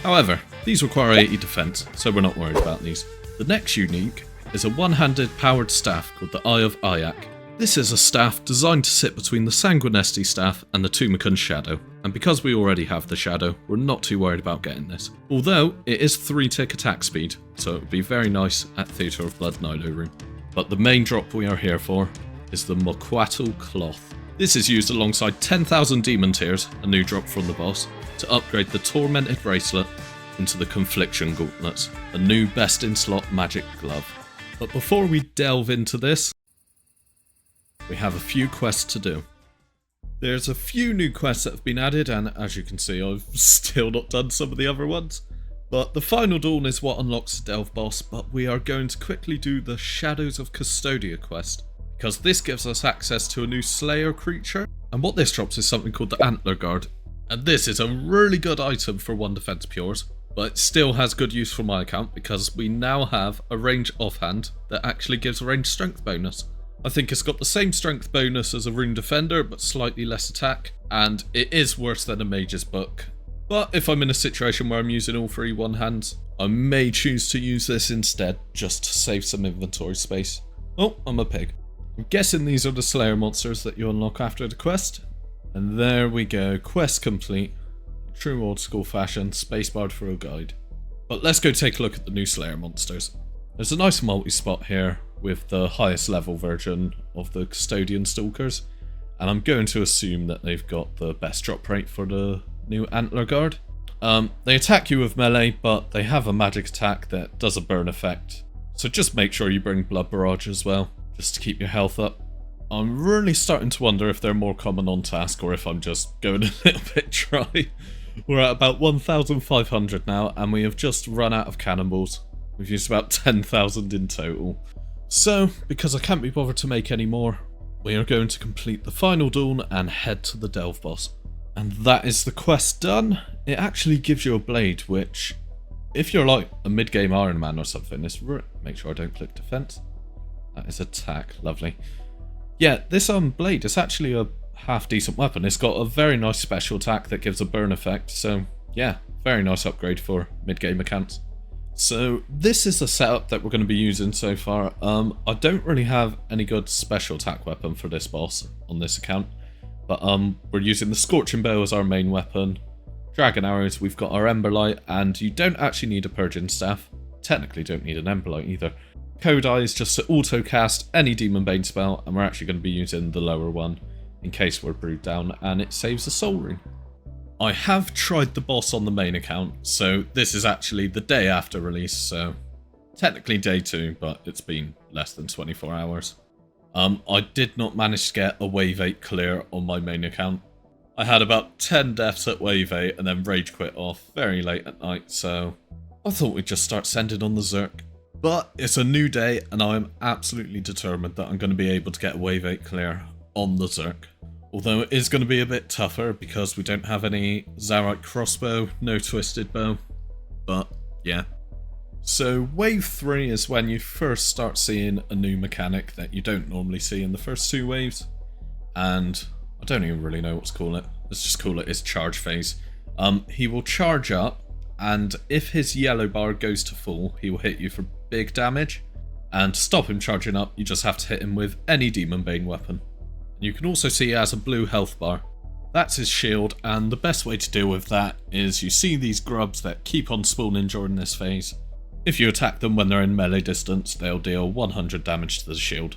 However, these require 80 defense, so we're not worried about these. The next unique is a one-handed powered staff called the Eye of Ayak. This is a staff designed to sit between the Sanguinesti staff and the Tumacan Shadow, and because we already have the Shadow, we're not too worried about getting this. Although, it is 3-tick attack speed, so it would be very nice at Theatre of Blood Nilo Room. But the main drop we are here for is the Moquatl Cloth. This is used alongside 10,000 Demon Tears, a new drop from the boss, to upgrade the Tormented Bracelet into the Confliction Gauntlets, a new best-in-slot magic glove. But before we delve into this, we have a few quests to do. There's a few new quests that have been added, and as you can see, I've still not done some of the other ones. But the final dawn is what unlocks the delve boss, but we are going to quickly do the Shadows of Custodia quest, because this gives us access to a new Slayer creature, and what this drops is something called the Antler Guard. And this is a really good item for 1 defense pures, but it still has good use for my account because we now have a range offhand that actually gives a range strength bonus. I think it's got the same strength bonus as a rune defender, but slightly less attack, and it is worse than a mage's book. But if I'm in a situation where I'm using all 3 one-hands, I may choose to use this instead, just to save some inventory space. Oh, I'm a pig. I'm guessing these are the Slayer monsters that you unlock after the quest. And there we go, quest complete. True old school fashion, spacebarred for a guide. But let's go take a look at the new Slayer monsters. There's a nice multi-spot here with the highest level version of the Custodian Stalkers. And I'm going to assume that they've got the best drop rate for the new Antler Guard. They attack you with melee, but they have a magic attack that does a burn effect. So just make sure you bring Blood Barrage as well, just to keep your health up. I'm really starting to wonder if they're more common on task or if I'm just going a little bit dry. We're at about 1,500 now, and we have just run out of cannonballs. We've used about 10,000 in total. So, because I can't be bothered to make any more, we are going to complete the final dawn and head to the delve boss. And that is the quest done. It actually gives you a blade, which, if you're like a mid-game Iron Man or something, make sure I don't click defense. That is attack, lovely. Yeah, this blade is actually a half-decent weapon. It's got a very nice special attack that gives a burn effect, so yeah, very nice upgrade for mid-game accounts. So this is the setup that we're going to be using so far. I don't really have any good special attack weapon for this boss on this account, but we're using the Scorching Bow as our main weapon. Dragon Arrows, we've got our Emberlight, and you don't actually need a Purging Staff. Technically don't need an Emberlight either. Code Eye is just to auto-cast any Demon Bane spell, and we're actually going to be using the lower one in case we're brewed down, and it saves a soul ring. I have tried the boss on the main account, so this is actually the day after release, so technically day 2, but it's been less than 24 hours. I did not manage to get a wave 8 clear on my main account. I had about 10 deaths at wave 8 and then rage quit off very late at night, so I thought we'd just start sending on the Zerk. But it's a new day, and I am absolutely determined that I'm going to be able to get a wave 8 clear on the Zerk. Although it is going to be a bit tougher because we don't have any Xeric crossbow, no twisted bow. But yeah. So wave 3 is when you first start seeing a new mechanic that you don't normally see in the first 2 waves. And I don't even really know what to call it. Let's just call it his charge phase. He will charge up, and if his yellow bar goes to full, he will hit you for big damage. And to stop him charging up, you just have to hit him with any Demon Bane weapon. You can also see he has a blue health bar. That's his shield, and the best way to deal with that is you see these grubs that keep on spawning during this phase. If you attack them when they're in melee distance, they'll deal 100 damage to the shield.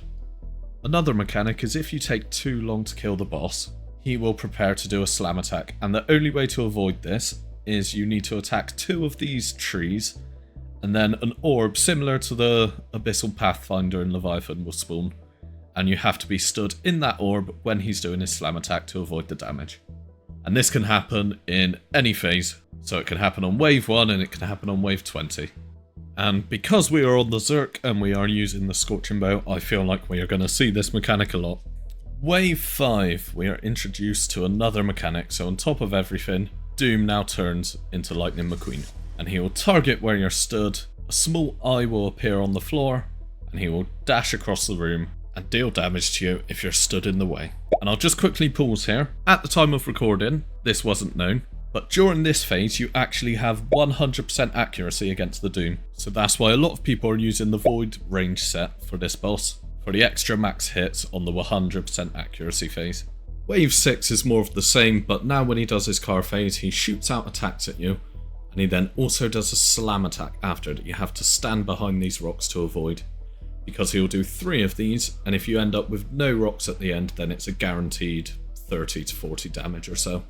Another mechanic is if you take too long to kill the boss, he will prepare to do a slam attack, and the only way to avoid this is you need to attack 2 of these trees, and then an orb similar to the Abyssal Pathfinder in Leviathan will spawn. and you have to be stood in that orb when he's doing his slam attack to avoid the damage. And this can happen in any phase, so it can happen on wave 1 and it can happen on wave 20. And because we are on the Zerk and we are using the Scorching Bow, I feel like we are going to see this mechanic a lot. Wave 5, we are introduced to another mechanic, so on top of everything, Doom now turns into Lightning McQueen. And he will target where you're stood, a small eye will appear on the floor, and he will dash across the room and deal damage to you if you're stood in the way. And I'll just quickly pause here. At the time of recording, this wasn't known, but during this phase you actually have 100% accuracy against the Doom. So that's why a lot of people are using the Void range set for this boss, for the extra max hits on the 100% accuracy phase. Wave 6 is more of the same, but now when he does his car phase, he shoots out attacks at you, and he then also does a slam attack after that you have to stand behind these rocks to avoid. Because he'll do 3 of these, and if you end up with no rocks at the end, then it's a guaranteed 30 to 40 damage or so.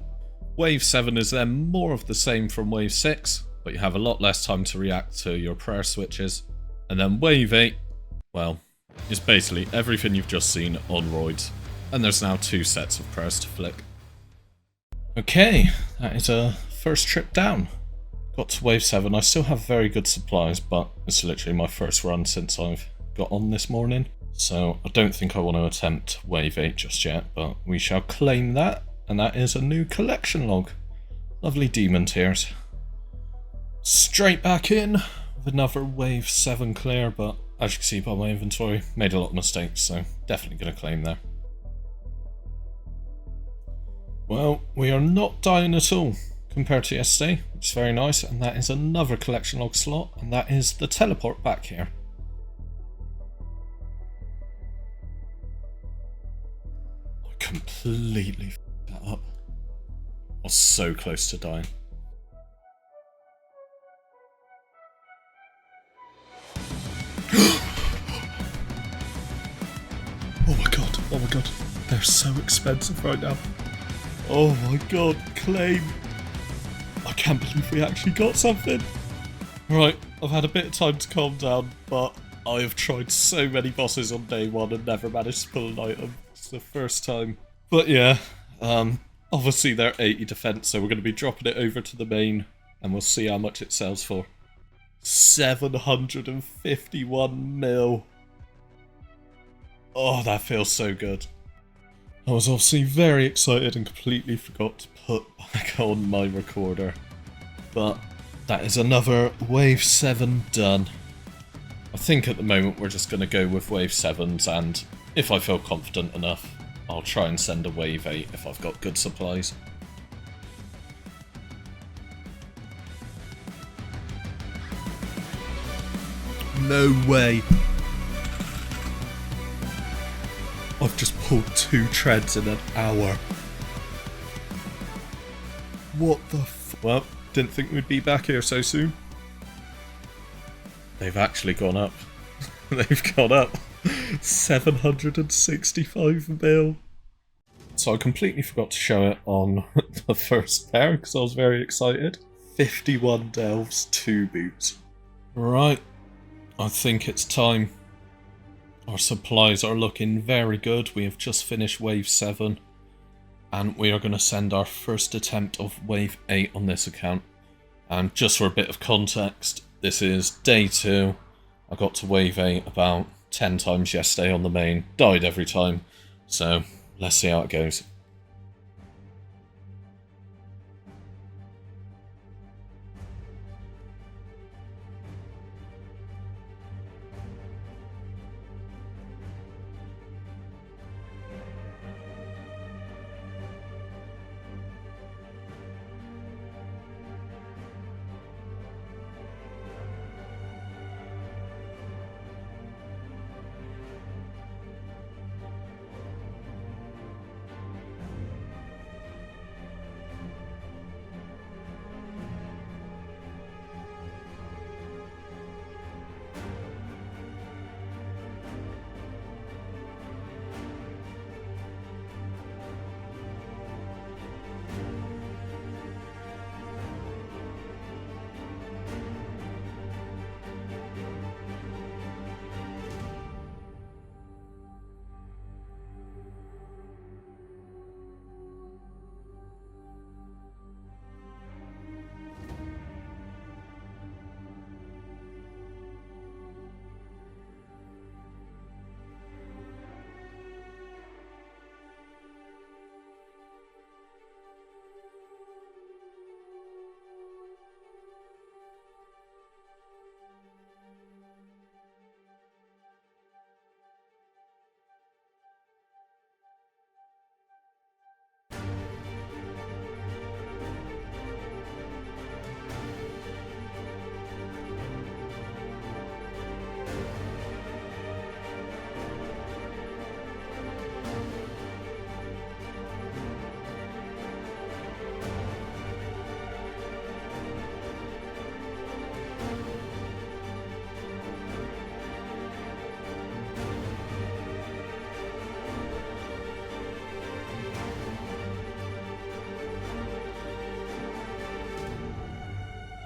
Wave 7 is then more of the same from Wave 6, but you have a lot less time to react to your prayer switches. And then Wave 8, well, is basically everything you've just seen on roids. And there's now 2 sets of prayers to flick. Okay, that is a first trip down. Got to Wave 7, I still have very good supplies, but it's literally my first run since I've got on this morning. So I don't think I want to attempt Wave 8 just yet, but we shall claim that. And that is a new collection log. Lovely demon tears. Straight back in with another Wave 7 clear, but as you can see by my inventory, made a lot of mistakes, so definitely going to claim there. Well, we are not dying at all compared to yesterday, which is very nice, and that is another collection log slot, and that is the teleport back here. I completely f***ed that up. I was so close to dying. Oh my god, they're so expensive right now. Oh my god, claim. I can't believe we actually got something. Right, I've had a bit of time to calm down, but I have tried so many bosses on day 1 and never managed to pull an item. It's the first time. But yeah, obviously they're 80 defense, so we're going to be dropping it over to the main, and we'll see how much it sells for. 751 mil. Oh, that feels so good. I was obviously very excited and completely forgot to put back on my recorder. But that is another Wave 7 done. I think at the moment we're just going to go with Wave 7s, and if I feel confident enough, I'll try and send a Wave 8 if I've got good supplies. No way. I've just pulled 2 treads in an hour. What the f... Well, didn't think we'd be back here so soon. They've actually gone up. They've gone up. 765 mil. So I completely forgot to show it on the first pair because I was very excited. 51 delves, 2 boots. Right, I think it's time. Our supplies are looking very good. We have just finished Wave 7. And we are going to send our first attempt of Wave 8 on this account. And just for a bit of context, this is day 2. I got to Wave 8 about 10 times yesterday on the main. Died every time. So, let's see how it goes.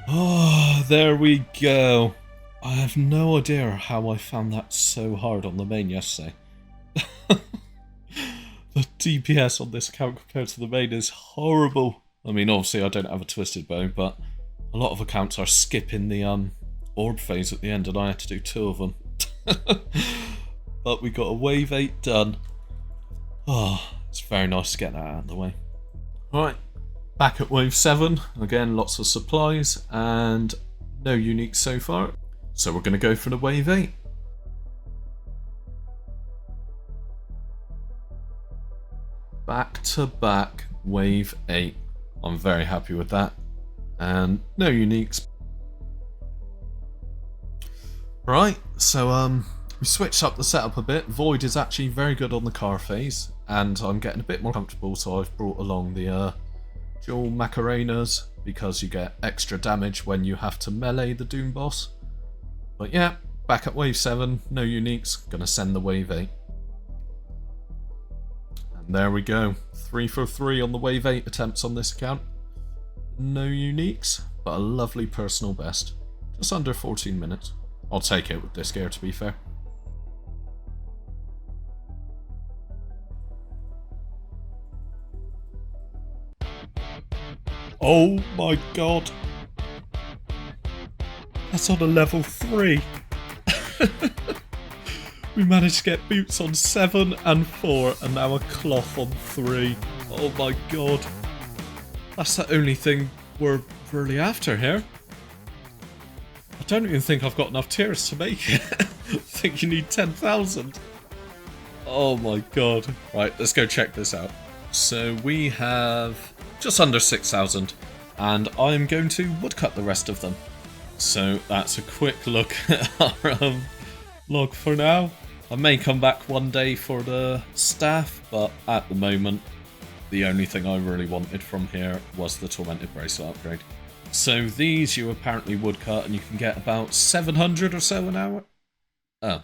Oh, there we go. I have no idea how I found that so hard on the main yesterday. The DPS on this account compared to the main is horrible. I mean, obviously I don't have a twisted bow, but a lot of accounts are skipping the orb phase at the end, and I had to do 2 of them. But we got a wave 8 done. Oh, it's very nice to get that out of the way. Right, back at wave 7. Again, lots of supplies and no unique so far. So we're going to go for the wave 8. Back to back wave 8. I'm very happy with that. And no uniques. Right, so we switched up the setup a bit. Void is actually very good on the car phase, and I'm getting a bit more comfortable, so I've brought along the dual Macarenas, because you get extra damage when you have to melee the Doom boss. But yeah, back at wave 7, no uniques, gonna send the wave 8. And there we go, 3 for 3 on the wave 8 attempts on this account. No uniques, but a lovely personal best. Just under 14 minutes. I'll take it with this gear, to be fair. Oh my god. That's on a level 3. We managed to get boots on 7 and 4, and now a cloth on 3. Oh my god. That's the only thing we're really after here. I don't even think I've got enough tiers to make it. I think you need 10,000. Oh my god. Right, let's go check this out. So we have just under 6,000, and I'm going to woodcut the rest of them. So that's a quick look at our log for now. I may come back one day for the staff, but at the moment, the only thing I really wanted from here was the Tormented Bracelet upgrade. So these you apparently woodcut, and you can get about 700 or so an hour. Oh.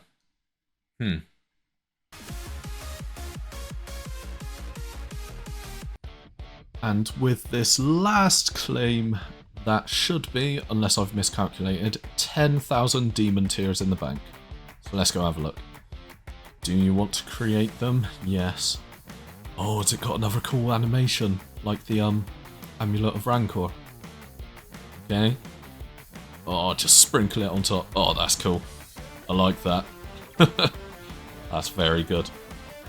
And with this last claim, that should be, unless I've miscalculated, 10,000 demon tears in the bank. So let's go have a look. Do you want to create them? Yes. Oh, has it got another cool animation? Like the Amulet of Rancor. Okay. Oh, just sprinkle it on top. Oh, that's cool. I like that. That's very good.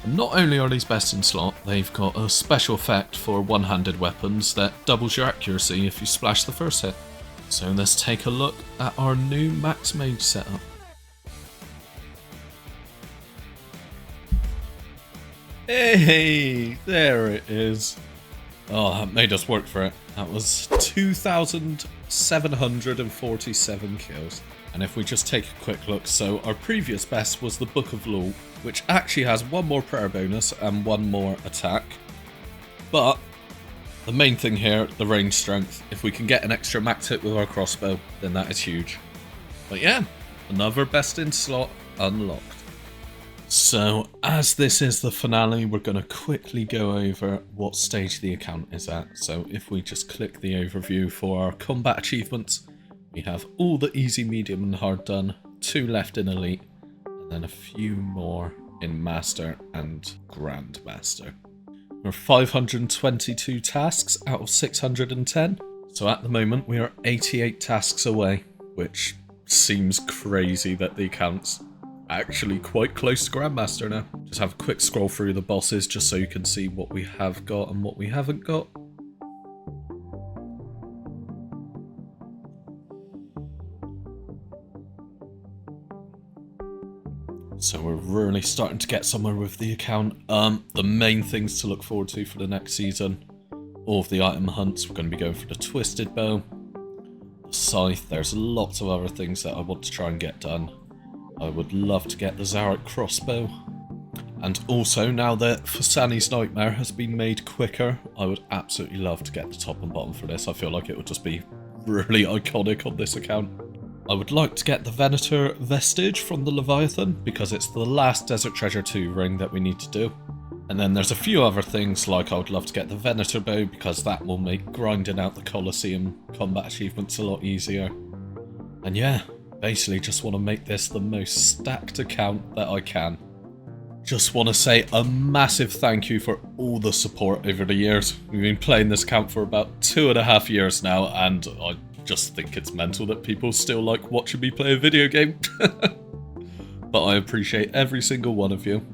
And not only are these best in slot, they've got a special effect for one-handed weapons that doubles your accuracy if you splash the first hit. So let's take a look at our new Max Mage setup. Hey, there it is. Oh, that made us work for it. That was 2,747 kills. And if we just take a quick look, so our previous best was the Book of Law, which actually has 1 more prayer bonus and 1 more attack. But the main thing here, the range strength. If we can get an extra max hit with our crossbow, then that is huge. But yeah, another best in slot unlocked. So, as this is the finale, we're going to quickly go over what stage the account is at. So, if we just click the overview for our combat achievements, we have all the easy, medium and hard done, 2 left in Elite, and then a few more in Master and Grandmaster. We're 522 tasks out of 610, so at the moment we are 88 tasks away, which seems crazy that the account's actually quite close to Grandmaster now. Just have a quick scroll through the bosses just so you can see what we have got and what we haven't got. So we're really starting to get somewhere with the account. The main things to look forward to for the next season, all of the item hunts. We're going to be going for the Twisted Bow, the Scythe. There's lots of other things that I want to try and get done. I would love to get the Xeric crossbow. And also, now that Fasani's Nightmare has been made quicker, I would absolutely love to get the top and bottom for this. I feel like it would just be really iconic on this account. I would like to get the Venator Vestige from the Leviathan, because it's the last Desert Treasure 2 ring that we need to do. And then there's a few other things, like I would love to get the Venator bow, because that will make grinding out the Colosseum combat achievements a lot easier. And yeah, basically just want to make this the most stacked account that I can. Just want to say a massive thank you for all the support over the years. We've been playing this account for about 2.5 years now, and I just think it's mental that people still like watching me play a video game. But I appreciate every single one of you.